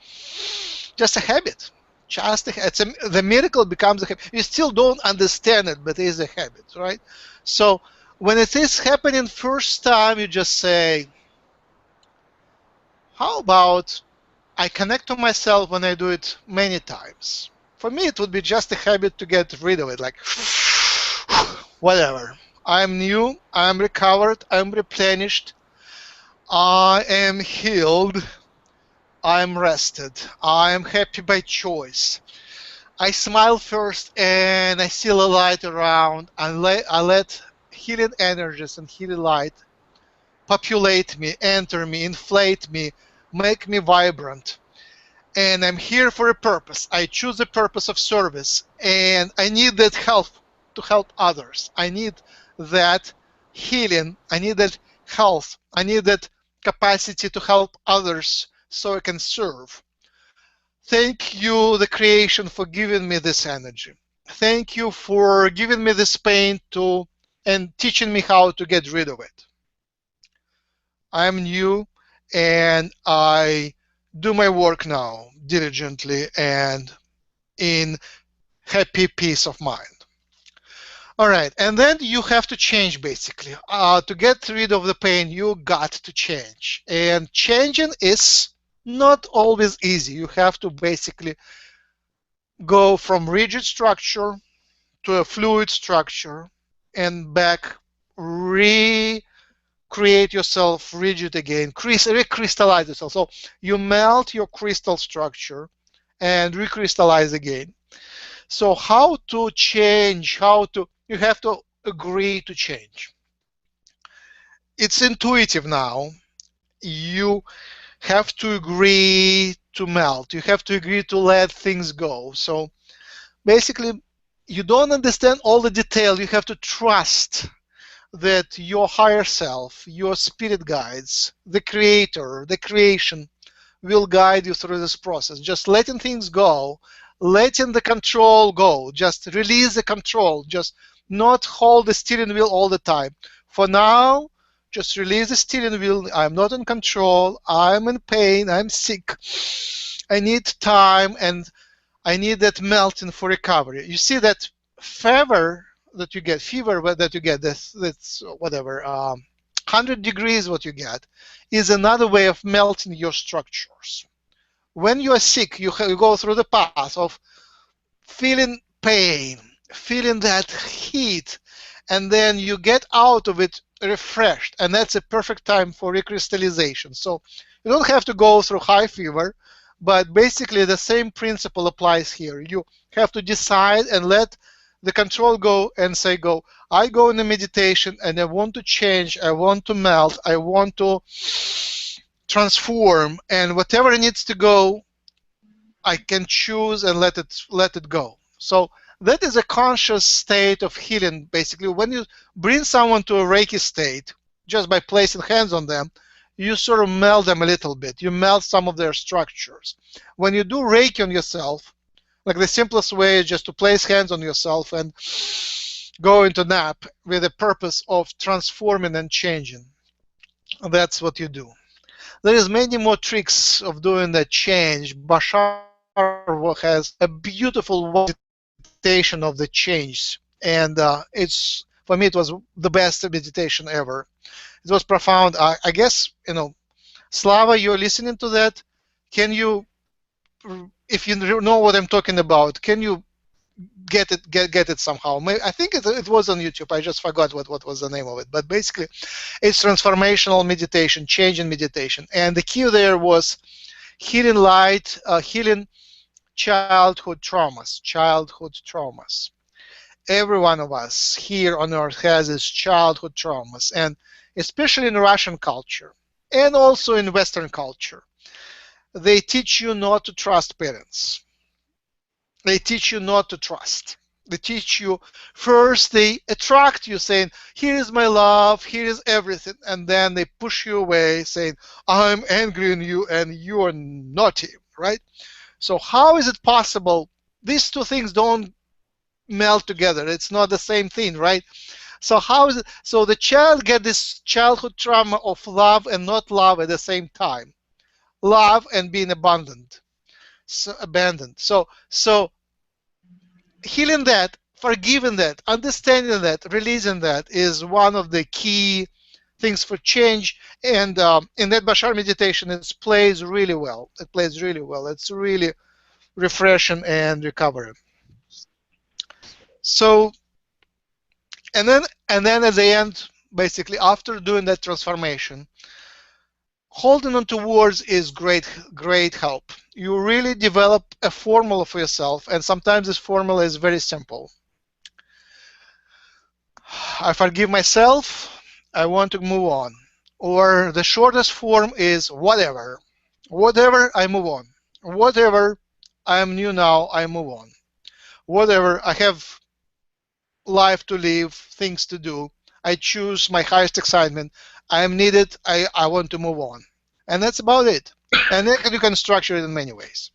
just a habit. The miracle becomes a habit. You still don't understand it, but it is a habit, right? So when it is happening first time, you just say, how about I connect to myself when I do it many times? For me, it would be just a habit to get rid of it, like, whatever. I'm new, I'm recovered, I'm replenished, I am healed, I am rested, I am happy by choice. I smile first and I see the light around, and I let healing energies and healing light populate me, enter me, inflate me, make me vibrant. And I'm here for a purpose. I choose a purpose of service, and I need that help to help others. I need that healing. I need that health. I need that capacity to help others so I can serve. Thank you, the creation, for giving me this energy. Thank you for giving me this pain and teaching me how to get rid of it. I'm new, and I do my work now diligently and in happy peace of mind. All right, and then you have to change, basically. To get rid of the pain, you got to change. And changing is not always easy. You have to basically go from rigid structure to a fluid structure and back, recreate yourself rigid again, recrystallize yourself. So you melt your crystal structure and recrystallize again. So how to change, you have to agree to change. It's intuitive now. You have to agree to melt. You have to agree to let things go. So basically, you don't understand all the detail. You have to trust that your higher self, your spirit guides, the creator, the creation will guide you through this process. Just letting things go, letting the control go, just release the control, just not hold the steering wheel all the time. For now, just release the steering wheel. I'm not in control. I'm in pain. I'm sick. I need time, and I need that melting for recovery. You see that fever that you get, that's whatever, 100 degrees what you get, is another way of melting your structures. When you are sick, you go through the path of feeling pain, feeling that heat, and then you get out of it refreshed, and that's a perfect time for recrystallization. So you don't have to go through high fever, but basically the same principle applies here. You have to decide and let the control go and say go. I go in the meditation and I want to change, I want to melt, I want to transform, and whatever needs to go, I can choose and let it go. So that is a conscious state of healing. Basically, when you bring someone to a Reiki state, just by placing hands on them, you sort of melt them a little bit. You melt some of their structures. When you do Reiki on yourself, like the simplest way is just to place hands on yourself and go into nap with the purpose of transforming and changing. That's what you do. There is many more tricks of doing that change. Bashar has a beautiful meditation of the change, and for me it was the best meditation ever. It was profound. I guess, Slava, you're listening to that. Can you, if you know what I'm talking about, can you get it somehow? I think it was on YouTube. I just forgot what was the name of it. But basically, it's transformational meditation, changing meditation. And the key there was healing light, healing childhood traumas. Every one of us here on Earth has his childhood traumas, and especially in Russian culture, and also in Western culture. They teach you not to trust parents. They teach you not to trust. They teach you, first they attract you saying, here is my love, here is everything, and then they push you away saying, I'm angry on you and you are naughty, right? So how is it possible? These two things don't melt together. It's not the same thing, right? So how is it? So the child gets this childhood trauma of love and not love at the same time. Love and being abandoned. So healing that, forgiving that, understanding that, releasing that is one of the key things for change. And in that Bashar meditation, it plays really well. It plays really well. It's really refreshing and recovering. So, and then at the end, basically after doing that transformation, holding on to words is great help. You really develop a formula for yourself, and sometimes this formula is very simple. I forgive myself, I want to move on. Or the shortest form is whatever. Whatever, I move on. Whatever, I am new now, I move on. Whatever, I have life to live, things to do. I choose my highest excitement. I am needed. I want to move on. And that's about it. And then you can structure it in many ways.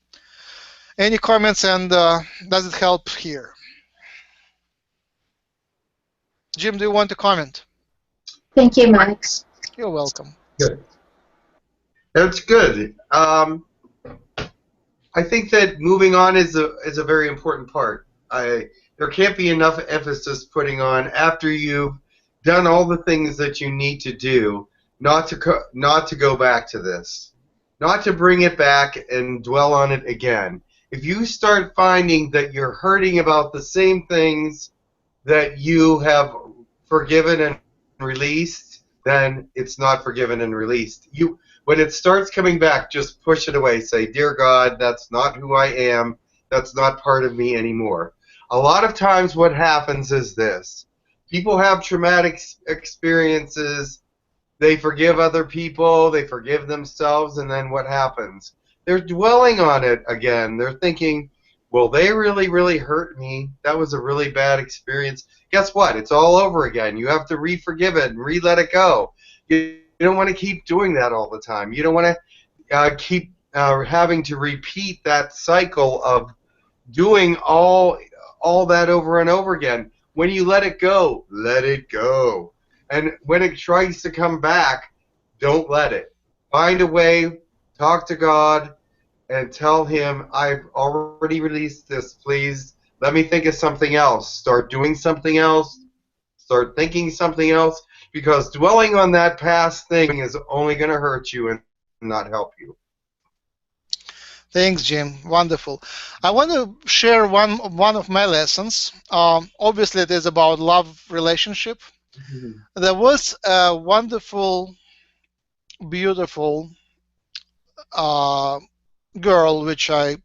Any comments, and does it help here? Jim, do you want to comment? Thank you, Max. You're welcome. Good. That's good. I think that moving on is a very important part. There can't be enough emphasis putting on after you've done all the things that you need to do, not to go back to this, not to bring it back and dwell on it again. If you start finding that you're hurting about the same things that you have forgiven and released, then it's not forgiven and released. When it starts coming back, just push it away. Say, dear God, that's not who I am. That's not part of me anymore. A lot of times what happens is this. People have traumatic experiences. They forgive other people, they forgive themselves, and then what happens? They're dwelling on it again. They're thinking, well, they really, really hurt me. That was a really bad experience. Guess what? It's all over again. You have to re-forgive it and re-let it go. You don't want to keep doing that all the time. You don't want to keep having to repeat that cycle of doing all that over and over again. When you let it go, let it go. And when it tries to come back, don't let it. Find a way, talk to God, and tell Him, I've already released this, please. Let me think of something else. Start doing something else. Start thinking something else. Because dwelling on that past thing is only going to hurt you and not help you. Thanks, Jim. Wonderful. I want to share one of my lessons. Obviously, it is about love relationship. There was a wonderful, beautiful girl, which I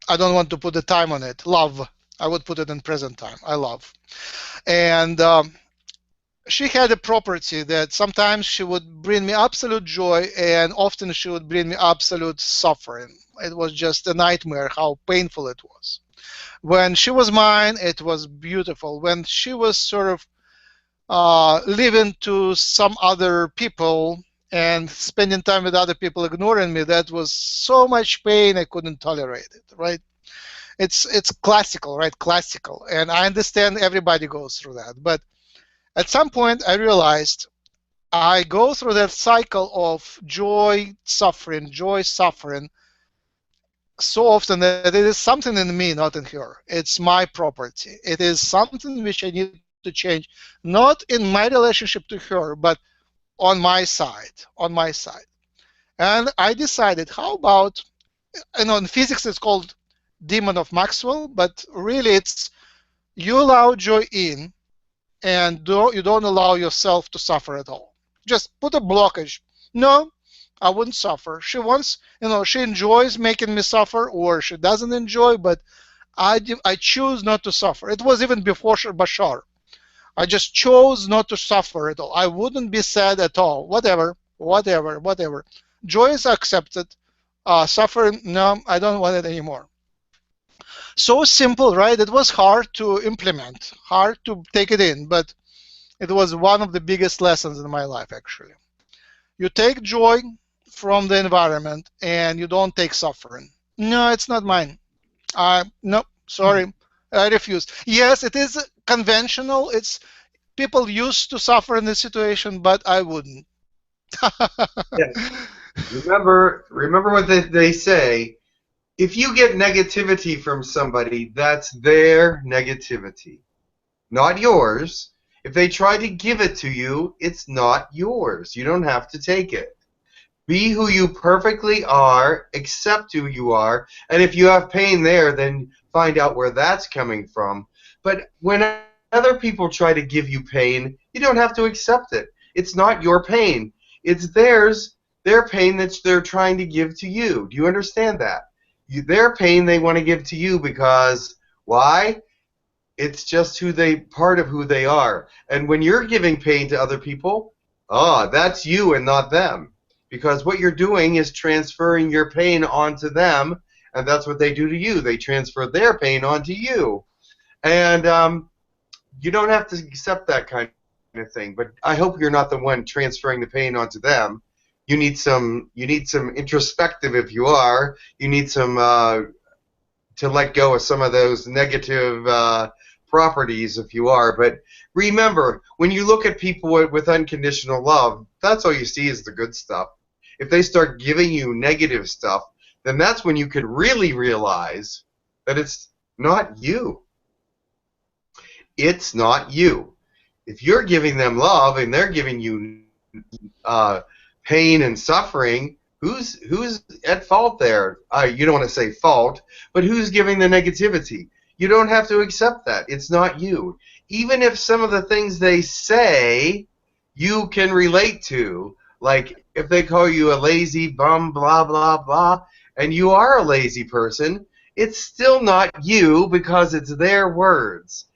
don't want to put the time on it. Love. I would put it in present time. I love. And she had a property that sometimes she would bring me absolute joy, and often she would bring me absolute suffering. It was just a nightmare how painful it was. When she was mine, it was beautiful. When she was sort of living to some other people and spending time with other people ignoring me, that was so much pain I couldn't tolerate it, right? It's classical, right? Classical. And I understand everybody goes through that. But at some point, I realized I go through that cycle of joy, suffering, so often that it is something in me, not in her. It's my property. It is something which I need to change, not in my relationship to her, but on my side, And I decided, how about, in physics it's called demon of Maxwell, but really it's you allow joy in, and you don't allow yourself to suffer at all. Just put a blockage. No, I wouldn't suffer. She wants, she enjoys making me suffer, or she doesn't enjoy, but I choose not to suffer. It was even before Bashar. I just chose not to suffer at all. I wouldn't be sad at all. Whatever. Joy is accepted. Suffering, no, I don't want it anymore. So simple, right? It was hard to implement, hard to take it in, but it was one of the biggest lessons in my life, actually. You take joy from the environment, and you don't take suffering. No, it's not mine. No, sorry, I refuse. Yes, it is conventional. It's people used to suffer in this situation, but I wouldn't. Yes. Remember what they say. If you get negativity from somebody, that's their negativity, not yours. If they try to give it to you, it's not yours. You don't have to take it. Be who you perfectly are, accept who you are, and if you have pain there, then find out where that's coming from. But when other people try to give you pain, you don't have to accept it. It's not your pain. It's theirs, their pain that they're trying to give to you. Do you understand that? Their pain they want to give to you because, why? It's just part of who they are. And when you're giving pain to other people, that's you and not them. Because what you're doing is transferring your pain onto them, and that's what they do to you. They transfer their pain onto you. And you don't have to accept that kind of thing. But I hope you're not the one transferring the pain onto them. You need some introspective if you are. You need some to let go of some of those negative properties if you are. But remember, when you look at people with unconditional love, that's all you see is the good stuff. If they start giving you negative stuff, then that's when you can really realize that it's not you. It's not you. If you're giving them love and they're giving you pain and suffering, who's at fault there? You don't want to say fault, but who's giving the negativity? You don't have to accept that. It's not you. Even if some of the things they say you can relate to, like if they call you a lazy bum, blah, blah, blah, and you are a lazy person, it's still not you because it's their words.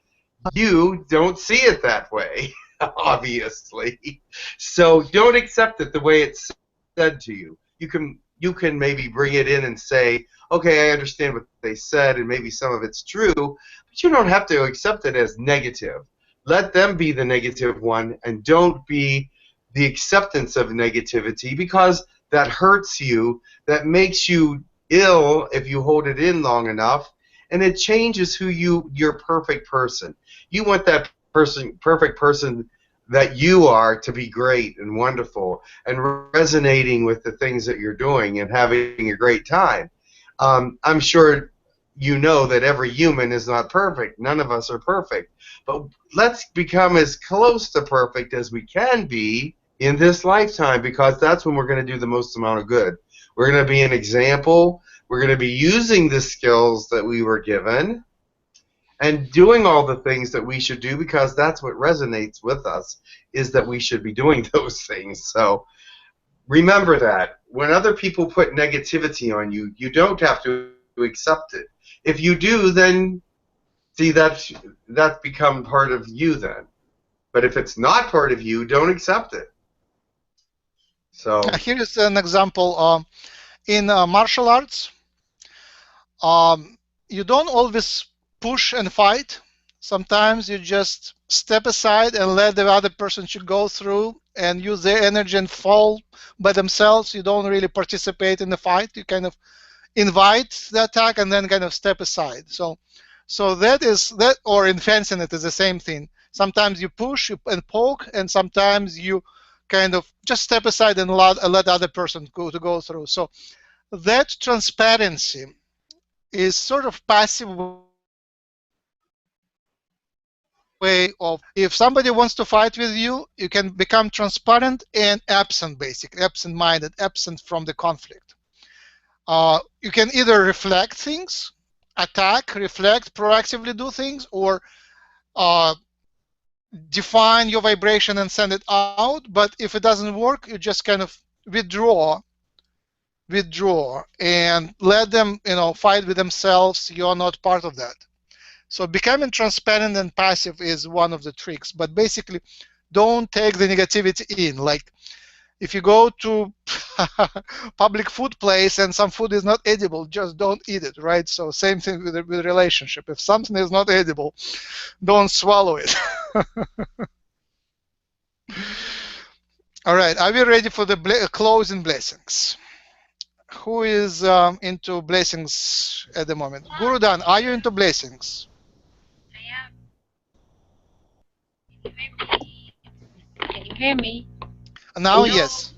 You don't see it that way. obviously. So don't accept it the way it's said to you. You can maybe bring it in and say, okay, I understand what they said, and maybe some of it's true, but you don't have to accept it as negative. Let them be the negative one, and don't be the acceptance of negativity, because that hurts you, that makes you ill if you hold it in long enough, and it changes who your perfect person. You want that perfect person that you are to be great and wonderful and resonating with the things that you're doing and having a great time. I'm sure you know that every human is not perfect. None of us are perfect. But let's become as close to perfect as we can be in this lifetime, because that's when we're going to do the most amount of good. We're going to be an example. We're going to be using the skills that we were given and doing all the things that we should do, because that's what resonates with us, is that we should be doing those things. So remember that. When other people put negativity on you, you don't have to accept it. If you do, then see, that's become part of you then. But if it's not part of you, don't accept it. So here is an example. In martial arts, you don't always push and fight. Sometimes you just step aside and let the other person should go through and use their energy and fall by themselves. You don't really participate in the fight. You kind of invite the attack and then kind of step aside. So that is that, or in fencing it is the same thing. Sometimes you push and poke, and sometimes you kind of just step aside and let the other person go through. So that transparency is sort of passive way of, if somebody wants to fight with you, you can become transparent and absent, basically absent-minded, absent from the conflict. You can either reflect things, attack, reflect, proactively do things, or define your vibration and send it out. But if it doesn't work, you just kind of withdraw and let them, fight with themselves. You're not part of that. So becoming transparent and passive is one of the tricks. But basically, don't take the negativity in. Like, if you go to public food place and some food is not edible, just don't eat it, right? So same thing with relationship. If something is not edible, don't swallow it. All right, are we ready for the closing blessings? Who is into blessings at the moment? Gurudan, are you into blessings? I am. Can you hear me? Now, yes.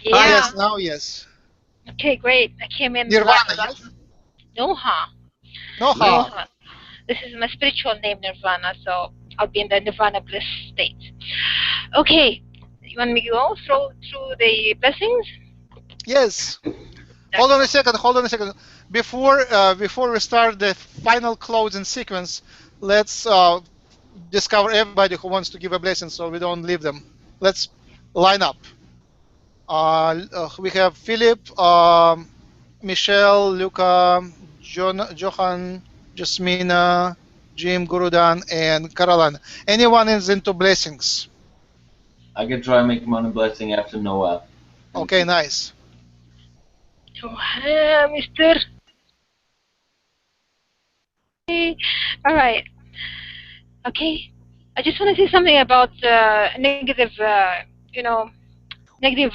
Yeah. Yes, now, yes. Okay, great. I came in. Nirvana, yes? Noha. Noha. This is my spiritual name, Nirvana, so I'll be in the Nirvana bliss state. Okay, you want me to go through the blessings? Yes. Hold on a second. Before we start the final closing sequence, let's discover everybody who wants to give a blessing so we don't leave them. Let's line up. We have Philip, Michelle, Luca, Johan, Jasmina, Jim, Gurudan, and Caroline. Anyone is into blessings? I can try and make one blessing after Noah. Okay, nice. Oh, Mister. Okay. All right. Okay. I just want to say something about negative, negative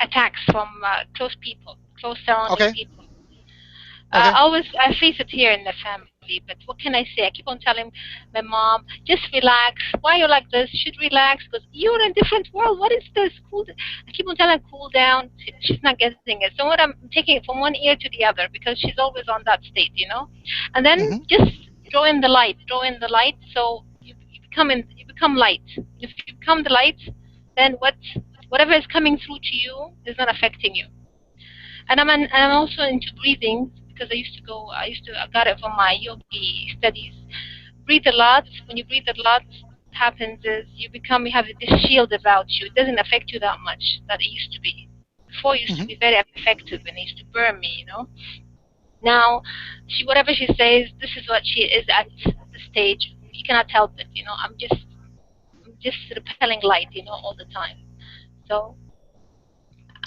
attacks from close people, close surrounding people. I face it here in the family, but what can I say? I keep on telling my mom, just relax. Why you're like this? You should relax because you're in a different world. What is this? Cool. I keep on telling her, cool down. She's not getting it. So what I'm taking it from one ear to the other because she's always on that state, And then just draw in the light. So you become light. If you become the light, then whatever is coming through to you is not affecting you. And I'm also into breathing because I got it from my yogi studies. Breathe a lot. When you breathe a lot, what happens is you have this shield about you. It doesn't affect you that much that it used to be. Before it used to be very effective and it used to burn me, Now, whatever she says, this is what she is at the stage. You cannot help it, I'm just repelling light, you know, all the time. So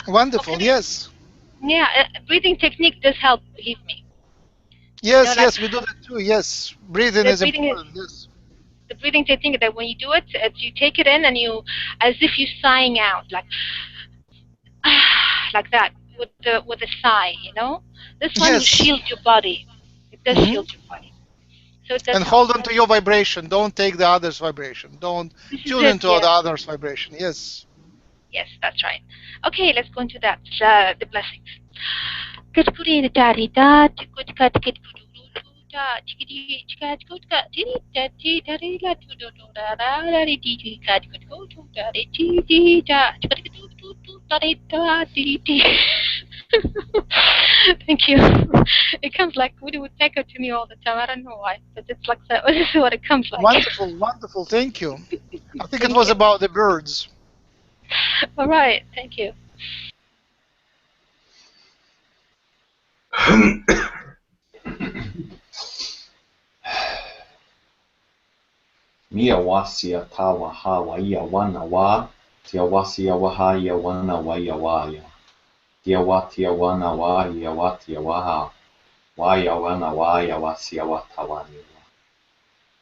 wonderful. Yes. Yeah, breathing technique does help. Believe me. Yes, you know, yes, we do that too. Yes, breathing is important. Yes. The breathing technique that when you do it, you take it in and you, as if you're sighing out, like that, with a sigh. You know, this one will shield your body. It does shield your body. So it does and hold on to your vibration. Don't take the other's vibration. Don't tune into the other's vibration. Yes. Yes, that's right. Okay, let's go into that. The blessings. Thank you. It comes like woodpecker to me all the time. I don't know why, but it's like that. This is what it comes like. Wonderful, wonderful. Thank you. I think it was about the birds. All right. Thank you. Mia wasia tawa hawa ia wana wa tia wasia waha ia wana wa ia waya tia wana wa ia watia waha wa ia wana wa ia wasia watawani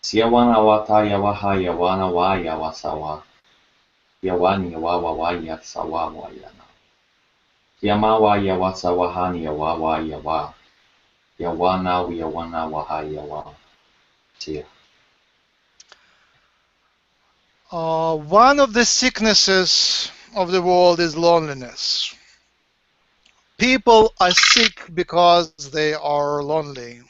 sia wana wata ia waha ia wana wa ia wasawa ia wani wa ia sawa wa ia na tia ma wa ia wasawa hani ia wa ia wa ia wana waha ia wa tia. One of the sicknesses of the world is loneliness. People are sick because they are lonely.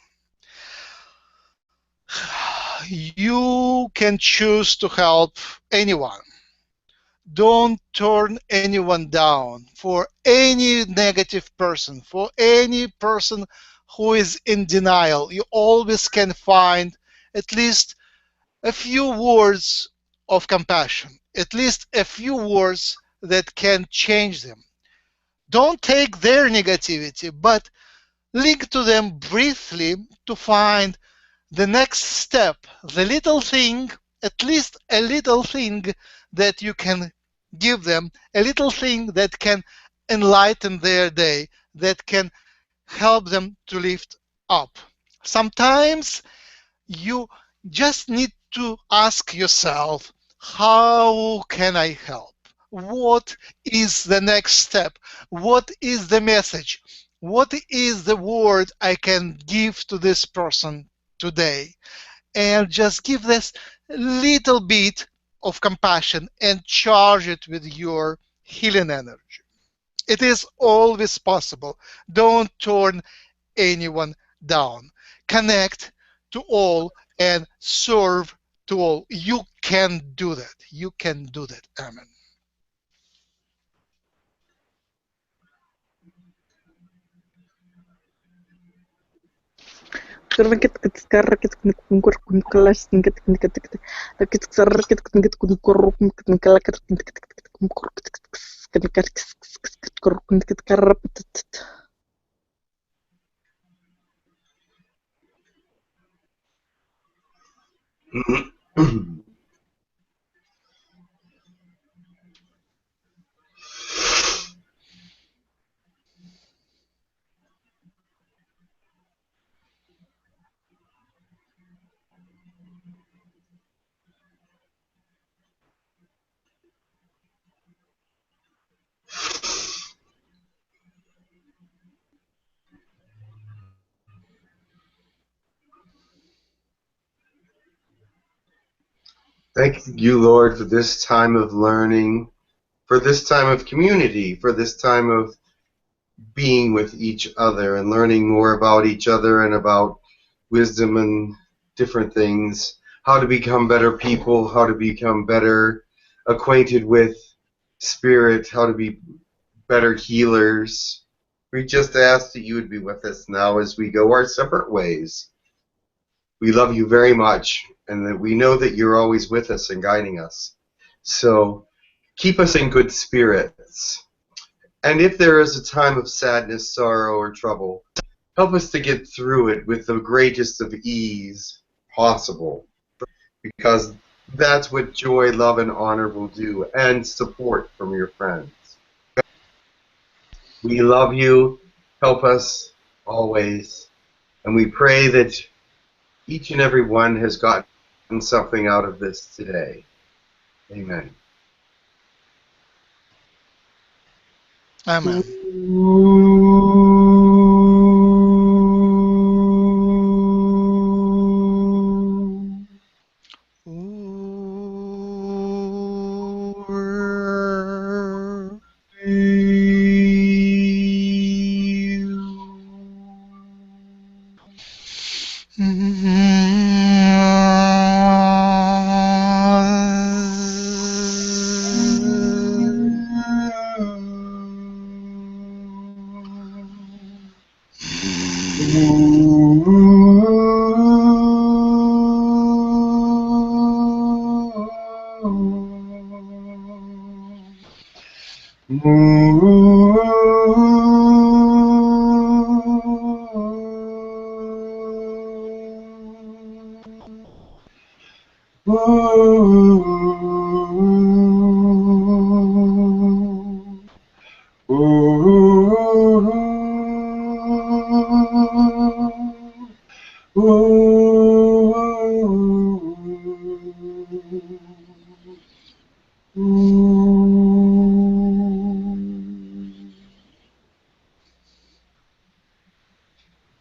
You can choose to help anyone. Don't turn anyone down for any negative person, for any person who is in denial. You always can find at least a few words of compassion, at least a few words that can change them. Don't take their negativity, but link to them briefly to find the next step, the little thing, at least a little thing that you can give them, a little thing that can enlighten their day, that can help them to lift up. Sometimes you just need to ask yourself, how can I help? What is the next step? What is the message? What is the word I can give to this person today? And just give this little bit of compassion and charge it with your healing energy. It is always possible. Don't turn anyone down. Connect to all and serve to all. You can do that. You can do that. Amen. Thank you, Lord, for this time of learning, for this time of community, for this time of being with each other and learning more about each other and about wisdom and different things, how to become better people, how to become better acquainted with spirit, how to be better healers. We just ask that you would be with us now as we go our separate ways. We love you very much, and that we know that you're always with us and guiding us. So keep us in good spirits. And if there is a time of sadness, sorrow, or trouble, help us to get through it with the greatest of ease possible. Because That's what joy, love, and honor will do, and support from your friends. We love you. Help us always. And we pray that each and every one has gotten something out of this today. Amen. Amen.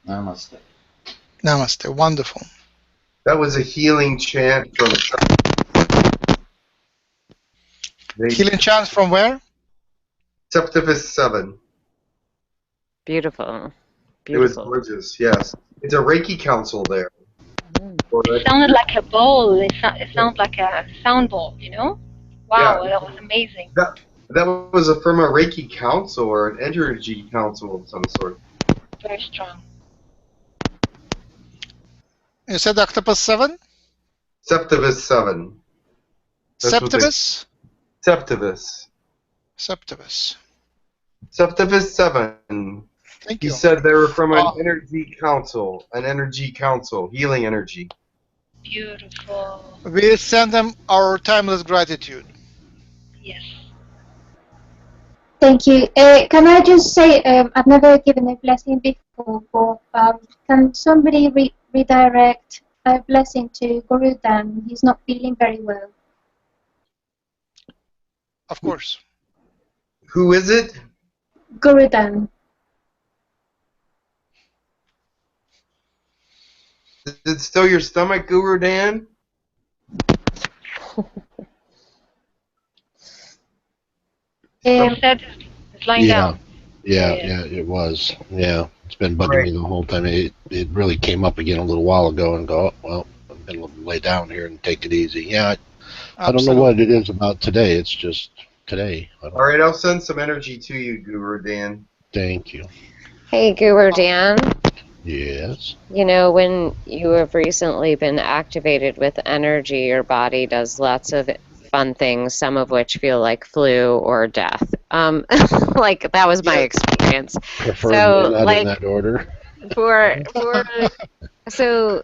Namaste. Namaste. Wonderful. That was a healing chant from... Healing chant from where? Septimus 7. Beautiful. It was gorgeous, yes. It's a Reiki council there. It sounded like a bowl. It sounded like a sound bowl, you know? Wow, Yeah. that was amazing. That was from a Reiki council or an energy council of some sort. Very strong. You said Octopus 7? Septimus 7. Septimus? Septimus. Septimus. Septimus 7. Thank He you. said they were from an energy council, healing energy. Beautiful. We send them our timeless gratitude. Yes. Thank you. Can I just say, I've never given a blessing before, but can somebody redirect a blessing to Guru Dan? He's not feeling very well. Of course. Who is it? Guru Dan. Is it still your stomach, Guru Dan? Said it's lying down. Yeah, it was. Yeah, it's been bugging me the whole time. It really came up again a little while ago and go, oh, well, I'm going to lay down here and take it easy. Yeah, I don't know what it is about today. It's just today. All right, I'll send some energy to you, Guru Dan. Thank you. Hey, Guru Dan. Yes. You know, when you have recently been activated with energy, your body does lots of fun things, some of which feel like flu or death. Like, that was my experience. Preferably not in that order. So,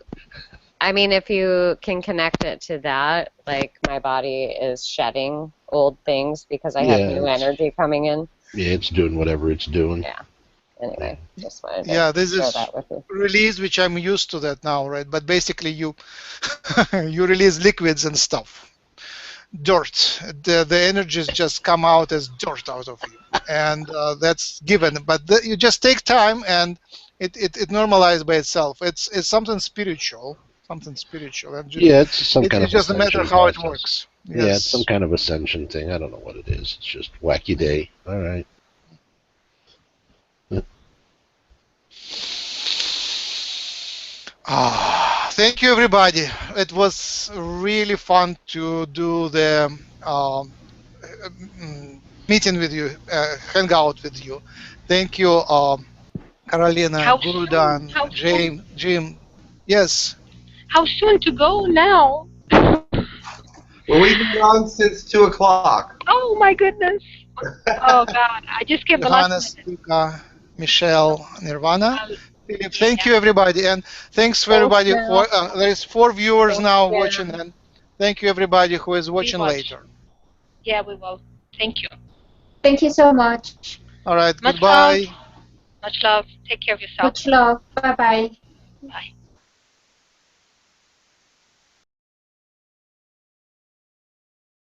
I mean, if you can connect it to that, like, my body is shedding old things because I have new energy coming in. Yeah, it's doing whatever it's doing. Yeah. Anyway, just wanted to this share is that with you. release, which I'm used to that now, right? But basically, you you release liquids and stuff, dirt. The energies just come out as dirt out of you, and that's given. But you just take time, and it normalizes by itself. It's something spiritual, and it's some kind of it doesn't matter how it works. Yes. Yeah, it's some kind of ascension thing. I don't know what it is. It's just wacky day. All right. Thank you, everybody. It was really fun to do the meeting with you, hang out with you. Thank you, Carolina, Guru Dan, Jim. Yes. How soon to go now? Well, we've been on since 2 o'clock. Oh my goodness. Oh God, I just came the last minute. Luca, Michelle, Nirvana. Thank you, everybody, and thanks for everybody. There is 4 viewers now watching, and Thank you, everybody who is watching watch. later. Yeah, we will. Thank you. Thank you so much. All right. Much Goodbye. love. Much love. Take care of yourself. Much love. Bye-bye. Bye.